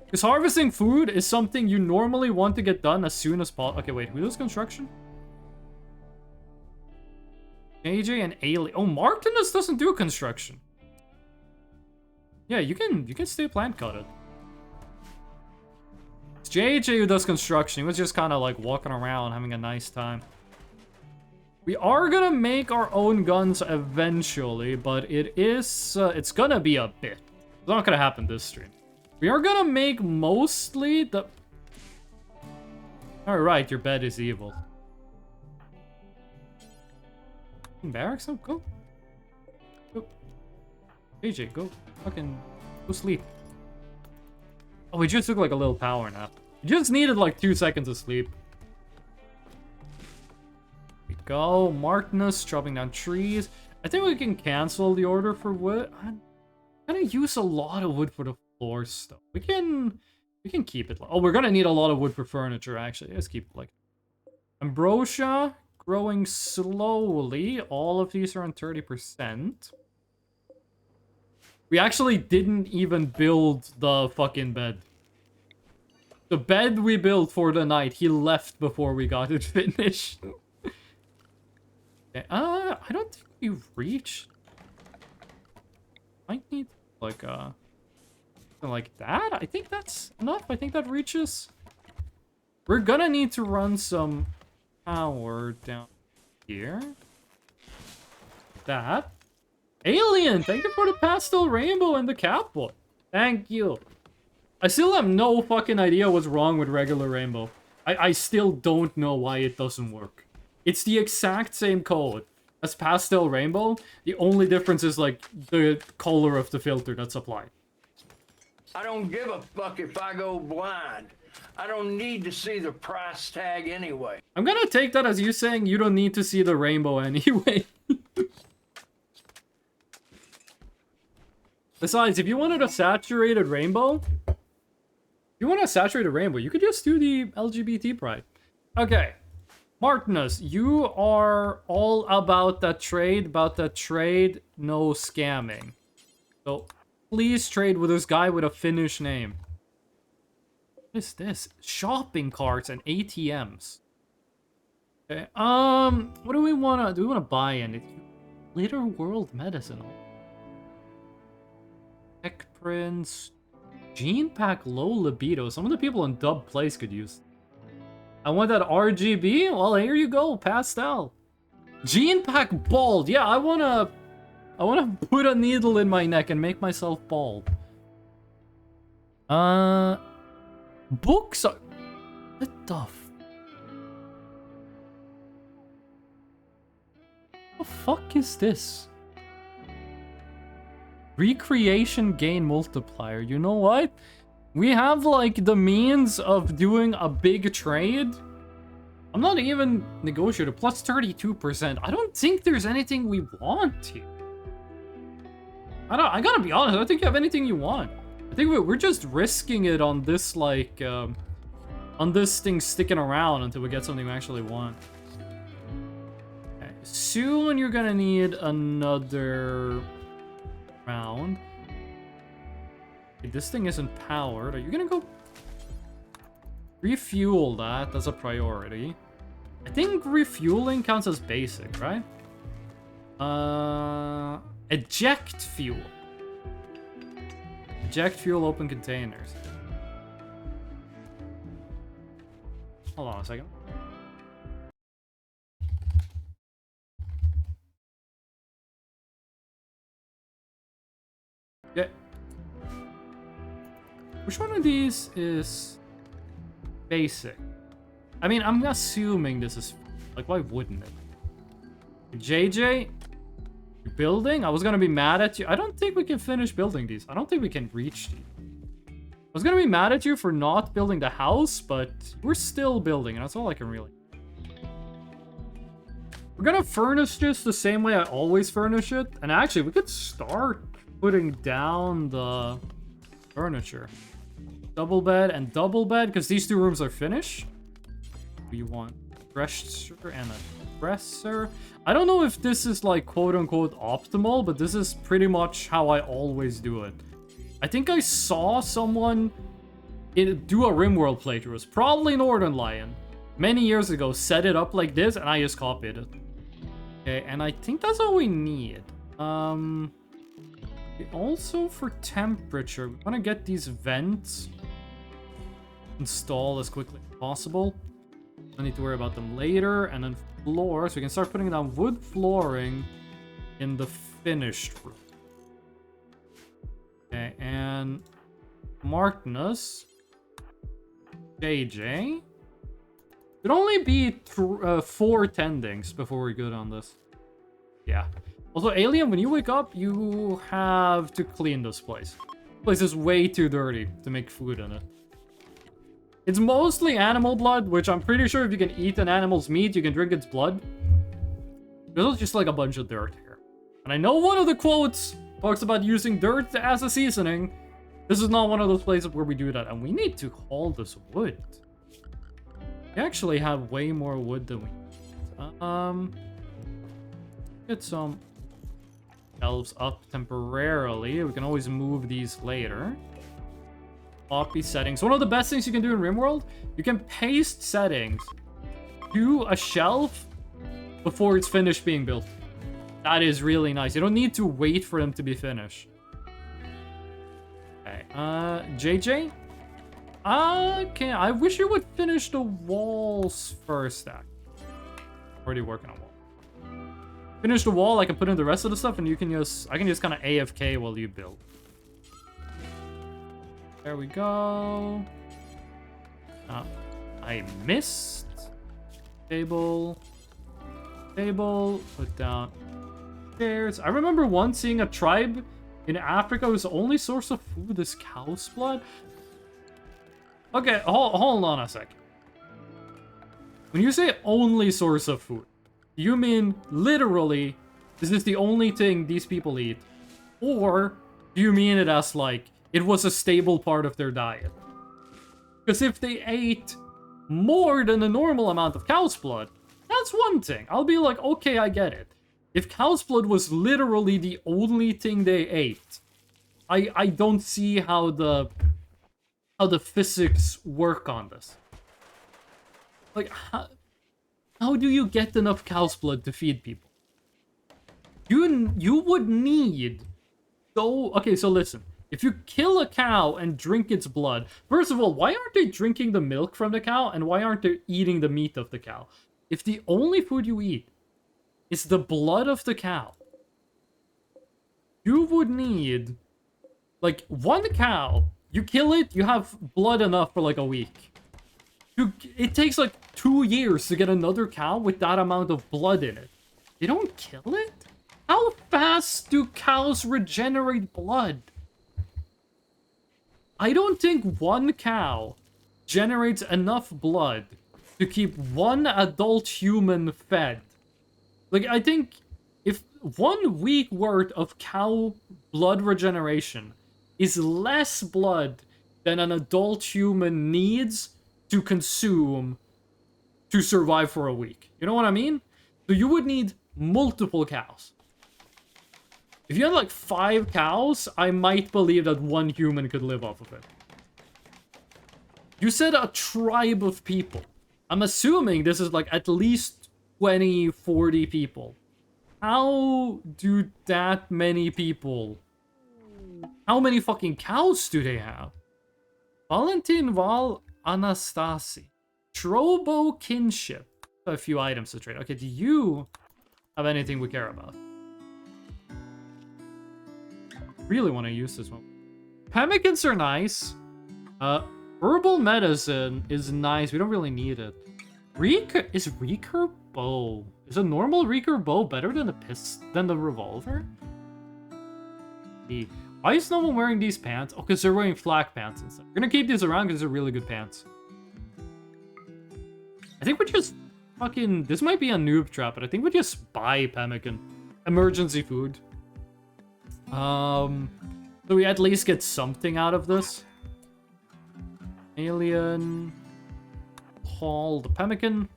Because harvesting food is something you normally want to get done as soon as possible. Okay, wait, who does construction? AJ and Ailey. Oh, Martinus doesn't do construction. Yeah, you can stay plant cutted. It's JJ who does construction. He was just kind of like walking around having a nice time. We are gonna make our own guns eventually, but it's gonna be a bit. It's not gonna happen this stream. We are gonna make mostly the... Alright, your bed is evil. Barracks? Oh, go. Go. AJ, go. Fucking... Go sleep. Oh, we just took like a little power nap. We just needed like 2 seconds of sleep. Here we go. Martinus chopping down trees. I think we can cancel the order for wood. I'm gonna use a lot of wood for the floor stuff. We can keep it. Oh, we're gonna need a lot of wood for furniture, actually. Let's keep it like... Ambrosia, growing slowly. All of these are on 30%. We actually didn't even build the fucking bed. The bed we built for the night, he left before we got it finished. Okay, I don't think we reached... Might need, like, like that? I think that's enough. I think that reaches. We're gonna need to run some power down here. That. Alien, thank you for the pastel rainbow and the catboy. Thank you. I still have no fucking idea what's wrong with regular rainbow. I still don't know why it doesn't work. It's the exact same code as pastel rainbow. The only difference is like the color of the filter that's applied. I don't give a fuck if I go blind. I don't need to see the price tag anyway. I'm gonna take that as you saying you don't need to see the rainbow anyway. Besides, if you wanted a saturated rainbow, you could just do the LGBT pride. Okay. Martinus, you are all about that trade, no scamming. So, please trade with this guy with a Finnish name. What is this? Shopping carts and ATMs. Okay, what do we wanna... Do we wanna buy anything? Litter World Medicine. Tech Prince. Gene Pack Low Libido. Some of the people in Dub Place could use. I want that RGB? Well, here you go. Pastel. Gene Pack Bald. Yeah, I wanna put a needle in my neck and make myself bald. Books are... What the fuck is this? Recreation gain multiplier. You know what? We have like the means of doing a big trade. I'm not even negotiator. Plus 32%. I don't think there's anything we want here. I gotta be honest, I don't think you have anything you want. I think we're just risking it on this, like, on this thing sticking around until we get something we actually want. Okay. Soon you're gonna need another round. Okay, this thing isn't powered. Are you gonna go refuel that? That's a priority. I think refueling counts as basic, right? Eject fuel. Eject fuel, open containers. Hold on a second. Okay. Which one of these is basic? I mean, I'm assuming this is... Like, why wouldn't it? JJ? You're building? I was gonna be mad at you. I don't think we can finish building these. I don't think we can reach these. I was gonna be mad at you for not building the house, but we're still building, and that's all I can really... We're gonna furnish this the same way I always furnish it. And actually, we could start putting down the furniture. Double bed and double bed, because these two rooms are finished. We want a dresser and a dresser. I don't know if this is like quote-unquote optimal, but this is pretty much how I always do it. I think I saw someone do a Rimworld playthrough. It was probably Northern Lion. Many years ago, set it up like this, and I just copied it. Okay, and I think that's all we need. Also for temperature, we want to get these vents installed as quickly as possible. Don't need to worry about them later. And then floors, we can start putting down wood flooring in the finished room. Okay, and Martinus, JJ. It'd only be 4 tendings before we're good on this. Yeah. Also, Alien, when you wake up, you have to clean this place. This place is way too dirty to make food in it. It's mostly animal blood, which I'm pretty sure if you can eat an animal's meat, you can drink its blood. There's just like a bunch of dirt here. And I know one of the quotes talks about using dirt as a seasoning. This is not one of those places where we do that. And we need to haul this wood. We actually have way more wood than we need. Get some shelves up temporarily. We can always move these later. Copy settings. One of the best things you can do in Rimworld, you can paste settings to a shelf before it's finished being built. That is really nice. You don't need to wait for them to be finished. Okay, JJ? Okay, I wish you would finish the walls first, actually. Already working on wall. Finish the wall, I can put in the rest of the stuff, and you can just... I can just kind of AFK while you build. There we go. I missed. Table. Table. Put down chairs. I remember once seeing a tribe in Africa whose only source of food is cow's blood. Okay, hold on a second. When you say only source of food, do you mean literally this is the only thing these people eat? Or do you mean it as like it was a stable part of their diet? Because if they ate more than the normal amount of cow's blood, that's one thing. I'll be like, okay, I get it. If cow's blood was literally the only thing they ate, I don't see how the physics work on this. Like, how do you get enough cow's blood to feed people? You would need... Okay, so listen. If you kill a cow and drink its blood... First of all, why aren't they drinking the milk from the cow? And why aren't they eating the meat of the cow? If the only food you eat is the blood of the cow, you would need... Like, one cow, you kill it, you have blood enough for like a week. It takes like 2 years to get another cow with that amount of blood in it. You don't kill it? How fast do cows regenerate blood? I don't think one cow generates enough blood to keep one adult human fed. Like, I think if 1 week worth of cow blood regeneration is less blood than an adult human needs to consume to survive for a week. You know what I mean? So you would need multiple cows. If you had like 5 cows, I might believe that 1 human could live off of it. You said a tribe of people. I'm assuming this is like at least 20, 40 people. How do that many people... How many fucking cows do they have? Valentin Val Anastasi. Trobo Kinship. A few items to trade. Okay, do you have anything we care about? Really want to use this one. Pemmican's are nice. Herbal medicine is nice. We don't really need it. Is Recur bow? Is a normal Recur bow better than the revolver? Why is no one wearing these pants? Oh, because they're wearing flak pants and stuff. We're gonna keep these around because they're really good pants. I think we just fucking... This might be a noob trap, but I think we just buy pemmican. Emergency food. So we at least get something out of this. Alien. Haul the pemmican.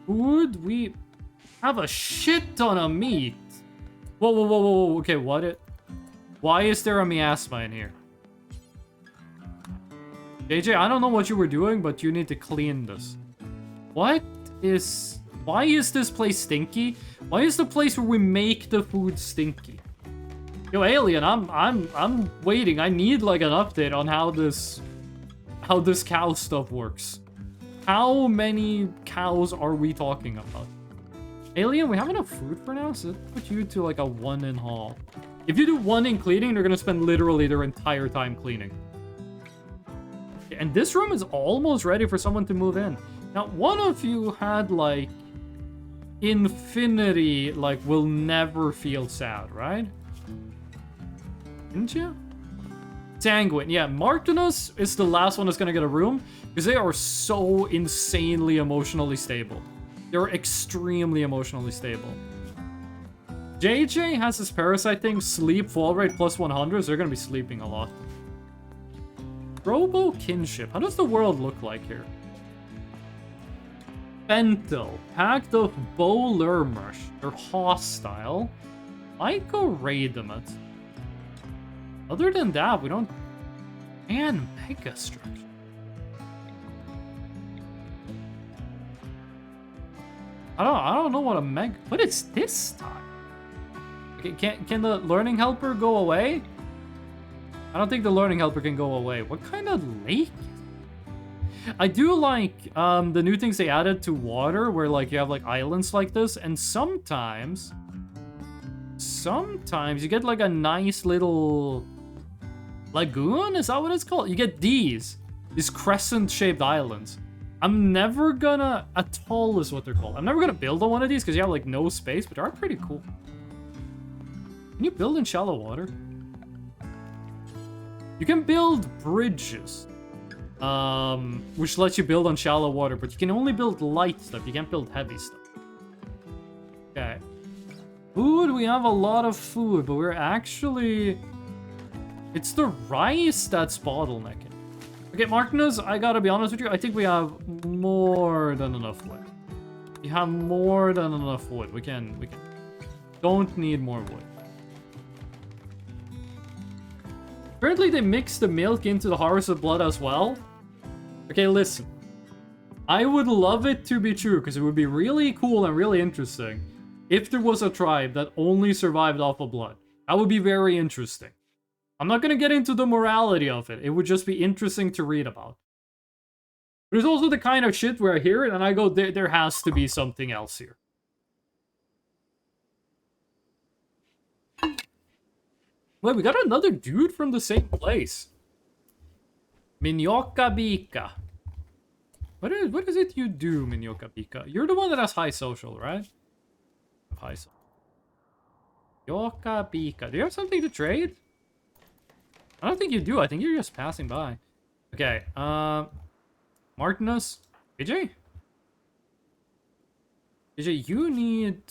Food. We have a shit ton of meat. Whoa, whoa, whoa, whoa, whoa. Okay, what? Why is there a miasma in here? JJ, I don't know what you were doing, but you need to clean this. What is... Why is this place stinky? Why is the place where we make the food stinky? Yo, Alien, I'm waiting. I need like an update on how this cow stuff works. How many cows are we talking about? Alien, we have enough food for now, so let's put you to like a 1 in haul. If you do 1 in cleaning, they're gonna spend literally their entire time cleaning. And this room is almost ready for someone to move in. Now, one of you had like infinity, like will never feel sad, right? Didn't you? Sanguine. Yeah, Martinus is the last one that's gonna get a room because they are so insanely emotionally stable. They're extremely emotionally stable. JJ has his parasite thing, sleep, fall rate plus 100, so they're gonna be sleeping a lot. Robo Kinship. How does the world look like here? Bento. Pact of Bolurmush. They're hostile. Might go raid them at. Other than that, we don't... And Mega Structure. I don't know what a Mega... What is this time? Okay, can the Learning Helper go away? I don't think the Learning Helper can go away. What kind of lake? I do like the new things they added to water, where like you have like islands like this, and sometimes you get like a nice little lagoon. Is that what it's called? You get these crescent-shaped islands. I'm never gonna... Atoll is what they're called. I'm never gonna build on one of these because you have like no space, but they are pretty cool. Can you build in shallow water? You can build bridges, which lets you build on shallow water, but you can only build light stuff. You can't build heavy stuff. Okay. Food, we have a lot of food, but we're actually... It's the rice that's bottlenecking. Okay, Martinez, I gotta be honest with you. I think we have more than enough wood. We have more than enough wood. We can... Don't need more wood. Apparently they mix the milk into the harvested blood as well. Okay, listen. I would love it to be true, because it would be really cool and really interesting if there was a tribe that only survived off of blood. That would be very interesting. I'm not going to get into the morality of it. It would just be interesting to read about. There's also the kind of shit where I hear it and I go, there has to be something else here. Wait, we got another dude from the same place. Minyoka Bika. What is it you do, Minyoka Bika? You're the one that has high social, right? High social. Minyoka Bika. Do you have something to trade? I don't think you do. I think you're just passing by. Okay, Martinus? AJ? AJ, you need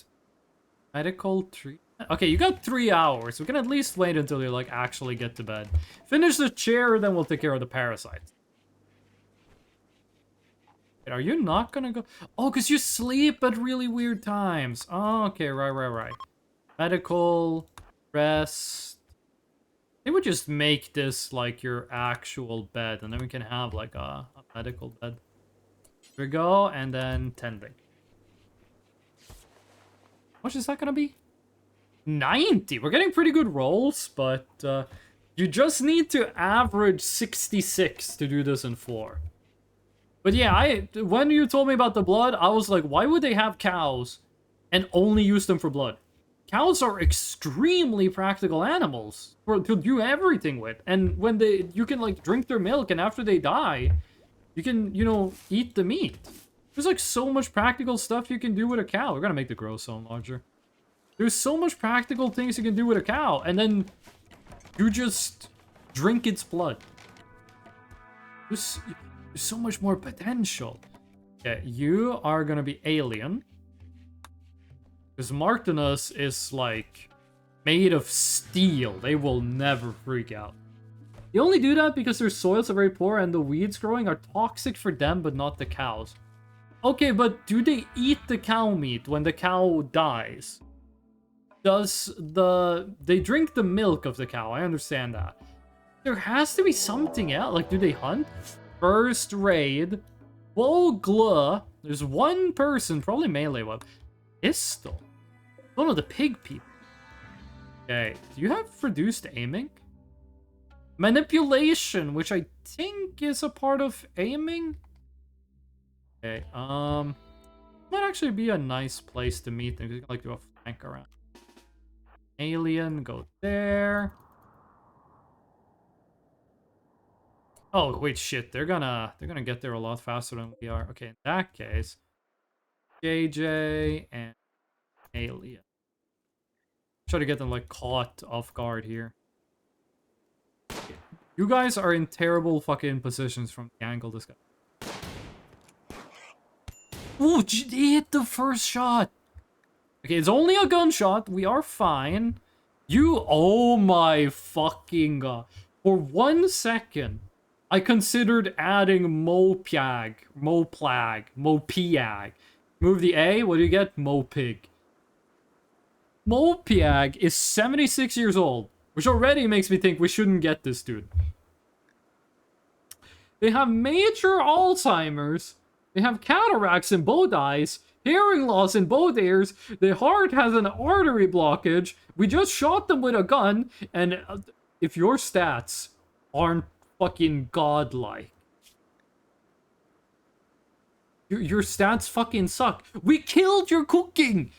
medical treatment. Okay, you got 3 hours. We can at least wait until you, like, actually get to bed. Finish the chair, then we'll take care of the parasites. Wait, are you not gonna go? Oh, because you sleep at really weird times. Oh, okay, right. Medical, rest. They would just make this, like, your actual bed, and then we can have, like, a medical bed. Here we go, and then tending. How much is that gonna be? 90! We're getting pretty good rolls, but you just need to average 66 to do this in 4. But yeah, when you told me about the blood, I was like, why would they have cows and only use them for blood? Cows are extremely practical animals to do everything with. And when you can, like, drink their milk, and after they die, you can, you know, eat the meat. There's, like, so much practical stuff you can do with a cow. We're gonna make the grow zone larger. There's so much practical things you can do with a cow, and then you just drink its blood. There's so much more potential. Okay, you are gonna be alien. Because Martinus is, like, made of steel. They will never freak out. They only do that because their soils are very poor and the weeds growing are toxic for them, but not the cows. Okay, but do they eat the cow meat when the cow dies? They drink the milk of the cow, I understand that. There has to be something else. Like, do they hunt? First raid. Bogla. There's one person, probably melee weapon. Pistol. Oh no, the pig people. Okay, do you have reduced aiming? Manipulation, which I think is a part of aiming. Okay, might actually be a nice place to meet them. You can, like, do a flank around. Alien, go there. Oh wait, shit! They're gonna get there a lot faster than we are. Okay, in that case, JJ and Alien. Try to get them, like, caught off guard here. Okay. You guys are in terrible fucking positions from the angle this guy. Ooh, they hit the first shot. Okay, it's only a gunshot. We are fine. Oh my fucking god. For 1 second, I considered adding Moplag. Move the A, what do you get? Mopig. Mopiag is 76 years old, which already makes me think we shouldn't get this dude. They have major Alzheimer's. They have cataracts in both eyes, hearing loss in both ears. The heart has an artery blockage. We just shot them with a gun, and if your stats aren't fucking godlike, your stats fucking suck. We killed your cooking.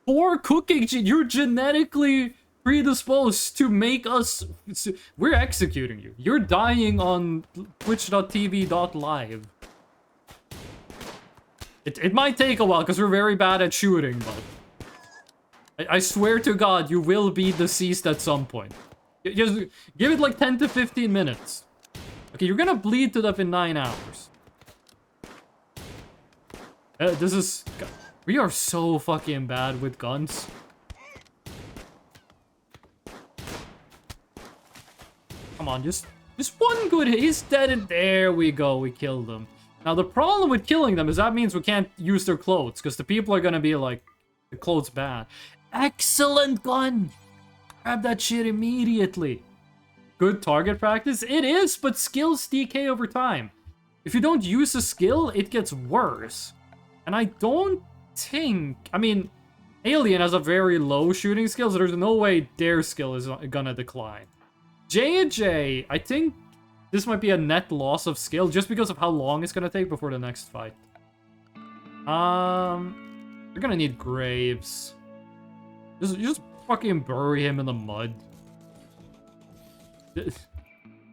Poor cooking. You're genetically predisposed to make us. We're executing you. You're dying on twitch.tv.live. It might take a while because we're very bad at shooting, but I swear to God, you will be deceased at some point. Just give it like 10 to 15 minutes. Okay, you're gonna bleed to death in 9 hours. We are so fucking bad with guns. Come on, just one good hit. He's dead, and there we go. We killed him. Now, the problem with killing them is that means we can't use their clothes, because the people are gonna be like, the clothes bad. Excellent gun! Grab that shit immediately. Good target practice? It is, but skills decay over time. If you don't use a skill, it gets worse. And I don't think... I mean, Alien has a very low shooting skill, so there's no way their skill is gonna decline. J&J, I think this might be a net loss of skill just because of how long it's gonna take before the next fight. We're gonna need graves. Just fucking bury him in the mud.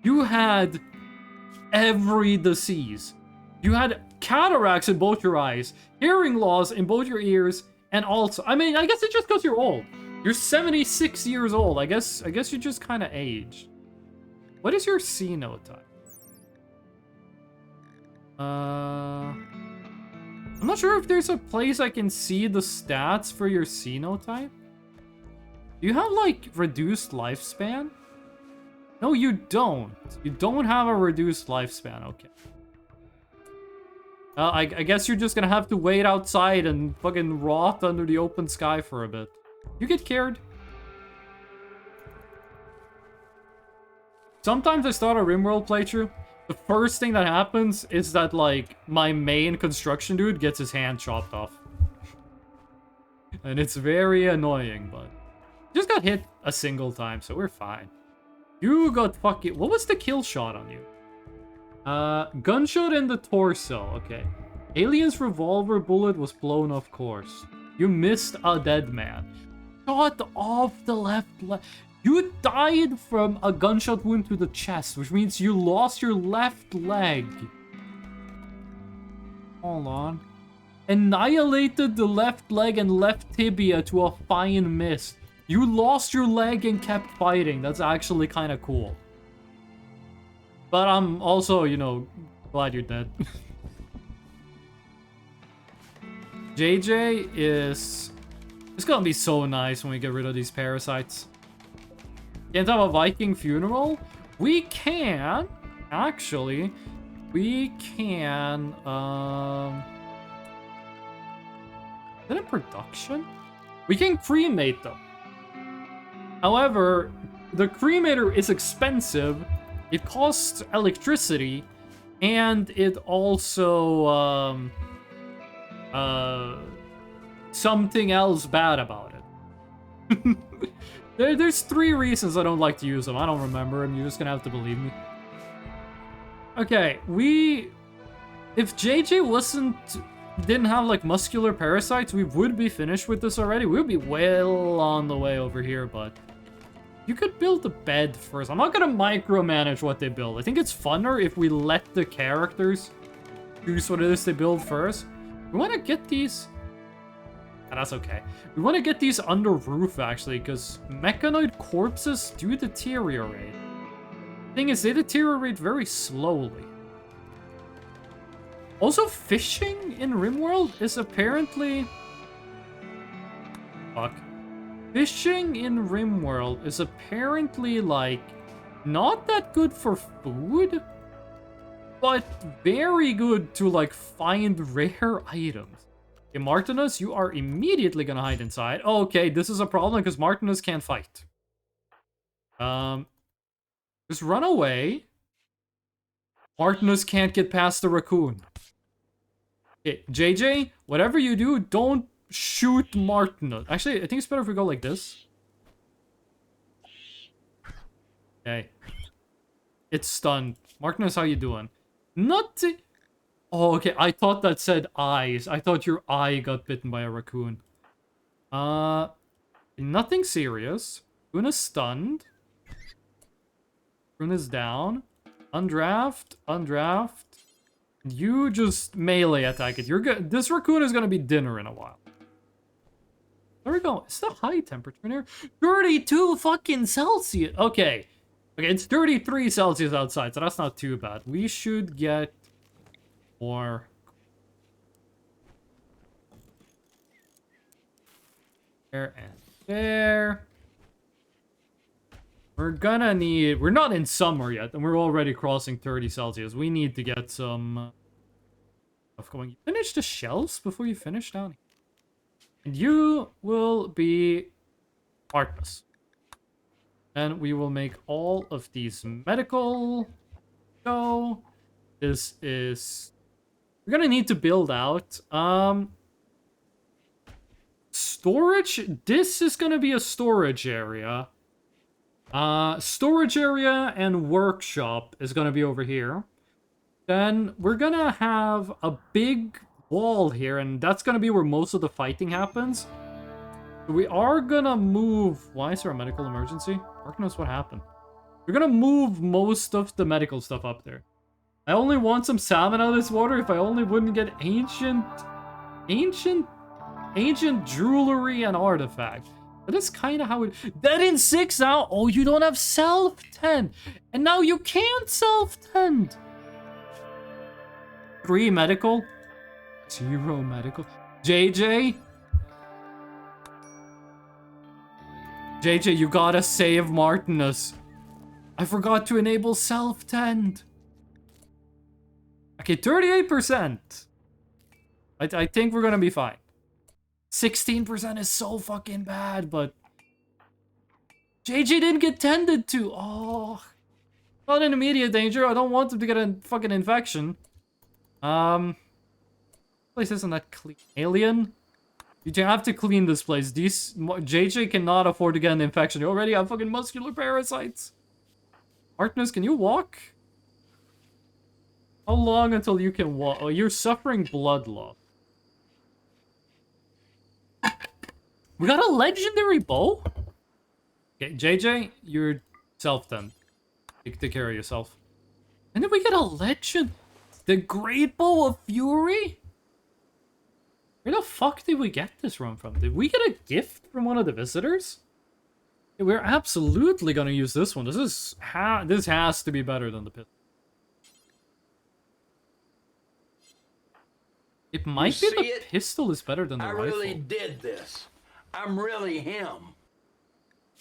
You had every disease. You had cataracts in both your eyes, hearing loss in both your ears, and also, I mean, I guess it's just because you're old. You're 76 years old. I guess you just kind of aged. What is your phenotype? I'm not sure if there's a place I can see the stats for your phenotype. Do you have, like, reduced lifespan? No, you don't. You don't have a reduced lifespan. Okay. I guess you're just gonna have to wait outside and fucking rot under the open sky for a bit. You get cared. Sometimes I start a Rimworld playthrough. The first thing that happens is that, like, my main construction dude gets his hand chopped off. And it's very annoying, but... Just got hit a single time, so we're fine. You got fucking... What was the kill shot on you? Gunshot in the torso. Okay. Alien's revolver bullet was blown off course. You missed a dead man. Shot off the left leg. You died from a gunshot wound to the chest, which means you lost your left leg. Hold on. Annihilated the left leg and left tibia to a fine mist. You lost your leg and kept fighting. That's actually kind of cool. But I'm also, you know, glad you're dead. JJ is... It's gonna be so nice when we get rid of these parasites. Can't have a Viking funeral? We can, actually. We can, Is that in production? We can cremate them. However, the cremator is expensive. It costs electricity, and it also, something else bad about it. There's 3 reasons I don't like to use them. I don't remember them. You're just gonna have to believe me. Okay, if JJ didn't have, like, muscular parasites, we would be finished with this already. We would be well on the way over here, but... You could build a bed first. I'm not gonna micromanage what they build. I think it's funner if we let the characters choose what it is they build first. We want to get these... Ah, that's okay. We want to get these under roof, actually, because mechanoid corpses do deteriorate. Thing is, they deteriorate very slowly. Also, fishing in Rimworld is apparently... Fuck. Fishing in Rimworld is apparently, like, not that good for food, but very good to, like, find rare items. Okay, Martinus, you are immediately gonna hide inside. Oh, okay, this is a problem because Martinus can't fight. Just run away. Martinus can't get past the raccoon. Okay, JJ, whatever you do, don't shoot Martinus. Actually, I think it's better if we go like this. Okay. It's stunned. Martinus, how you doing? Not... Oh, okay. I thought that said eyes. I thought your eye got bitten by a raccoon. Nothing serious. Raccoon is stunned. Raccoon is down. Undraft. Undraft. You just melee attack it. You're good. This raccoon is gonna be dinner in a while. There we go. It's the high temperature in here. 32 fucking Celsius. Okay. Okay, it's 33 Celsius outside, so that's not too bad. We should get more. There and there. We're gonna need... We're not in summer yet, and we're already crossing 30 Celsius. We need to get some stuff going. Finish the shelves before you finish down here. And you will be Artemis. And we will make all of these medical. So this is... We're gonna need to build out. Storage. This is gonna be a storage area. Storage area and workshop is gonna be over here. Then we're gonna have a big wall here, and that's gonna be where most of the fighting happens. We are gonna move... Why is there a medical emergency? Mark knows what happened. We're gonna move most of the medical stuff up there. I only want some salmon out of this water if I only wouldn't get ancient jewelry and artifacts. That is kind of how it... Dead in 6 now? Oh, you don't have self-tend. And now you can't self-tend. 3 medical. 0 medical. JJ? JJ, you gotta save Martinus. I forgot to enable self-tend. Okay, 38%. I think we're gonna be fine. 16% is so fucking bad, but... JJ didn't get tended to. Oh. Not in immediate danger. I don't want him to get a fucking infection. Place isn't that clean. Alien? You have to clean this place. These... JJ cannot afford to get an infection. You already have fucking muscular parasites. Artemis, can you walk? How long until you can walk? Oh, you're suffering blood loss. We got a legendary bow? Okay, JJ, you're self-tend. Take care of yourself. And then we get a legend. The Great Bow of Fury? Where the fuck did we get this from? Did we get a gift from one of the visitors? Yeah, we're absolutely gonna use this one. This has to be better than the pistol. It might be the pistol is better than the rifle. I really did this. I'm really him.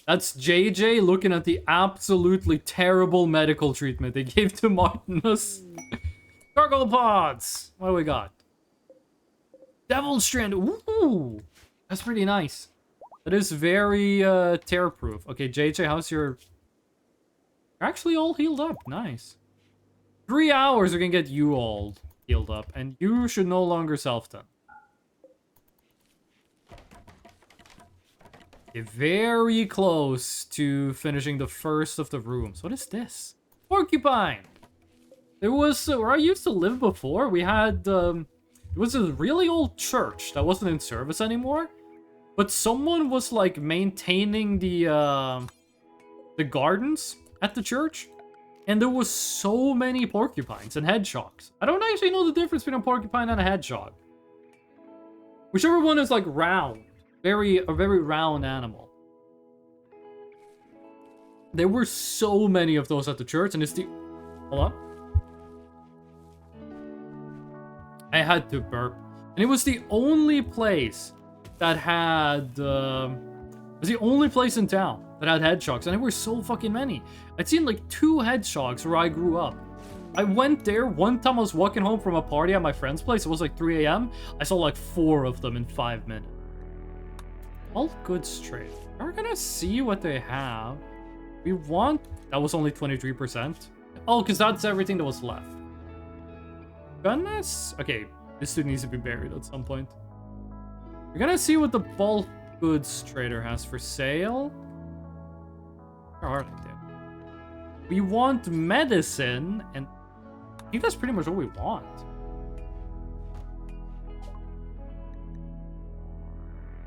That's JJ looking at the absolutely terrible medical treatment they gave to Martinus. Gargoyle pods! What do we got? Devil Strand. Ooh! That's pretty nice. That is very tear-proof. Okay, JJ, how's your... You're actually all healed up. Nice. 3 hours, we can get you all healed up. And you should no longer self-tend. Okay, very close to finishing the first of the rooms. What is this? Porcupine! There was... where I used to live before, we had... it was a really old church that wasn't in service anymore. But someone was, like, maintaining the gardens at the church. And there was so many porcupines and hedgehogs. I don't actually know the difference between a porcupine and a hedgehog. Whichever one is, like, round. A very round animal. There were so many of those at the church, and it's the... Hold on. I had to burp. And it was the only place that had... it was the only place in town that had hedgehogs, and there were so fucking many. I'd seen like 2 hedgehogs where I grew up. I went there, one time I was walking home from a party at my friend's place, it was like 3 a.m. I saw like 4 of them in 5 minutes. All goods trade. We're gonna see what they have. We want... That was only 23%. Oh, because that's everything that was left. Goodness. Okay, this dude needs to be buried at some point. We're gonna see what the bulk goods trader has for sale. Where are they? We want medicine, and I think that's pretty much what we want.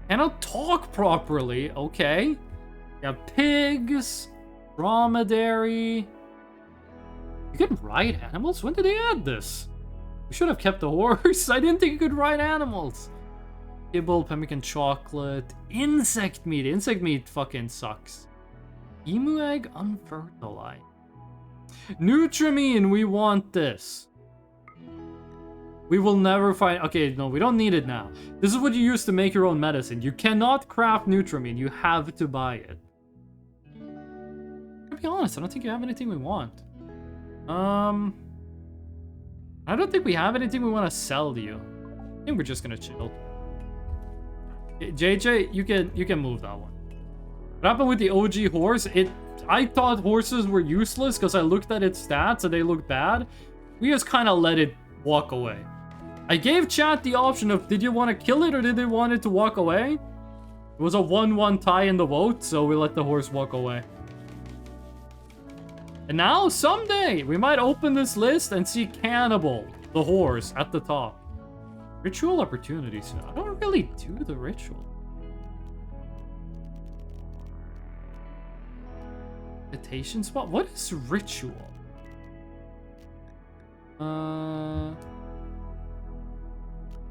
Cannot talk properly. Okay. We have pigs, dromedary. You can ride animals? When did they add this? We should have kept the horse. I didn't think you could ride animals. Kibble, pemmican chocolate, insect meat. Insect meat fucking sucks. Emu egg unfertilized. Nutrimine, we want this. We will never find... Okay, no, we don't need it now. This is what you use to make your own medicine. You cannot craft Nutrimine. You have to buy it. To be honest, I don't think you have anything we want. I don't think we have anything we want to sell to you. I think we're just gonna chill. JJ, you can move that one. What happened with the OG horse? I thought horses were useless because I looked at its stats and they looked bad. We just kind of let it walk away. I gave chat the option of did you want to kill it or did they want it to walk away? It was a 1-1 tie in the vote, so we let the horse walk away. And now, someday, we might open this list and see Cannibal, the horse, at the top. Ritual opportunities. I don't really do the ritual. Meditation spot? What is ritual?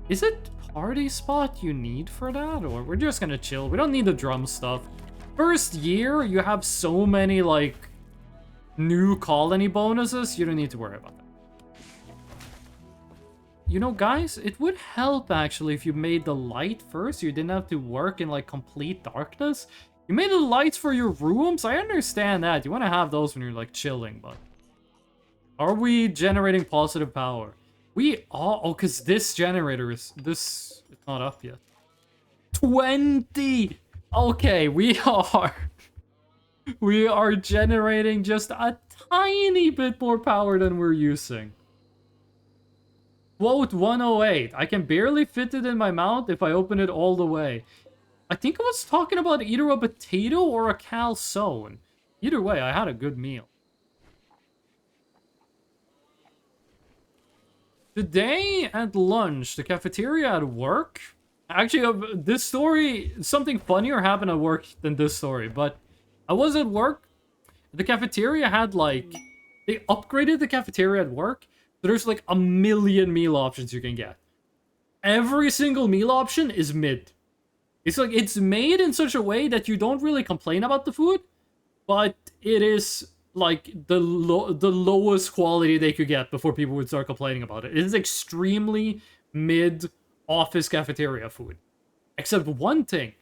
Is it party spot you need for that? Or we're just gonna chill? We don't need the drum stuff. First year, you have so many, like, new colony bonuses, you don't need to worry about that. You know, guys, it would help, actually, if you made the light first. You didn't have to work in, like, complete darkness. You made the lights for your rooms? I understand that. You want to have those when you're, like, chilling, but... Are we generating positive power? We are... Oh, because this generator is... This... It's not up yet. 20! Okay, we are... We are generating just a tiny bit more power than we're using. Quote 108. I can barely fit it in my mouth if I open it all the way. I think I was talking about either a potato or a calzone. Either way, I had a good meal. Today at lunch, the cafeteria at work... Actually, this story, something funnier happened at work than this story, but I was at work. The cafeteria had, like... They upgraded the cafeteria at work. So there's, like, a million meal options you can get. Every single meal option is mid. It's like, it's made in such a way that you don't really complain about the food, but it is, like, the lowest quality they could get before people would start complaining about it. It is extremely mid-office cafeteria food. Except one thing.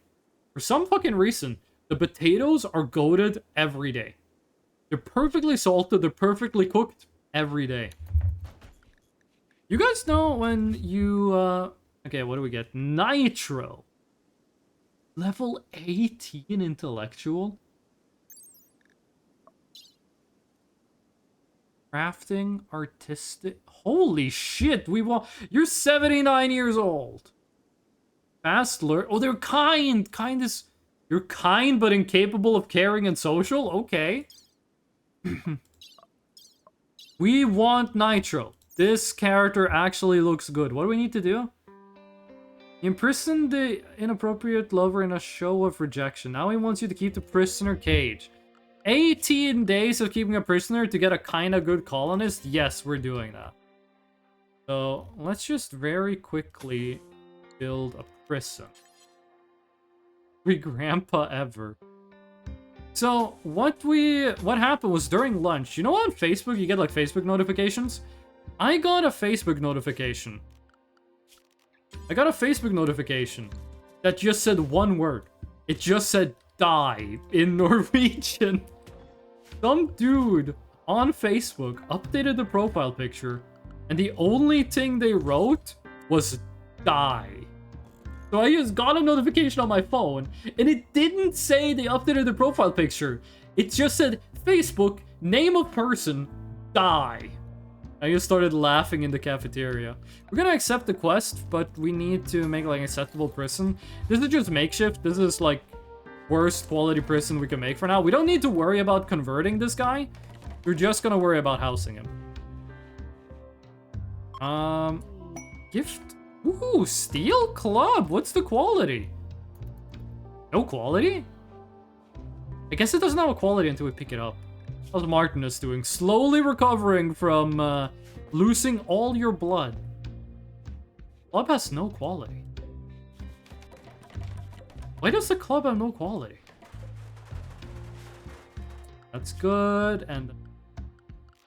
For some fucking reason, the potatoes are goated every day. They're perfectly salted, they're perfectly cooked every day. You guys know when you, okay, what do we get? Nitro. Level 18 intellectual. Crafting, artistic. Holy shit, we want... You're 79 years old. Fast learn. Oh, they're kind. Kind is... You're kind but incapable of caring and social? Okay. We want Nitro. This character actually looks good. What do we need to do? Imprison the inappropriate lover in a show of rejection. Now he wants you to keep the prisoner cage. 18 days of keeping a prisoner to get a kinda good colonist? Yes, we're doing that. So, let's just very quickly build a prison. Free grandpa ever. So, what happened was during lunch, you know on Facebook, you get like Facebook notifications? I got a Facebook notification. I got a Facebook notification that just said one word. It just said die in Norwegian. Some dude on Facebook updated the profile picture and the only thing they wrote was die. So I just got a notification on my phone and it didn't say they updated the profile picture. It just said Facebook, name of person, die. I just started laughing in the cafeteria. We're gonna accept the quest, but we need to make like an acceptable prison. This is just makeshift. This is like worst quality prison we can make for now. We don't need to worry about converting this guy. We're just gonna worry about housing him. Gift. Ooh, steel club. What's the quality? No quality? I guess it doesn't have a quality until we pick it up. How's Martinus doing? Slowly recovering from losing all your blood. Club has no quality. Why does the club have no quality? That's good. And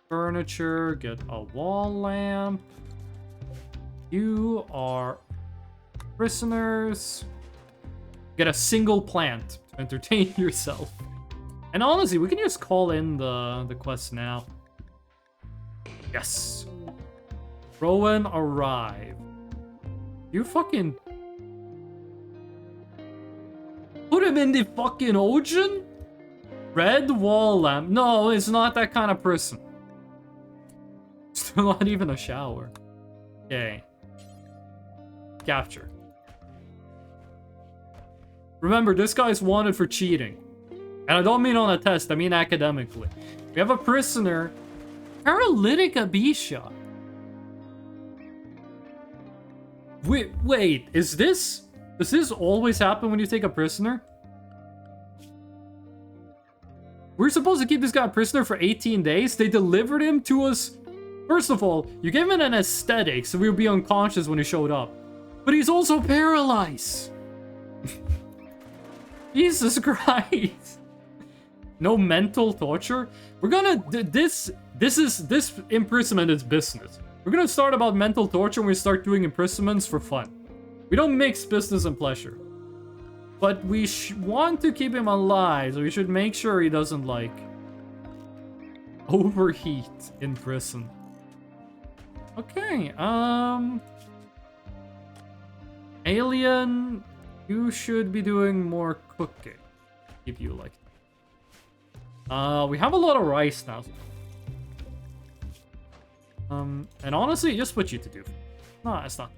furniture. Get a wall lamp. You are prisoners. Get a single plant to entertain yourself. And honestly, we can just call in the quest now. Yes. Rowan arrived. You fucking... Put him in the fucking ocean? Red wall lamp. No, it's not that kind of person. Still not even a shower. Okay. Capture. Remember, this guy's wanted for cheating. And I don't mean on a test, I mean academically. We have a prisoner. Paralytic Abisha. Wait, is this... Does this always happen when you take a prisoner? We're supposed to keep this guy a prisoner for 18 days? They delivered him to us... First of all, you gave him an anesthetic, so we would be unconscious when he showed up. But he's also paralyzed! Jesus Christ! No mental torture? We're gonna... This imprisonment is business. We're gonna start about mental torture when we start doing imprisonments for fun. We don't mix business and pleasure. But we want to keep him alive, so we should make sure he doesn't, like, overheat in prison. Okay, Alien, you should be doing more cooking. Keep you like that. We have a lot of rice now. And honestly, just what you to do. No, it's not.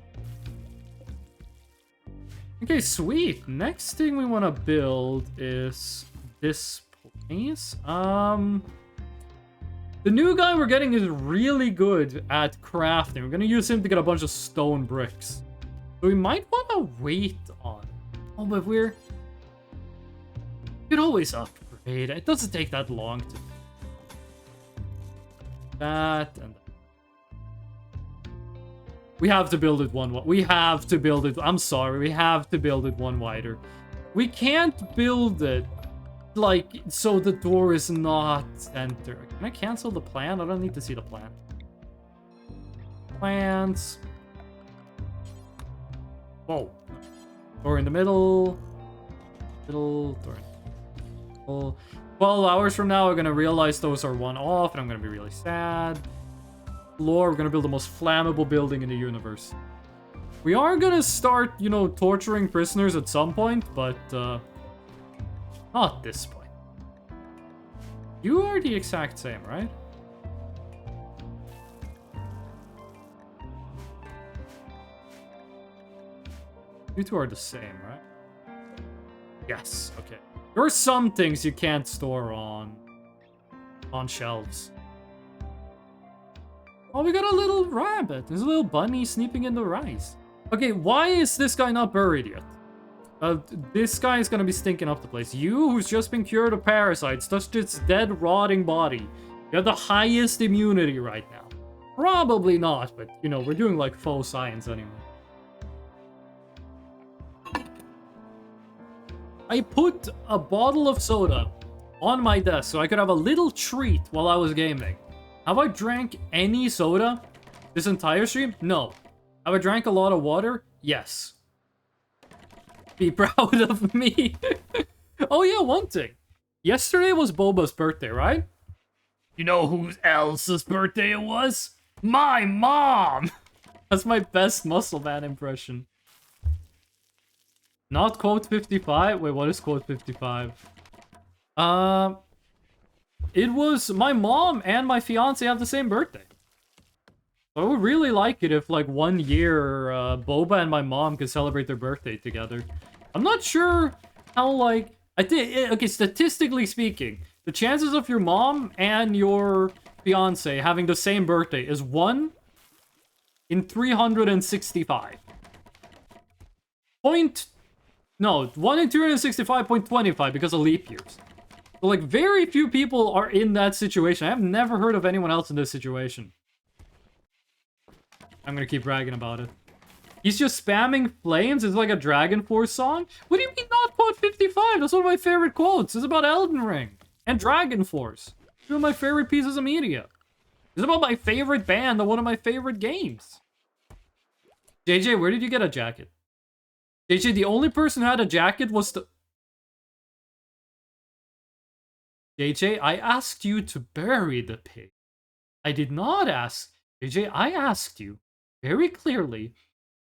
Okay, sweet. Next thing we want to build is this place. The new guy we're getting is really good at crafting. We're gonna use him to get a bunch of stone bricks. So we might want to wait on. Oh, but we could always upgrade. It doesn't take that long to. That and that. We have to build it one. We have to build it. I'm sorry. We have to build it one wider. We can't build it like so the door is not center. Can I cancel the plan? I don't need to see the plan. Plans. Whoa. Door in the middle. Door in the middle. 12 hours from now, we're gonna realize those are one off, and I'm gonna be really sad. Floor, we're gonna build the most flammable building in the universe. We are gonna start, you know, torturing prisoners at some point, but not this point. You are the exact same, right? You two are the same, right? Yes, okay. There are some things you can't store on shelves. Oh, we got a little rabbit. There's a little bunny sleeping in the rice. Okay, why is this guy not buried yet? This guy is gonna be stinking up the place. You, who's just been cured of parasites, touched its dead, rotting body. You have the highest immunity right now. Probably not, but, you know, we're doing, like, faux science anyway. I put a bottle of soda on my desk so I could have a little treat while I was gaming. Have I drank any soda this entire stream? No. Have I drank a lot of water? Yes. Be proud of me. Oh yeah, one thing. Yesterday was Boba's birthday, right? You know who else's birthday it was? My mom! That's my best Muscle Man impression. Not quote 55? Wait, what is quote 55? It was my mom and my fiance have the same birthday. I would really like it if, like, 1 year, Boba and my mom could celebrate their birthday together. I'm not sure how, like... I think, okay, statistically speaking, the chances of your mom and your fiance having the same birthday is 1 in 365. No, 1 in 265.25 because of leap years. So, like, very few people are in that situation. I have never heard of anyone else in this situation. I'm gonna keep bragging about it. He's just spamming flames. It's like a Dragon Force song. What do you mean not quote 55? That's one of my favorite quotes. It's about Elden Ring and Dragon Force. Two of my favorite pieces of media. It's about my favorite band and one of my favorite games. JJ, where did you get a jacket? JJ, the only person who had a jacket was the... JJ, I asked you to bury the pig. I did not ask... JJ, I asked you very clearly,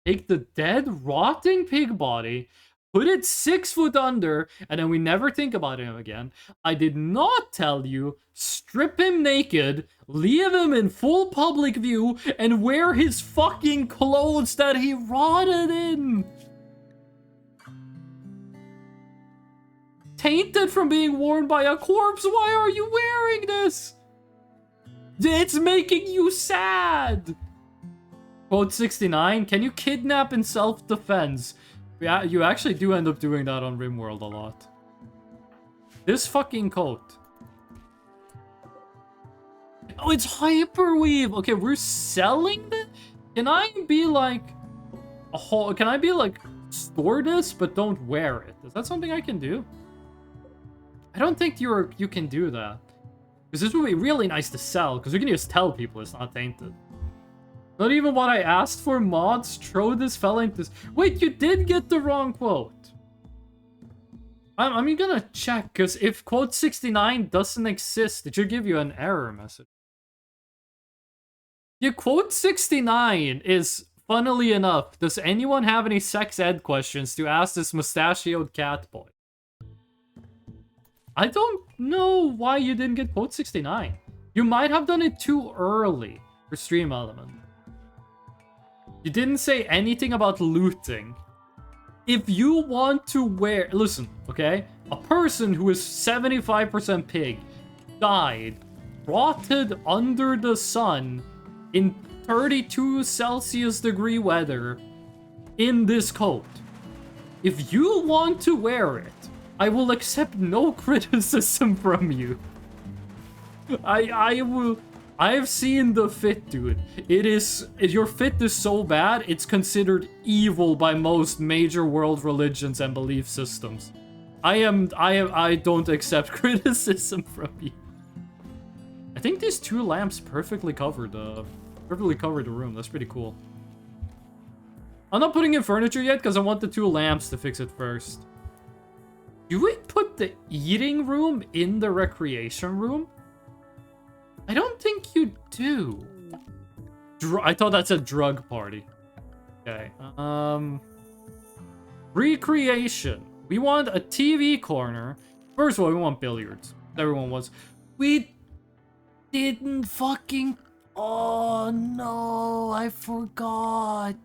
take the dead, rotting pig body, put it 6 foot under, and then we never think about him again. I did not tell you, strip him naked, leave him in full public view, and wear his fucking clothes that he rotted in. Tainted from being worn by a corpse, why are you wearing this? It's making you sad. Quote 69, can you kidnap in self-defense? Yeah, you actually do end up doing that on Rimworld a lot. This fucking coat. Oh, it's hyperweave. Okay, we're selling this? Can I be like a whole? Can I be like store this but don't wear it? Is that something I can do? I don't think you can do that. Because this would be really nice to sell, because we can just tell people it's not tainted. Not even what I asked for, mods. Throw this fella into this. Wait, you did get the wrong quote. I'm gonna check, because if quote 69 doesn't exist, it should give you an error message. Yeah, quote 69 is, funnily enough, does anyone have any sex ed questions to ask this mustachioed cat boy? I don't know why you didn't get quote 69. You might have done it too early for stream element. You didn't say anything about looting. If you want to wear... Listen, okay? A person who is 75% pig died, rotted under the sun in 32 Celsius degree weather in this coat. If you want to wear it, I will accept no criticism from you. I will... I've seen the fit, dude. Your fit is so bad, it's considered evil by most major world religions and belief systems. I don't accept criticism from you. I think these two lamps perfectly covered the room. That's pretty cool. I'm not putting in furniture yet because I want the two lamps to fix it first. Do we put the eating room in the recreation room? I don't think you do. I thought that's a drug party. Okay. Recreation. We want a TV corner. First of all, we want billiards. Everyone wants. We didn't fucking... Oh no, I forgot.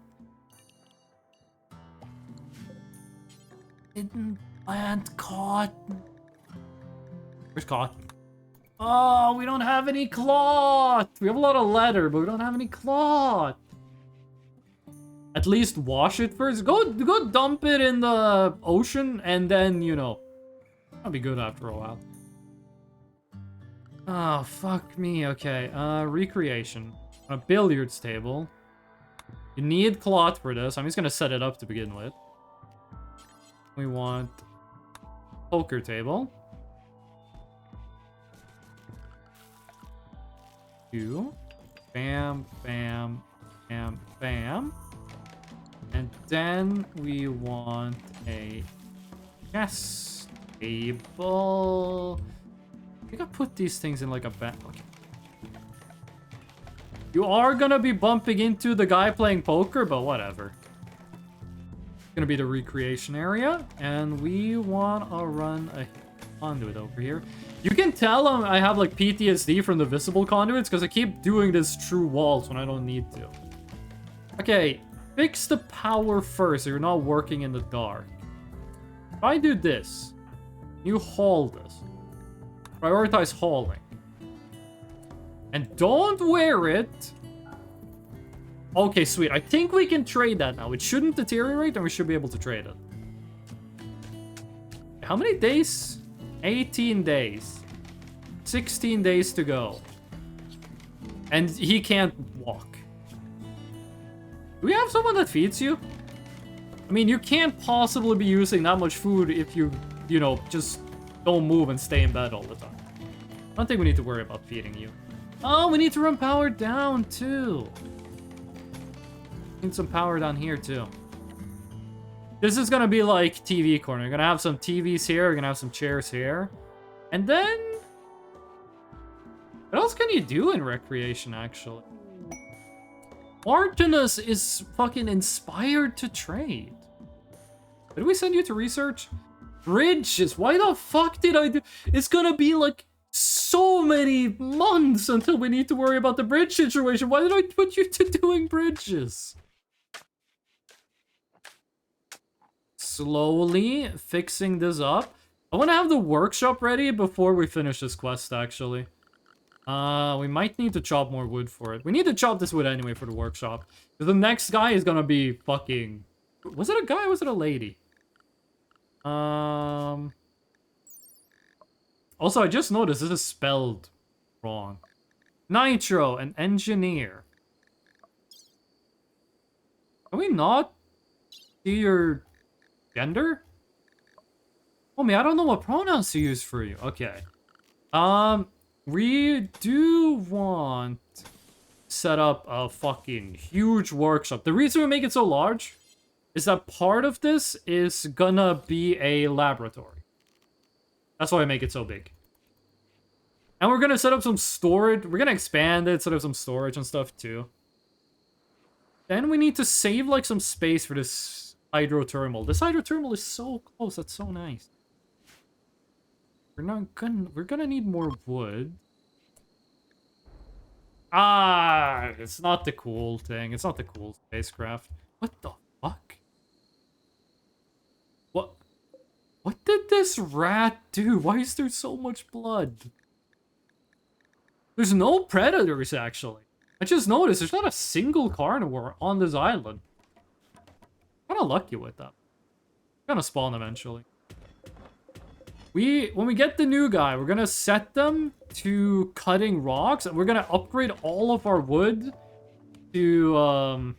Didn't plant cotton. Where's cotton? Oh, we don't have any cloth. We have a lot of leather, but we don't have any cloth. At least wash it first. Go dump it in the ocean, and then, you know, that'll be good after a while. Oh, fuck me. Okay, recreation. A billiards table. You need cloth for this. I'm just gonna set it up to begin with. We want poker table. Bam, bam, bam, bam. And then we want a chess table. I think I put these things in like a bag. Okay. You are gonna be bumping into the guy playing poker, but whatever. It's gonna be the recreation area, and we want to run a conduit over here. You can tell I have like PTSD from the visible conduits because I keep doing this through walls when I don't need to. Okay, fix the power first so you're not working in the dark. If I do this, you haul this. Prioritize hauling. And don't wear it. Okay, sweet. I think we can trade that now. It shouldn't deteriorate and we should be able to trade it. How many days? 18 days. 16 days to go. And he can't walk. Do we have someone that feeds you? I mean, you can't possibly be using that much food if you know, just don't move and stay in bed all the time. I don't think we need to worry about feeding you. Oh, we need to run power down too. Need some power down here too. This is gonna be like TV corner. You're gonna have some TVs here. You're gonna have some chairs here. And then... what else can you do in recreation, actually? Martinus is fucking inspired to trade. Did we send you to research? Bridges. Why the fuck did I do... It's gonna be like so many months until we need to worry about the bridge situation. Why did I put you to doing bridges? Slowly fixing this up. I want to have the workshop ready before we finish this quest, actually. We might need to chop more wood for it. We need to chop this wood anyway for the workshop. The next guy is gonna be fucking... Was it a guy or was it a lady? Also, I just noticed this is spelled wrong. Nitro, an engineer. Can we not see your gender? Homie, I don't know what pronouns to use for you. Okay. We do want to set up a fucking huge workshop. The reason we make it so large is that part of this is gonna be a laboratory. That's why I make it so big. And we're gonna set up some storage. We're gonna expand it, set up some storage and stuff too. Then we need to save like some space for this hydrothermal. This hydrothermal is so close. That's so nice. We're gonna need more wood. Ah, it's not the cool thing. It's not the cool spacecraft. What the fuck? What did this rat do? Why is there so much blood? There's no predators, actually. I just noticed there's not a single carnivore on this island. Kind of lucky with that. Gonna spawn eventually. When we get the new guy, we're gonna set them to cutting rocks, and we're gonna upgrade all of our wood to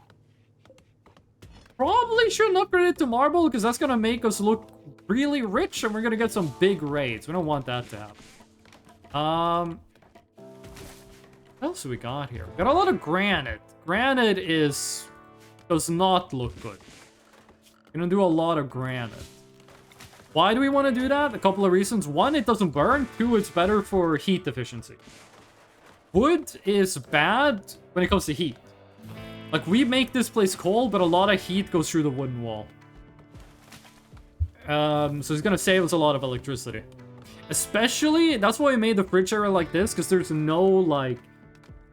probably shouldn't upgrade it to marble because that's gonna make us look really rich, and we're gonna get some big raids. We don't want that to happen. What else do we got here? We got a lot of granite. Granite does not look good. We're gonna do a lot of granite. Why do we want to do that? A couple of reasons. One, it doesn't burn. Two, it's better for heat efficiency. Wood is bad when it comes to heat. Like, we make this place cold, but a lot of heat goes through the wooden wall. So it's gonna save us a lot of electricity. Especially, that's why I made the fridge area like this, because there's no, like,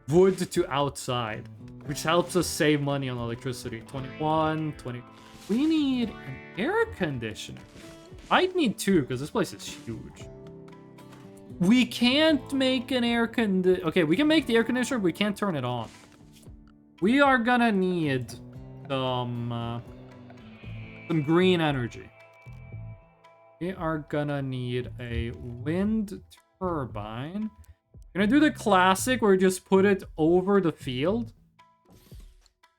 wood to outside, which helps us save money on electricity. 21, 20. We need an air conditioner. I'd need two, because this place is huge. We can't make an air conditioner. Okay, we can make the air conditioner, but we can't turn it on. We are gonna need some green energy. We are gonna need a wind turbine. Gonna do the classic where you just put it over the field.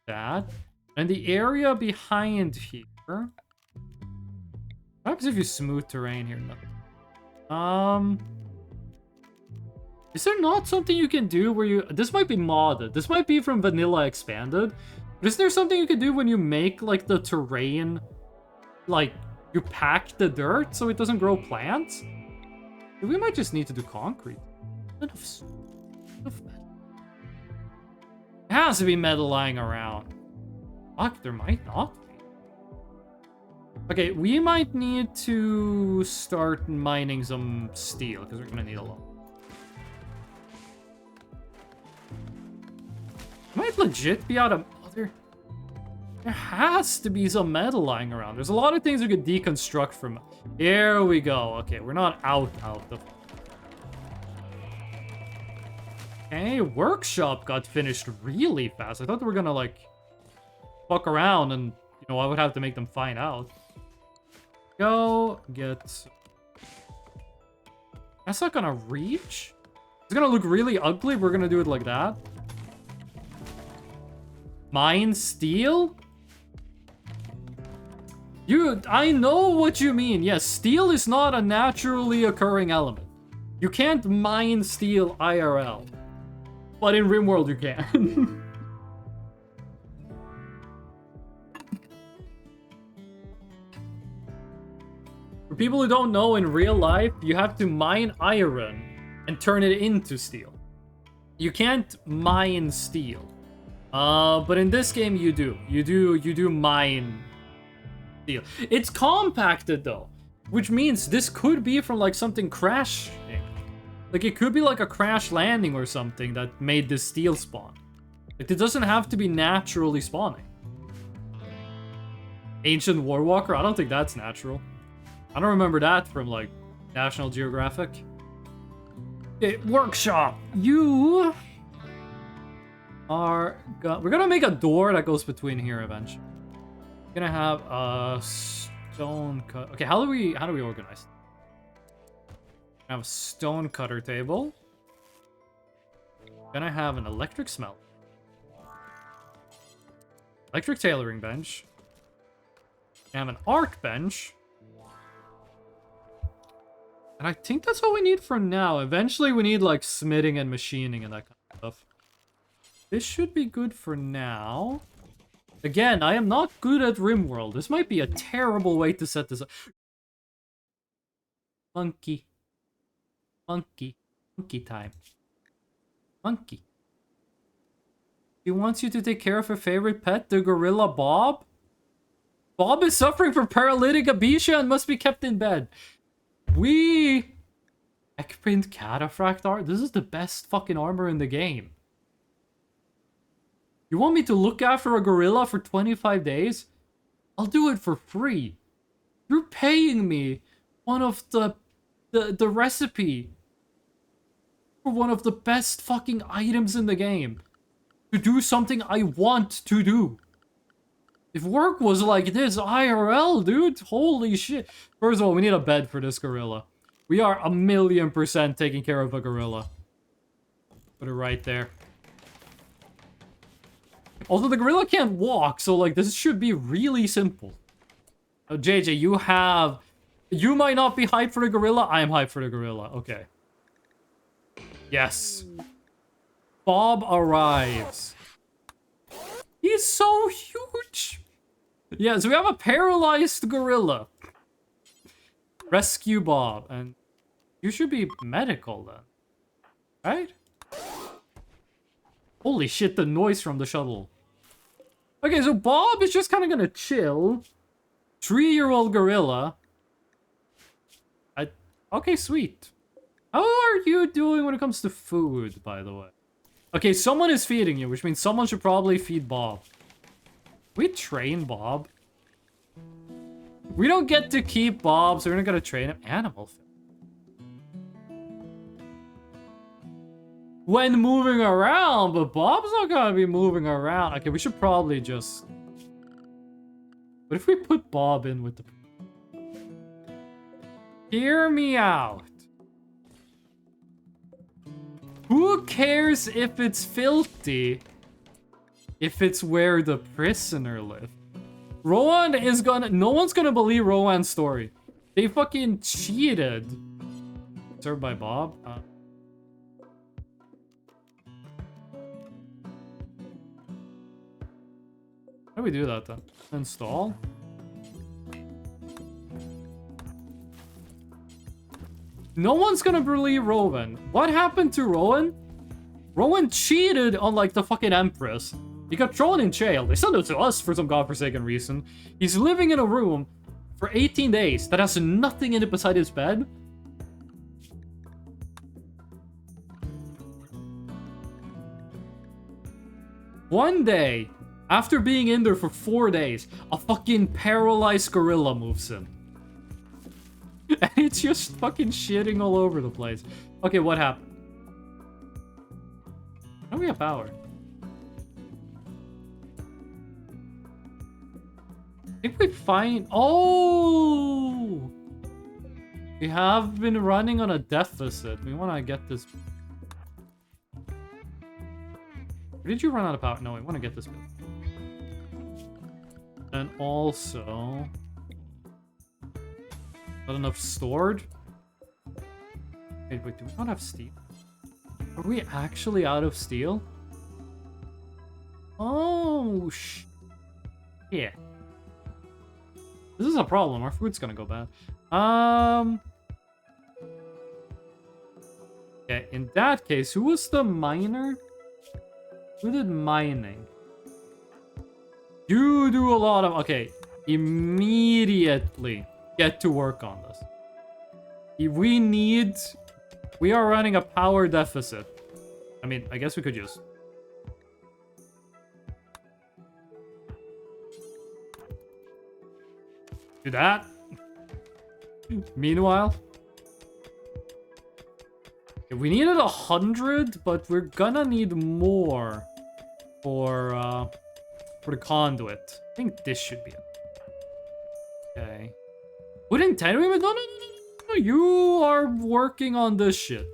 That. And the area behind here. What happens if you smooth terrain here? Nothing. Is there not something you can do where you... This might be modded. This might be from Vanilla Expanded. But is there something you can do when you make, like, the terrain... Like, you pack the dirt so it doesn't grow plants? We might just need to do concrete. Enough metal. There has to be metal lying around. Fuck, there might not be. Okay, we might need to start mining some steel, because we're gonna need a lot. Might legit be out of... There has to be some metal lying around. There's a lot of things we could deconstruct from... Here we go. Okay, we're not out of... Okay, workshop got finished really fast. I thought they were gonna, like, fuck around and, you know, I would have to make them find out. Go get... That's not gonna reach? It's gonna look really ugly. We're gonna do it like that. Mine steel? I know what you mean. Yes, steel is not a naturally occurring element. You can't mine steel IRL. But in Rimworld you can. For people who don't know, in real life, you have to mine iron and turn it into steel. You can't mine steel. But in this game you do. You do mine steel. It's compacted though, which means this could be from like something crashing. Like it could be like a crash landing or something that made this steel spawn. Like it doesn't have to be naturally spawning. Ancient Warwalker? I don't think that's natural. I don't remember that from like National Geographic. Okay, workshop. You are... We're gonna make a door that goes between here eventually. We're gonna have a stone cut. Okay, how do we organize? Have a stone cutter table. Gonna have an electric smelt. Electric tailoring bench. Have an arc bench. And I think that's all we need for now. Eventually we need like smithing and machining and that kind of stuff. This should be good for now. Again, I am not good at Rimworld. This might be a terrible way to set this up. Monkey. Monkey. Monkey time. Monkey. He wants you to take care of your favorite pet, the gorilla Bob? Bob is suffering from paralytic abesia and must be kept in bed. Ekprint cataphract art? This is the best fucking armor in the game. You want me to look after a gorilla for 25 days? I'll do it for free. You're paying me one of the recipe for one of the best fucking items in the game to do something I want to do. If work was like this, IRL, dude, holy shit. First of all, we need a bed for this gorilla. We are 1,000,000% taking care of a gorilla. Put it right there. Also, the gorilla can't walk, so like this should be really simple. Oh, JJ, you might not be hyped for the gorilla. I am hyped for the gorilla. Okay. Yes. Bob arrives. He's so huge. Yeah, so we have a paralyzed gorilla. Rescue Bob. And you should be medical then. Right? Holy shit, the noise from the shuttle. Okay, so Bob is just kind of gonna chill. 3-year-old gorilla. Okay, sweet. How are you doing when it comes to food, by the way? Okay, someone is feeding you, which means someone should probably feed Bob. We train Bob. We don't get to keep Bob, so we're not gonna train him. Animal food. When moving around, but Bob's not gonna be moving around. Okay, we should probably just... What if we put Bob in with the... Hear me out. Who cares if it's filthy? If it's where the prisoner lives. Rowan is gonna... No one's gonna believe Rowan's story. They fucking cheated. Served by Bob? How do we do that then? Install? No one's gonna believe Rowan. What happened to Rowan? Rowan cheated on like the fucking Empress. He got thrown in jail. They sent it to us for some godforsaken reason. He's living in a room for 18 days that has nothing in it beside his bed. One day, after being in there for 4 days, a fucking paralyzed gorilla moves in. And it's just fucking shitting all over the place. Okay, what happened? How do we have power? If we find... Oh! We have been running on a deficit. We want to get this... Or did you run out of power? No, we want to get this bit. And also... Not enough stored? Wait, do we not have steel? Are we actually out of steel? Oh, yeah. This is a problem. Our food's gonna go bad. Yeah, in that case, who was the miner? Who did mining? You do a lot of... Okay, immediately get to work on this. We are running a power deficit. I mean, I guess we could just... do that. Meanwhile... Okay, we needed 100, but we're gonna need more for the conduit. I think this should be it. Okay. Wouldn't 10 women? No. You are working on this shit.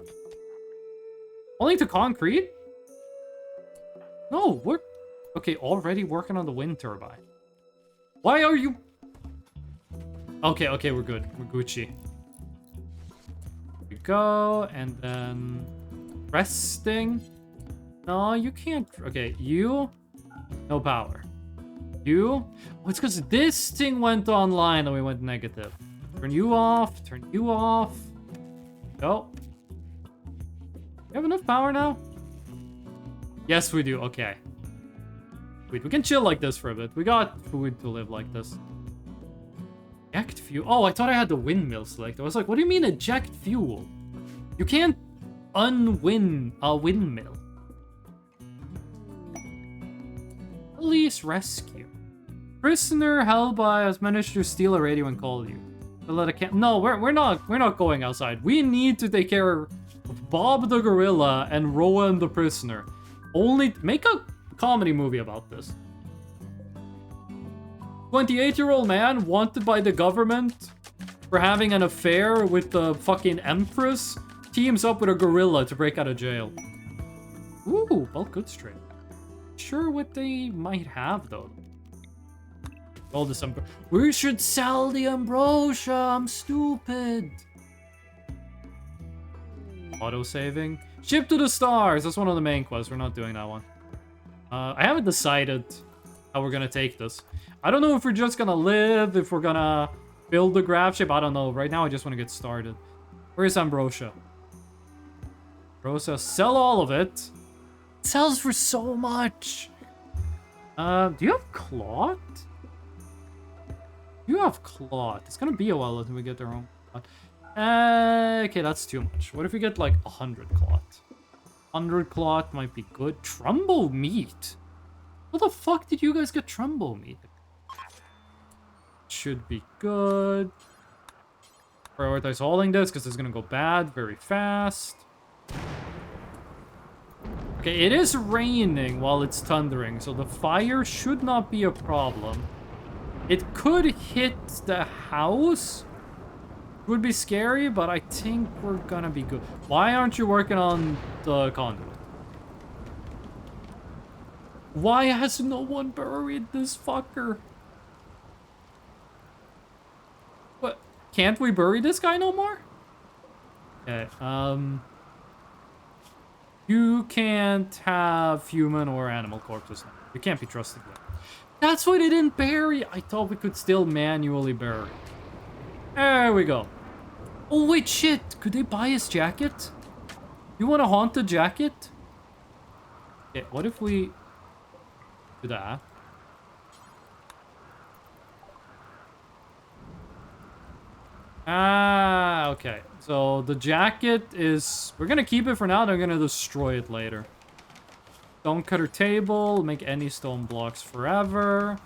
Only to concrete? No, we're... Okay, already working on the wind turbine. Why are you... Okay, we're good. We're Gucci. Here we go, and then... Resting. No, you can't... Okay, you... No power. You... Oh, it's because this thing went online and we went negative. Turn you off. Turn you off. Go. We have enough power now? Yes, we do. Okay. Wait, we can chill like this for a bit. We got food to live like this. Eject fuel. Oh, I thought I had the windmill selected. I was like, what do you mean eject fuel? You can't unwin a windmill. Police rescue. Prisoner held by has managed to steal a radio and call you. To let a camp. No, we're not going outside. We need to take care of Bob the gorilla and Rowan the prisoner. Only make a comedy movie about this. 28-year-old man wanted by the government for having an affair with the fucking empress teams up with a gorilla to break out of jail. Ooh, bulk goods trade. Sure what they might have though. All this we should sell the ambrosia. I'm stupid. Auto saving. Ship to the stars. That's one of the main quests. We're not doing that one. I haven't decided how we're gonna take this. I don't know if we're just gonna live, if we're gonna build the graph ship. I don't know. Right now, I just want to get started. Where's ambrosia? Ambrosia, sell all of it. It sells for so much. Do you have cloth? You have cloth. It's gonna be a while until we get our own cloth. Okay, that's too much. What if we get like 100 cloth? 100 cloth might be good. Trumbo meat. How the fuck did you guys get trumbo meat? Should be good. Prioritize hauling this because it's gonna go bad very fast. Okay, it is raining while it's thundering, so the fire should not be a problem. It could hit the house. Would be scary, but I think we're gonna be good. Why aren't you working on the conduit? Why has no one buried this fucker? What? Can't we bury this guy no more? Okay, you can't have human or animal corpses now. You can't be trusted with. That's why they didn't bury. I thought we could still manually bury. There we go. Oh, wait, shit. Could they buy his jacket? You want a haunted jacket? Okay, what if we do that? Ah, okay. So the jacket is... We're gonna keep it for now, then we're gonna destroy it later. Stone cutter table, make any stone blocks forever.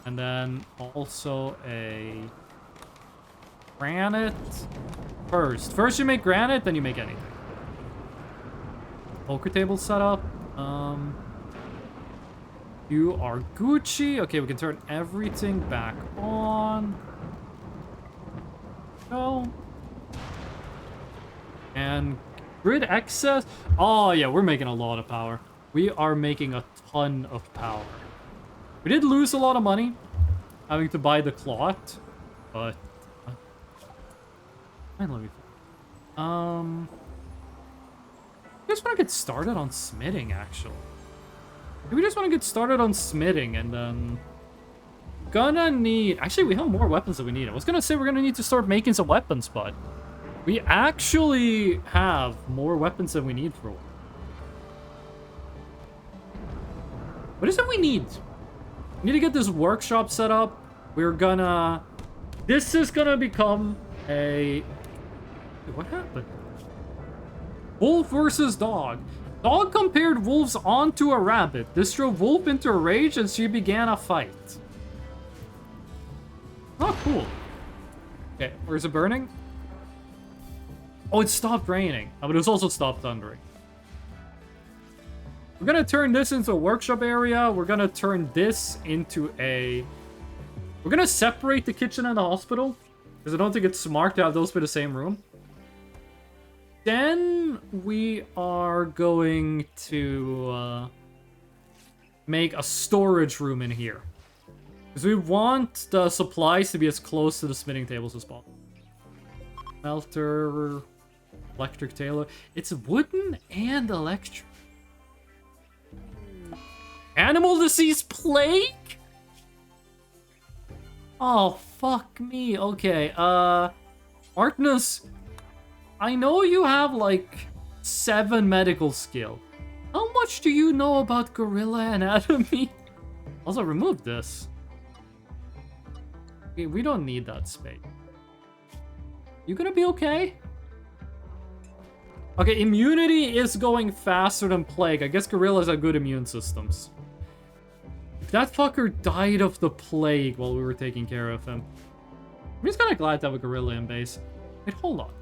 And then also a granite. First you make granite, then you make anything. Poker table setup. You are Gucci. Okay, we can turn everything back on. Go. And grid excess. Oh yeah, we're making a lot of power. We are making a ton of power. We did lose a lot of money having to buy the cloth, but finally, I just want to get started on smithing. Actually, we just want to get started on smithing, and then gonna need. Actually, we have more weapons than we need. I was gonna say we're gonna need to start making some weapons, but we actually have more weapons than we need for a while. What is it we need? We need to get this workshop set up. We're gonna... This is gonna become a... Wait, what happened? Wolf versus dog. Dog compared wolves onto a rabbit. This drove Wolf into a rage and she began a fight. Oh, cool. Okay, where's it burning? Oh, it stopped raining. Oh, but it's also stopped thundering. We're gonna turn this into a workshop area. We're gonna turn this into a... We're gonna separate the kitchen and the hospital, because I don't think it's smart to have those be the same room. Then we are going to make a storage room in here. Because we want the supplies to be as close to the smithing tables as possible. Melter, electric tailor. It's wooden and electric. Animal disease plague? Oh, fuck me. Okay, Martinus, I know you have, like, 7 medical skill. How much do you know about gorilla anatomy? Also, remove this. Okay, we don't need that space. You gonna be okay? Okay, immunity is going faster than plague. I guess gorillas have good immune systems. If that fucker died of the plague while we were taking care of him. I'm just kind of glad to have a gorilla in base. Wait, hold on.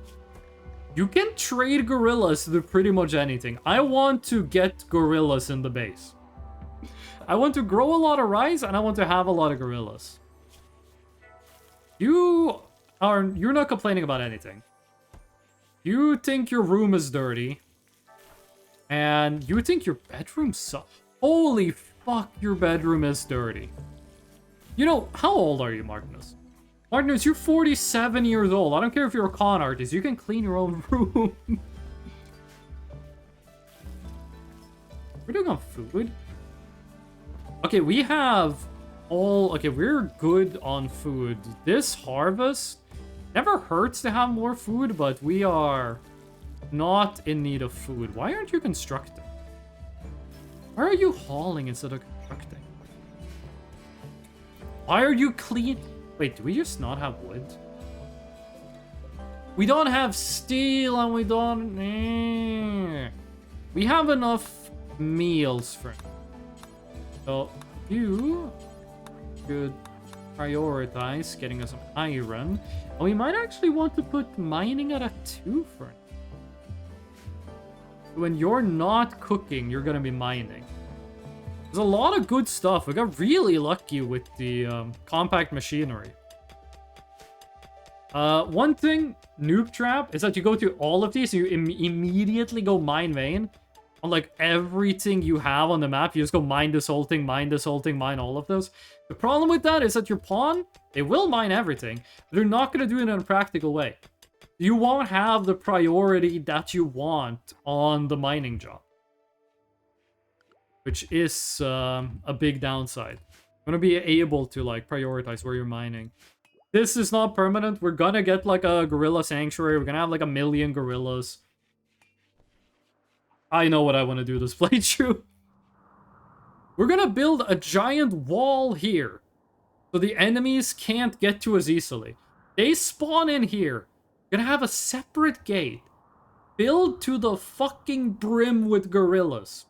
You can trade gorillas to do pretty much anything. I want to get gorillas in the base. I want to grow a lot of rice, and I want to have a lot of gorillas. You're not complaining about anything. You think your room is dirty. And you think your bedroom sucks. Holy fuck, your bedroom is dirty. You know, how old are you, Martinus? Martinus, you're 47 years old. I don't care if you're a con artist. You can clean your own room. We're doing on food. Okay, we have all... Okay, we're good on food. This harvest never hurts to have more food, but we are not in need of food. Why aren't you constructing? Why are you hauling instead of constructing? Why are you clean? Wait, do we just not have wood? We don't have steel and we don't... We have enough meals for... So, you should prioritize getting us some iron. And we might actually want to put mining at a 2 for it. When you're not cooking, you're going to be mining. There's a lot of good stuff. We got really lucky with the compact machinery. One thing, Noob Trap, is that you go to all of these and you immediately go mine vein. On like everything you have on the map, you just go mine this whole thing, mine this whole thing, mine all of those. The problem with that is that your pawn, they will mine everything, but they're not going to do it in a practical way. You won't have the priority that you want on the mining job. Which is a big downside. I'm going to be able to like prioritize where you're mining. This is not permanent. We're going to get like a gorilla sanctuary. We're going to have like 1 million gorillas. I know what I want to do this playthrough. We're going to build a giant wall here. So the enemies can't get to us easily. They spawn in here. We're going to have a separate gate. Filled to the fucking brim with gorillas.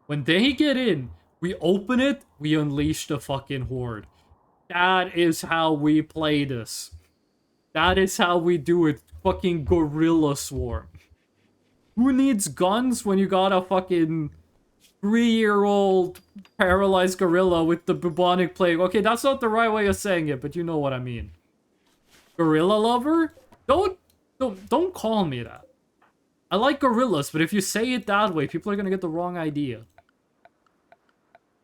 When they get in, we open it, we unleash the fucking horde. That is how we play this. That is how we do it. Fucking gorilla swarm. Who needs guns when you got a fucking 3-year-old paralyzed gorilla with the bubonic plague? Okay, that's not the right way of saying it, but you know what I mean. Gorilla lover? Don't call me that. I like gorillas, but if you say it that way, people are gonna get the wrong idea.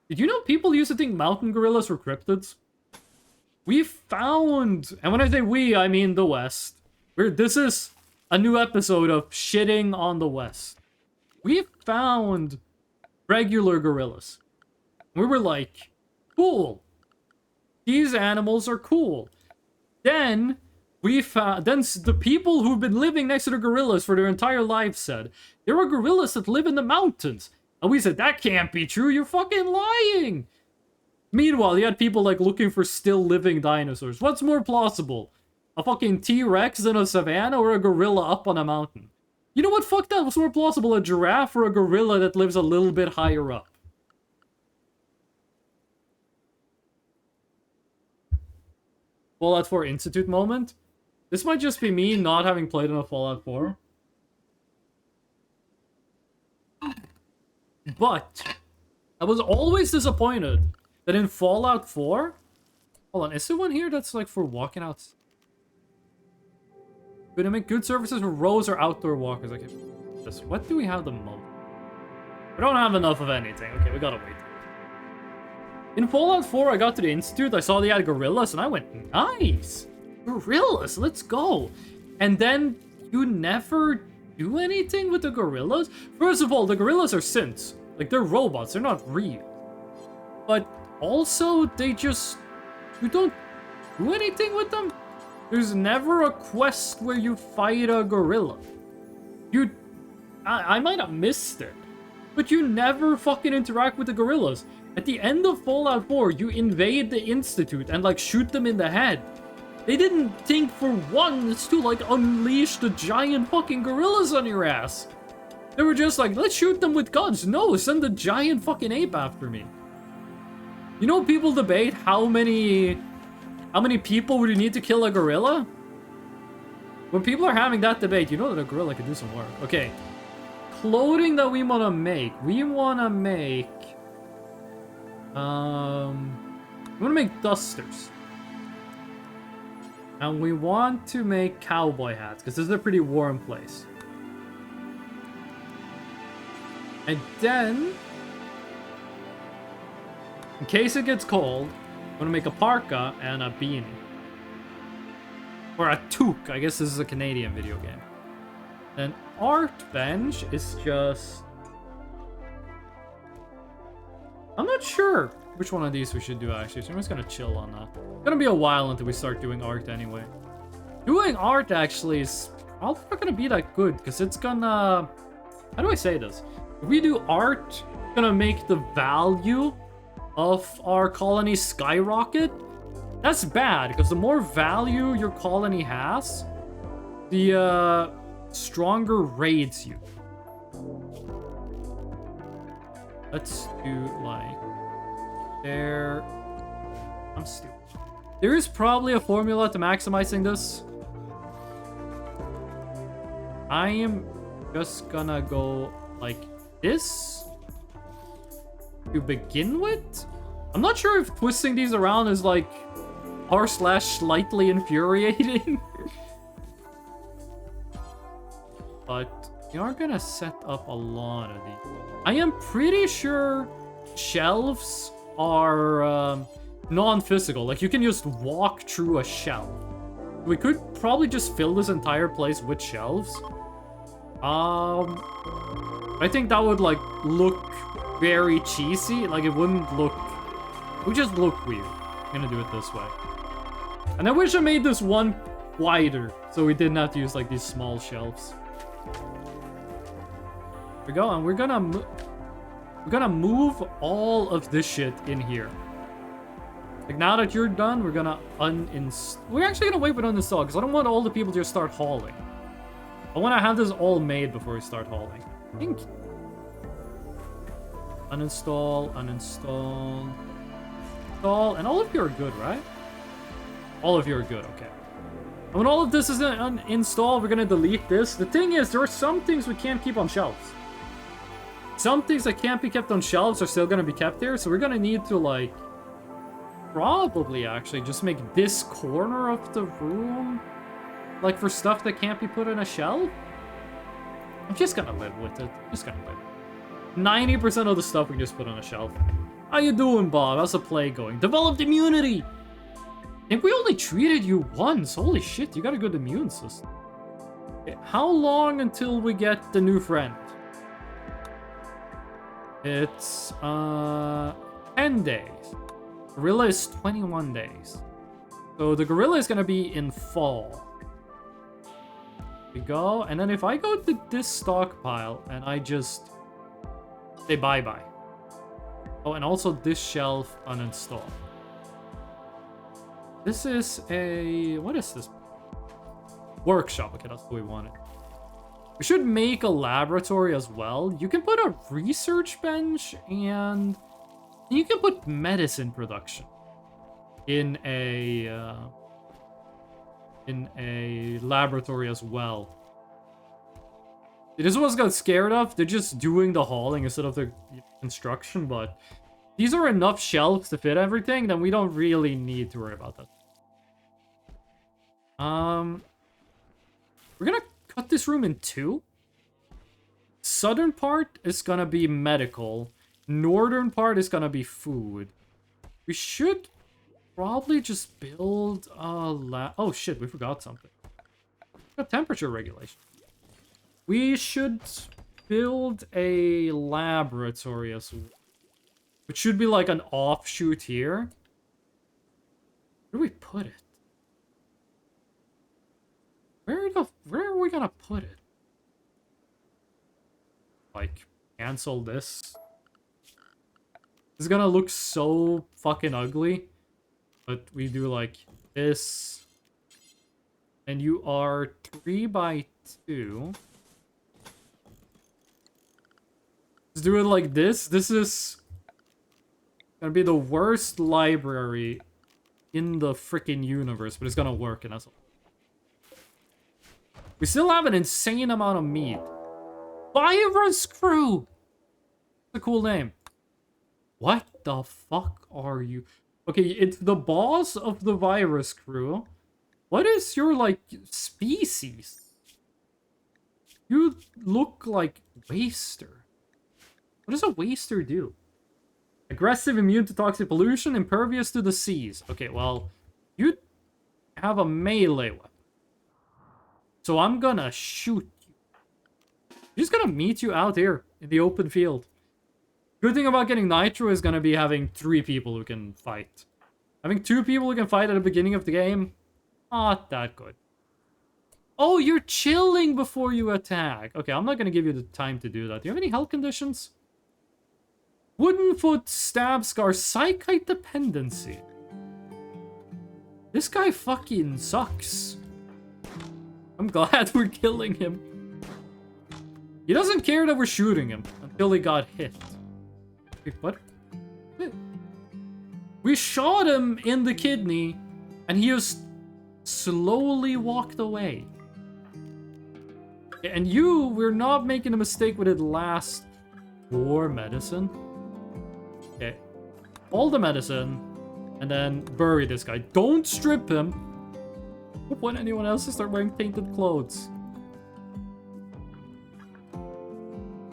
Did you know people used to think mountain gorillas were cryptids? We found, and when I say we, I mean the West. This is a new episode of shitting on the West. We found regular gorillas. We were like, cool. These animals are cool. Then we found, the people who've been living next to the gorillas for their entire lives said, there are gorillas that live in the mountains. And we said, that can't be true, you're fucking lying! Meanwhile, you had people like looking for still living dinosaurs. What's more plausible? A fucking T-Rex in a savannah or a gorilla up on a mountain? You know what? Fuck that. What's more plausible? A giraffe or a gorilla that lives a little bit higher up? Fallout 4 Institute moment? This might just be me not having played enough Fallout 4. But I was always disappointed that in Fallout 4... Hold on, is there one here that's like for walking out? Gonna make good services for rows or outdoor walkers. Okay, this. What do we have the most? We don't have enough of anything. Okay, we gotta wait. In Fallout 4, I got to the Institute, I saw they had gorillas, and I went, nice! Gorillas, let's go! And then you never do anything with the gorillas? First of all, the gorillas are synths. Like, they're robots, they're not real. But also, they just... You don't do anything with them? There's never a quest where you fight a gorilla. You... I might have missed it, but you never fucking interact with the gorillas. At the end of Fallout 4, you invade the Institute and, like, shoot them in the head. They didn't think for once to, like, unleash the giant fucking gorillas on your ass. They were just like, let's shoot them with guns. No, send the giant fucking ape after me. You know, people debate how many people would you need to kill a gorilla? When people are having that debate, you know that a gorilla can do some work. Okay. Clothing that we want to make. We want to make... we want to make dusters. And we want to make cowboy hats, because this is a pretty warm place. And then, in case it gets cold, I'm gonna make a parka and a beanie. Or a toque. I guess this is a Canadian video game. Then art bench is just... I'm not sure which one of these we should do, actually, so I'm just gonna chill on that. It's gonna be a while until we start doing art anyway. Doing art, actually, is probably not gonna be that good, because it's gonna... How do I say this? If we do art, it's gonna make the value of our colony skyrocket. That's bad, because the more value your colony has, the stronger raids you. Let's do, like, there. I'm stupid. There is probably a formula to maximizing this. I am just gonna go like this to begin with. I'm not sure if twisting these around is like r/slightly infuriating. But we are gonna set up a lot of these. I am pretty sure shelves are non-physical. Like, you can just walk through a shelf. We could probably just fill this entire place with shelves. I think that would, like, look very cheesy. Like, it wouldn't look... It would just look weird. I'm gonna do it this way. And I wish I made this one wider, so we didn't have to use, like, these small shelves. There we go, and we're gonna move all of this shit in here. Like, now that you're done, we're gonna uninstall. We're actually gonna wait with uninstall, because I don't want all the people to just start hauling. I want to have this all made before we start hauling. I think. Uninstall, uninstall, install, and all of you are good, right? All of you are good, okay. And when all of this is uninstalled, we're gonna delete this. The thing is, there are some things we can't keep on shelves. Some things that can't be kept on shelves are still gonna be kept there, so we're gonna need to, like, probably actually just make this corner of the room, like, for stuff that can't be put on a shelf. I'm just gonna live with it. Just gonna live. 90% of the stuff we can just put on a shelf. How you doing, Bob? How's the play going? Developed immunity! I think we only treated you once. Holy shit, you got a good immune system. Okay, how long until we get the new friend? It's, 10 days. Gorilla is 21 days. So the gorilla is gonna be in fall. We go, and then if I go to this stockpile and I just say bye-bye. Oh, and also this shelf uninstall. This is a... What is this? Workshop. Okay, that's what we wanted. We should make a laboratory as well. You can put a research bench and you can put medicine production in a laboratory as well. This is what I got scared of. They're just doing the hauling instead of the construction, but these are enough shelves to fit everything, then we don't really need to worry about that. We're gonna cut this room in two. Southern part is gonna be medical. Northern part is gonna be food. We should probably just build a lab. Oh shit, we forgot something. Got temperature regulation. We should build a laboratory as well. Which should be like an offshoot here. Where do we put it? Where are we gonna put it? like, cancel this. This is gonna look so fucking ugly. But we do, like, this. And you are 3 by 2. Let's do it like this. This is gonna be the worst library in the freaking universe, but it's gonna work, and that's all. We still have an insane amount of meat. Virus Crew! That's a cool name. What the fuck are you? Okay, it's the boss of the Virus Crew. What is your, like, species? You look like Waster. What does a Waster do? Aggressive, immune to toxic pollution, impervious to disease. Okay, well, you have a melee weapon. So I'm gonna shoot you. I'm just gonna meet you out here in the open field. Good thing about getting Nitro is gonna be having 3 people who can fight. Having 2 people who can fight at the beginning of the game, not that good. Oh, you're chilling before you attack. Okay, I'm not gonna give you the time to do that. Do you have any health conditions? Wooden foot, stab scar, psychite dependency. This guy fucking sucks. I'm glad we're killing him. He doesn't care that we're shooting him until he got hit. Wait, what? We shot him in the kidney and he just slowly walked away. And we're not making a mistake with it last. War medicine. Okay. All the medicine. And then bury this guy. Don't strip him. When anyone else start wearing painted clothes.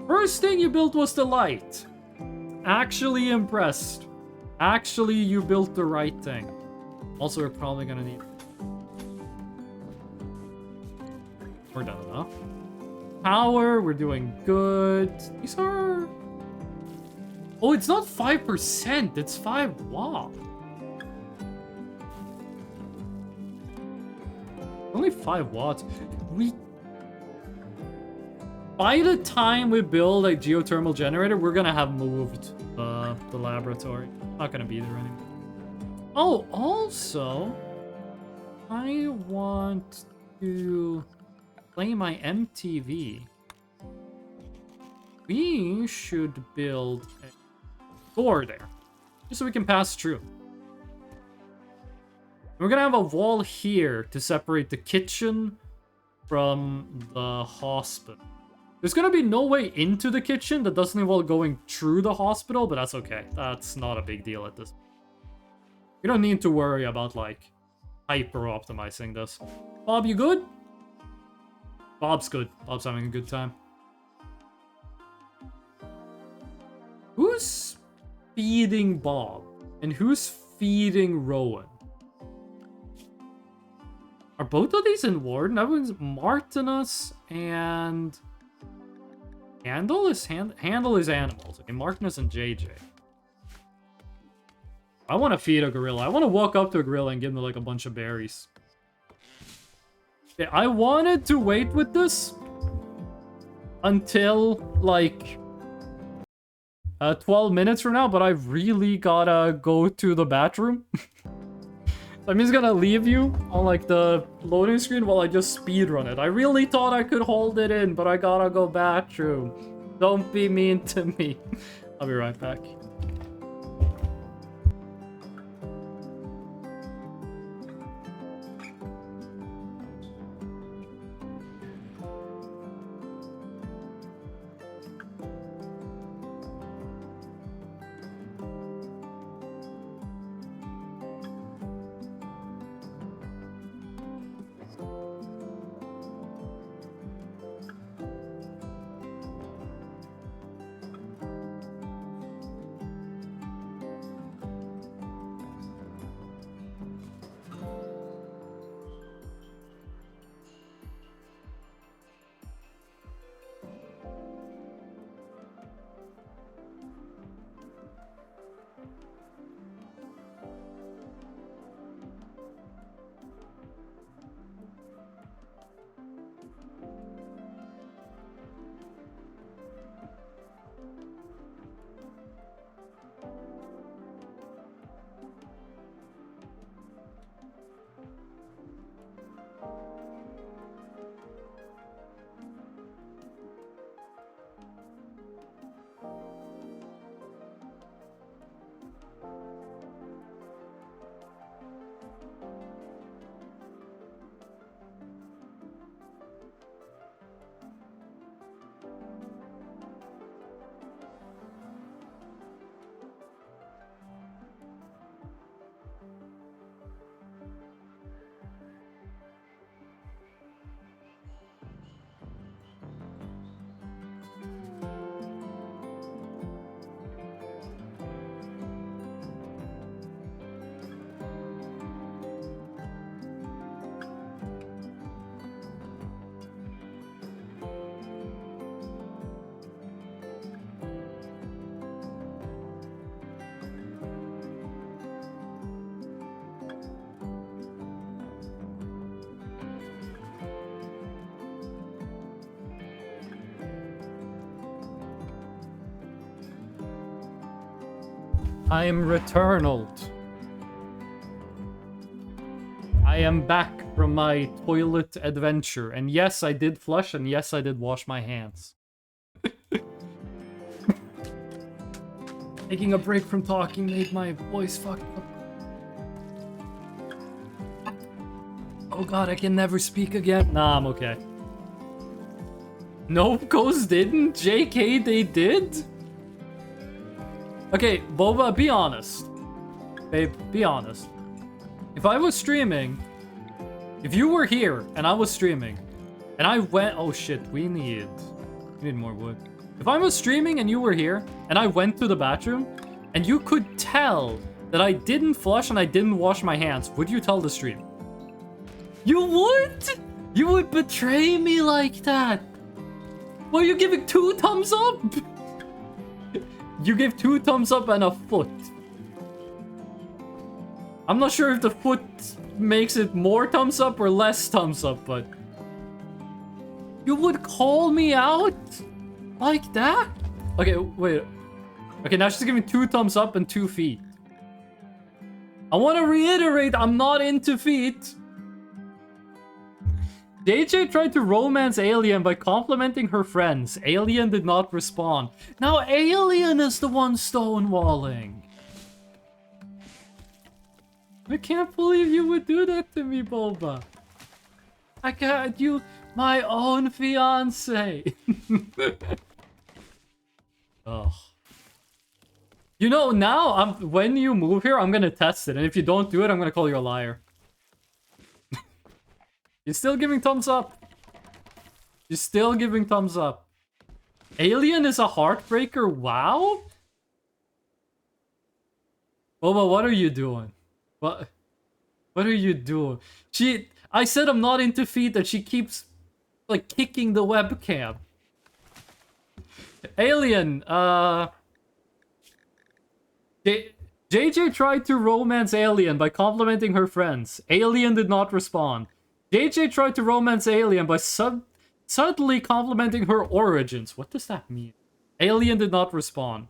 First thing you built was the light. Actually impressed. Actually, you built the right thing. Also, we're probably gonna need... We're done enough. Power, we're doing good. These are... Oh, it's not 5%, it's 5 watt. Only 5 watts. By the time we build a geothermal generator, we're gonna have moved the laboratory. Not gonna be there anymore. Oh, also, I want to play my MTV. We should build a door there, just so we can pass through. We're gonna have a wall here to separate the kitchen from the hospital. There's gonna be no way into the kitchen that doesn't involve going through the hospital, but that's okay. That's not a big deal at this point. You don't need to worry about, like, hyper-optimizing this. Bob, you good? Bob's good. Bob's having a good time. Who's feeding Bob? And who's feeding Rowan? Are both of these in Warden? That one's Martinus and... Handle is animals. Okay, Martinus and JJ. I want to feed a gorilla. I want to walk up to a gorilla and give him, like, a bunch of berries. Okay, I wanted to wait with this until, like, 12 minutes from now, but I really gotta go to the bathroom. I'm just gonna leave you on, like, the loading screen while I just speedrun it. I really thought I could hold it in, but I gotta go bathroom. Don't be mean to me. I'll be right back. I am returned. I am back from my toilet adventure. And yes, I did flush, and yes, I did wash my hands. Taking a break from talking made my voice fucked up. Oh god, I can never speak again. Nah, I'm okay. No, Ghost didn't? JK, they did? Okay, Boba, be honest. Babe, be honest. If I was streaming, if you were here and I was streaming, and I went, oh shit, we need more wood. If I was streaming and you were here, and I went to the bathroom, and you could tell that I didn't flush and I didn't wash my hands, would you tell the stream? You would? You would betray me like that? Well, you're giving 2 thumbs up? You give 2 thumbs up and a foot. I'm not sure if the foot makes it more thumbs up or less thumbs up, but... You would call me out? Like that? Okay, wait. Okay, now she's giving 2 thumbs up and 2 feet. I want to reiterate, I'm not into feet. JJ tried to romance Alien by complimenting her friends. Alien did not respond. Now Alien is the one stonewalling. I can't believe you would do that to me, Boba. I got you, my own fiance. Oh. You know, now when you move here, I'm gonna test it, and if you don't do it, I'm gonna call you a liar. You're still giving thumbs up. You're still giving thumbs up. Alien is a heartbreaker? Wow? Boba, what are you doing? What are you doing? I said I'm not into feet, and she keeps, like, kicking the webcam. Alien, JJ tried to romance Alien by complimenting her friends. Alien did not respond. JJ tried to romance Alien by subtly complimenting her origins. What does that mean? Alien did not respond.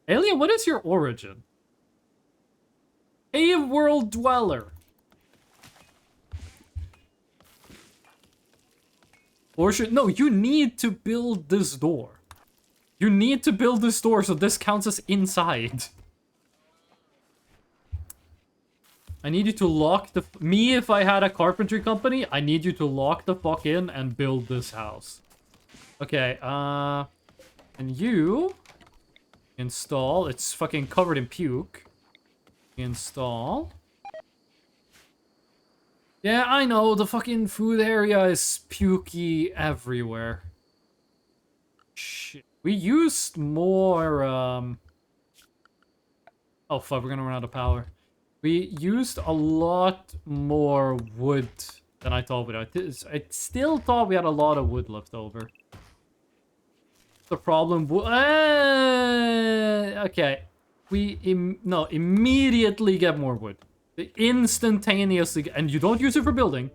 Alien, what is your origin? A world dweller. Or should... No, you need to build this door. You need to build this door so this counts as inside. I need you to lock the... Me, if I had a carpentry company, I need you to lock the fuck in and build this house. Okay, and you... Install. It's fucking covered in puke. Install. Yeah, I know, the fucking food area is pukey everywhere. Shit. We used more, Oh fuck, we're gonna run out of power. We used a lot more wood than I thought we did. I still thought we had a lot of wood left over. The problem... okay. We immediately get more wood. Instantaneously... And you don't use it for building.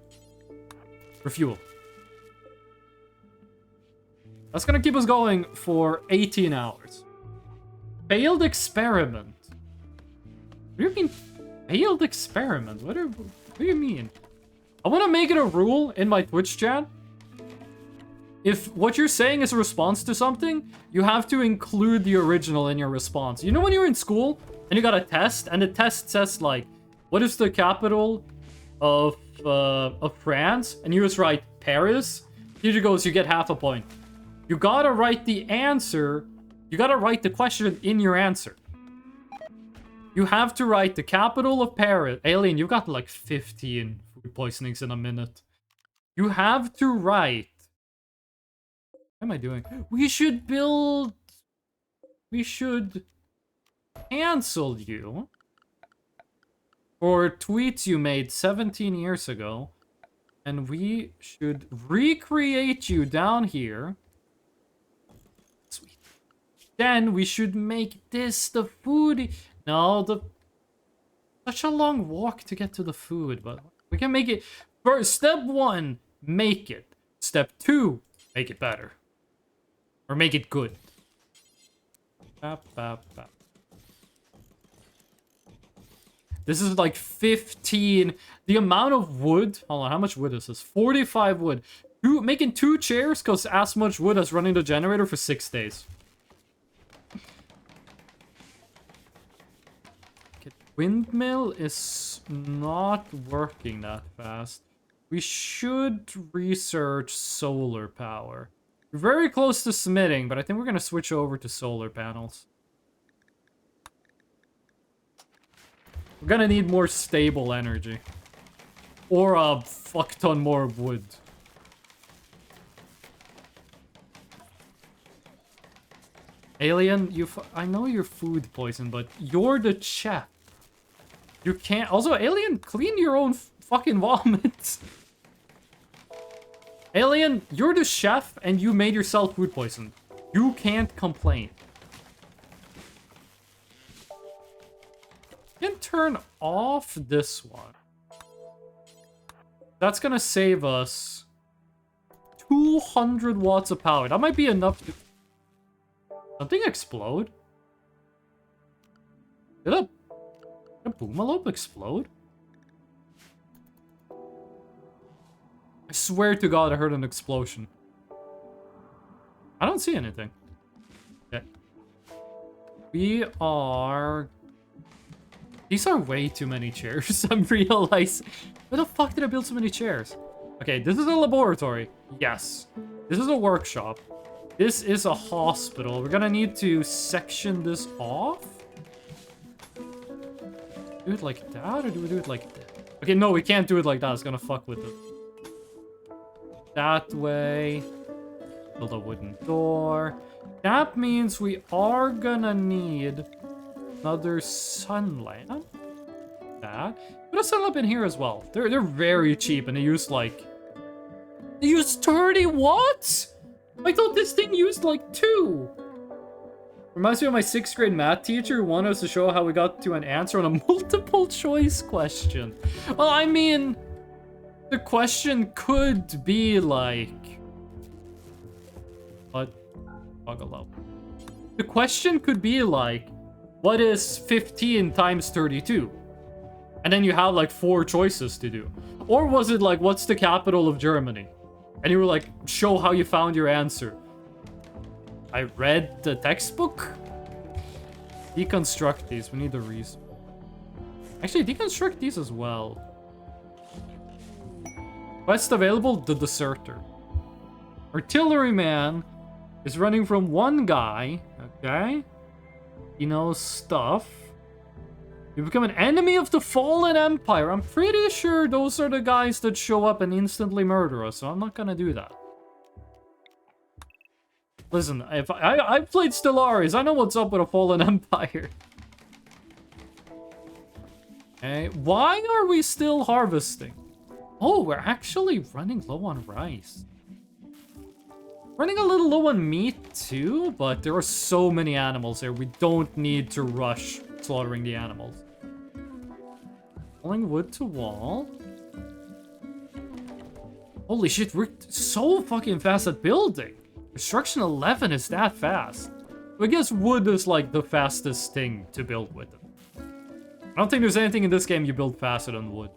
For fuel. That's gonna keep us going for 18 hours. Failed experiment. What do you mean... Failed experiment? What do you mean? I want to make it a rule in my Twitch chat. If what you're saying is a response to something, you have to include the original in your response. You know when you're in school and you got a test, and the test says like, what is the capital of France? And you just write Paris. Here goes, you get half a point. You gotta write the answer. You gotta write the question in your answer. You have to write the capital of Paris. Alien, you got like 15 food poisonings in a minute. You have to write... What am I doing? We should build... We should cancel you for tweets you made 17 years ago. And we should recreate you down here. Sweet. Then we should make this the food... No, such a long walk to get to the food, but we can make it. First, step 1, make it. Step 2, make it better. Or make it good. Bap, bap, bap. This is like 15. The amount of wood. Hold on, how much wood is this? 45 wood. Making 2 chairs costs as much wood as running the generator for 6 days. Okay, windmill is not working that fast. We should research solar power. We're very close to smithing, but I think we're going to switch over to solar panels. We're gonna need more stable energy. Or a fuck ton more wood. Alien, I know you're food poison, but you're the chef. You can't... Also, Alien, clean your own fucking vomit. Alien, you're the chef and you made yourself food poison. You can't complain. You can turn off this one. That's gonna save us 200 watts of power. That might be enough to... Something explode? Did a boomalope explode? I swear to God I heard an explosion. I don't see anything. Okay. We are... These are way too many chairs, I'm realizing. Where the fuck did I build so many chairs? Okay, this is a laboratory. Yes. This is a workshop. This is a hospital. We're gonna need to section this off. Do it like that, or do we do it like that? Okay, no, we can't do it like that. It's gonna fuck with it. That way. Build a wooden door. That means we are gonna need another sun lamp. That. Put a sun lamp in here as well. They're very cheap, and they use like... They use 30 watts? I thought this thing used like 2. Reminds me of my 6th grade math teacher who wanted us to show how we got to an answer on a multiple choice question. Well, I mean, the question could be like... What? Buggle up. The question could be like, what is 15 times 32? And then you have like 4 choices to do. Or was it like, what's the capital of Germany? And you were like, show how you found your answer. I read the textbook? Deconstruct these. We need the reason. Actually, deconstruct these as well. Quest available, the Deserter. Artilleryman is running from one guy. Okay. He knows stuff. You become an enemy of the fallen empire. I'm pretty sure those are the guys that show up and instantly murder us, so I'm not gonna do that. Listen, if I've played Stellaris, I know what's up with a fallen empire. Okay, why are we still harvesting? Oh, we're actually running low on rice. Running a little low on meat too, but there are so many animals there. We don't need to rush slaughtering the animals. Pulling wood to wall. Holy shit, we're so fucking fast at building. Construction 11 is that fast. I guess wood is like the fastest thing to build with it. I don't think there's anything in this game you build faster than wood.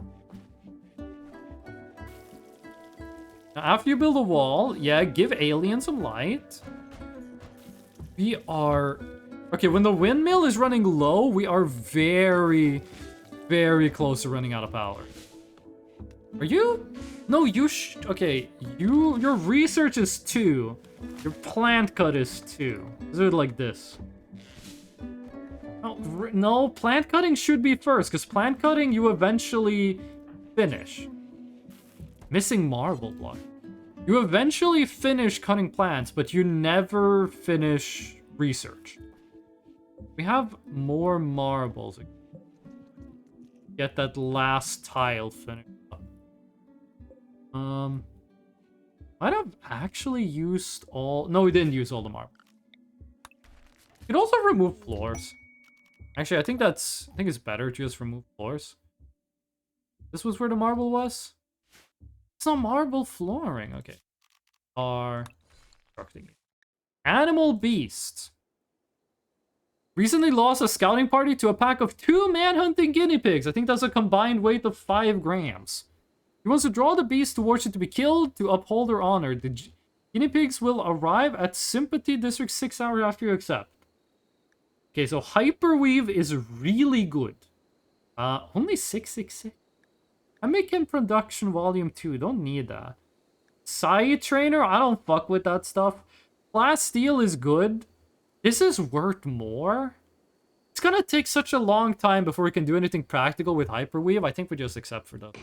Now, after you build a wall, yeah, give aliens some light. We are... Okay, when the windmill is running low, we are very, very close to running out of power. Are you? No, you okay, your research is 2. Your plant cut is 2. Do it like this. No, plant cutting should be first, because plant cutting you eventually finish. Missing marble block. You eventually finish cutting plants, but you never finish research. We have more marbles. Get that last tile finished up. Might have actually used all... No, we didn't use all the marble. You could also remove floors. Actually, I think it's better to just remove floors. This was where the marble was? It's not marble flooring. Okay. Are constructing it. Animal beasts. Recently lost a scouting party to a pack of 2 manhunting guinea pigs. I think that's a combined weight of 5 grams. He wants to draw the beast towards you to be killed to uphold their honor. The guinea pigs will arrive at Sympathy District 6 hours after you accept. Okay, so Hyperweave is really good. Only 666. I make him production volume 2. Don't need that. Side Trainer, I don't fuck with that stuff. Glass Steel is good. This is worth more. It's gonna take such a long time before we can do anything practical with Hyperweave. I think we just accept for that.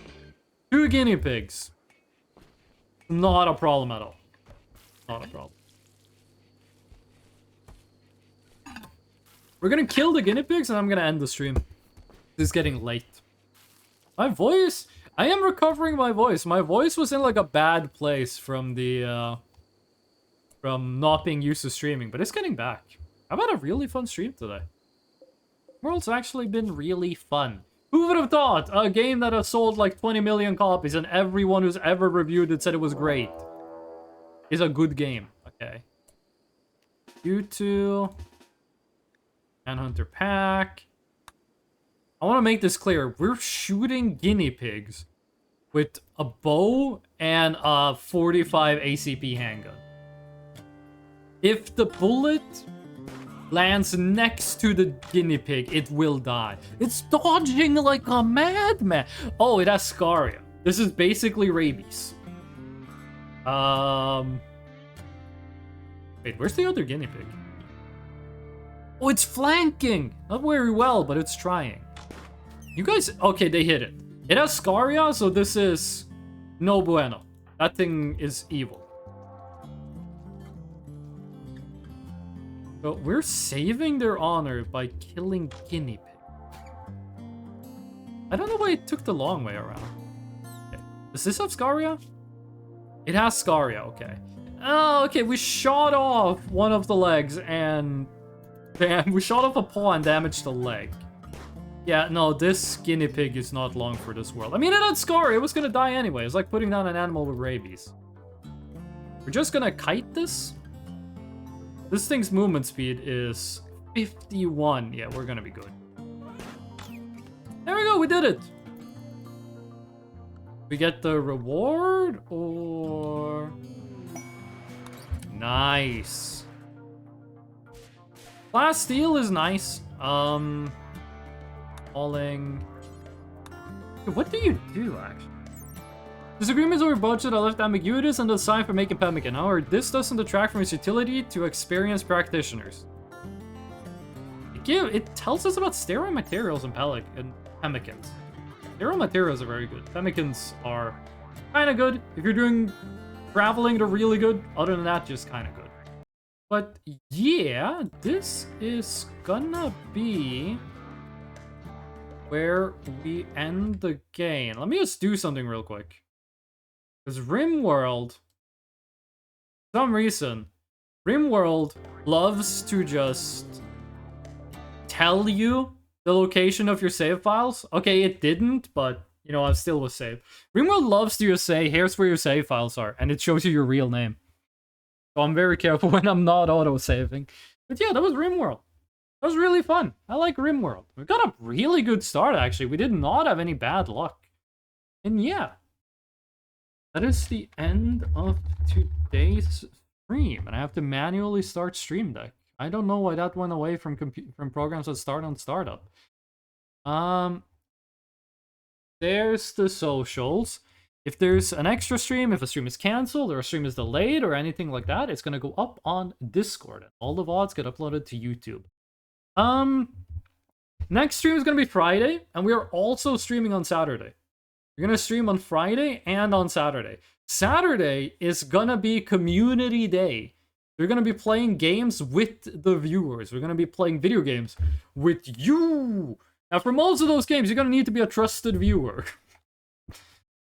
2 guinea pigs. Not a problem at all. Not a problem. We're gonna kill the guinea pigs and I'm gonna end the stream. This is getting late. My voice? I am recovering my voice. My voice was in like a bad place from the from not being used to streaming, but it's getting back. How about a really fun stream today? World's actually been really fun. Who would have thought a game that has sold like 20 million copies and everyone who's ever reviewed it said it was great is a good game. Okay. U2. Manhunter Pack. I want to make this clear. We're shooting guinea pigs with a bow and a 45 ACP handgun. If the bullet lands next to the guinea pig, it will die. It's dodging like a madman. Oh, it has scaria. This is basically rabies. Wait, where's the other guinea pig? Oh, it's flanking. Not very well, but it's trying. You guys... Okay, they hit it. It has scaria, so this is no bueno. That thing is evil. But we're saving their honor by killing guinea pig. I don't know why it took the long way around. Okay. Does this have scaria? It has scaria, okay. Oh, okay, we shot off one of the legs and... Damn, we shot off a paw and damaged the leg. Yeah, no, this guinea pig is not long for this world. I mean, it had scaria, it was gonna die anyway. It's like putting down an animal with rabies. We're just gonna kite this. This thing's movement speed is 51. Yeah, we're gonna be good. There we go, we did it. We get the reward or... Nice. Glass Steel is nice. Falling. What do you do, actually? Disagreements over budget are left ambiguous and designed for making pemmican. However, this doesn't detract from its utility to experienced practitioners. It tells us about sterile materials and pemmicans. Sterile materials are very good. Pemmicans are kind of good. If you're doing traveling, they're really good. Other than that, just kind of good. But yeah, this is gonna be where we end the game. Let me just do something real quick. Because Rimworld, for some reason, Rimworld loves to just tell you the location of your save files. Okay, it didn't, but, you know, I still was saved. Rimworld loves to just say, here's where your save files are, and it shows you your real name. So I'm very careful when I'm not auto-saving. But yeah, that was Rimworld. That was really fun. I like Rimworld. We got a really good start, actually. We did not have any bad luck. And yeah, that is the end of today's stream. And I have to manually start Stream Deck. I don't know why that went away from programs that start on startup. There's the socials. If there's an extra stream, if a stream is cancelled or a stream is delayed or anything like that, it's going to go up on Discord. And all the VODs get uploaded to YouTube. Next stream is going to be Friday, and we are also streaming on Saturday. We're going to stream on Friday and on Saturday. Saturday is going to be Community Day. We're going to be playing games with the viewers. We're going to be playing video games with you. Now, for most of those games, you're going to need to be a trusted viewer.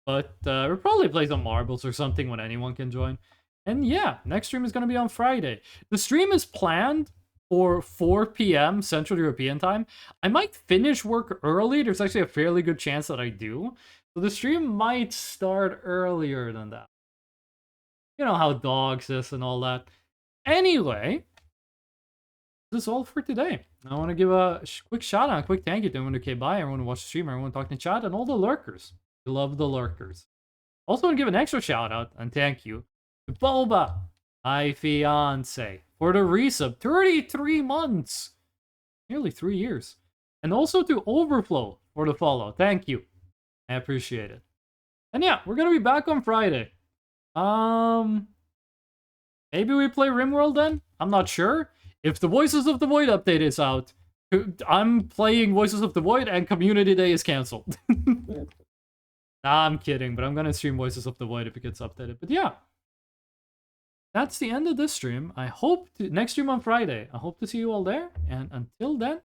But we'll probably play some marbles or something when anyone can join. And yeah, next stream is going to be on Friday. The stream is planned for 4 p.m. Central European time. I might finish work early. There's actually a fairly good chance that I do. So the stream might start earlier than that. You know how dogs is and all that. Anyway, this is all for today. I want to give a quick shout out, a quick thank you to everyone who came by, everyone who watched the stream, everyone talking in chat, and all the lurkers. We love the lurkers. Also want to give an extra shout out and thank you to Boba, my fiance, for the resub, 33 months, nearly 3 years. And also to Overflow for the follow. Thank you. I appreciate it. And yeah, we're gonna be back on Friday. Maybe we play Rimworld then? I'm not sure. If the Voices of the Void update is out, I'm playing Voices of the Void and Community Day is cancelled. Nah, I'm kidding, but I'm gonna stream Voices of the Void if it gets updated. But yeah, that's the end of this stream. I hope to next stream on Friday. I hope to see you all there. And until then,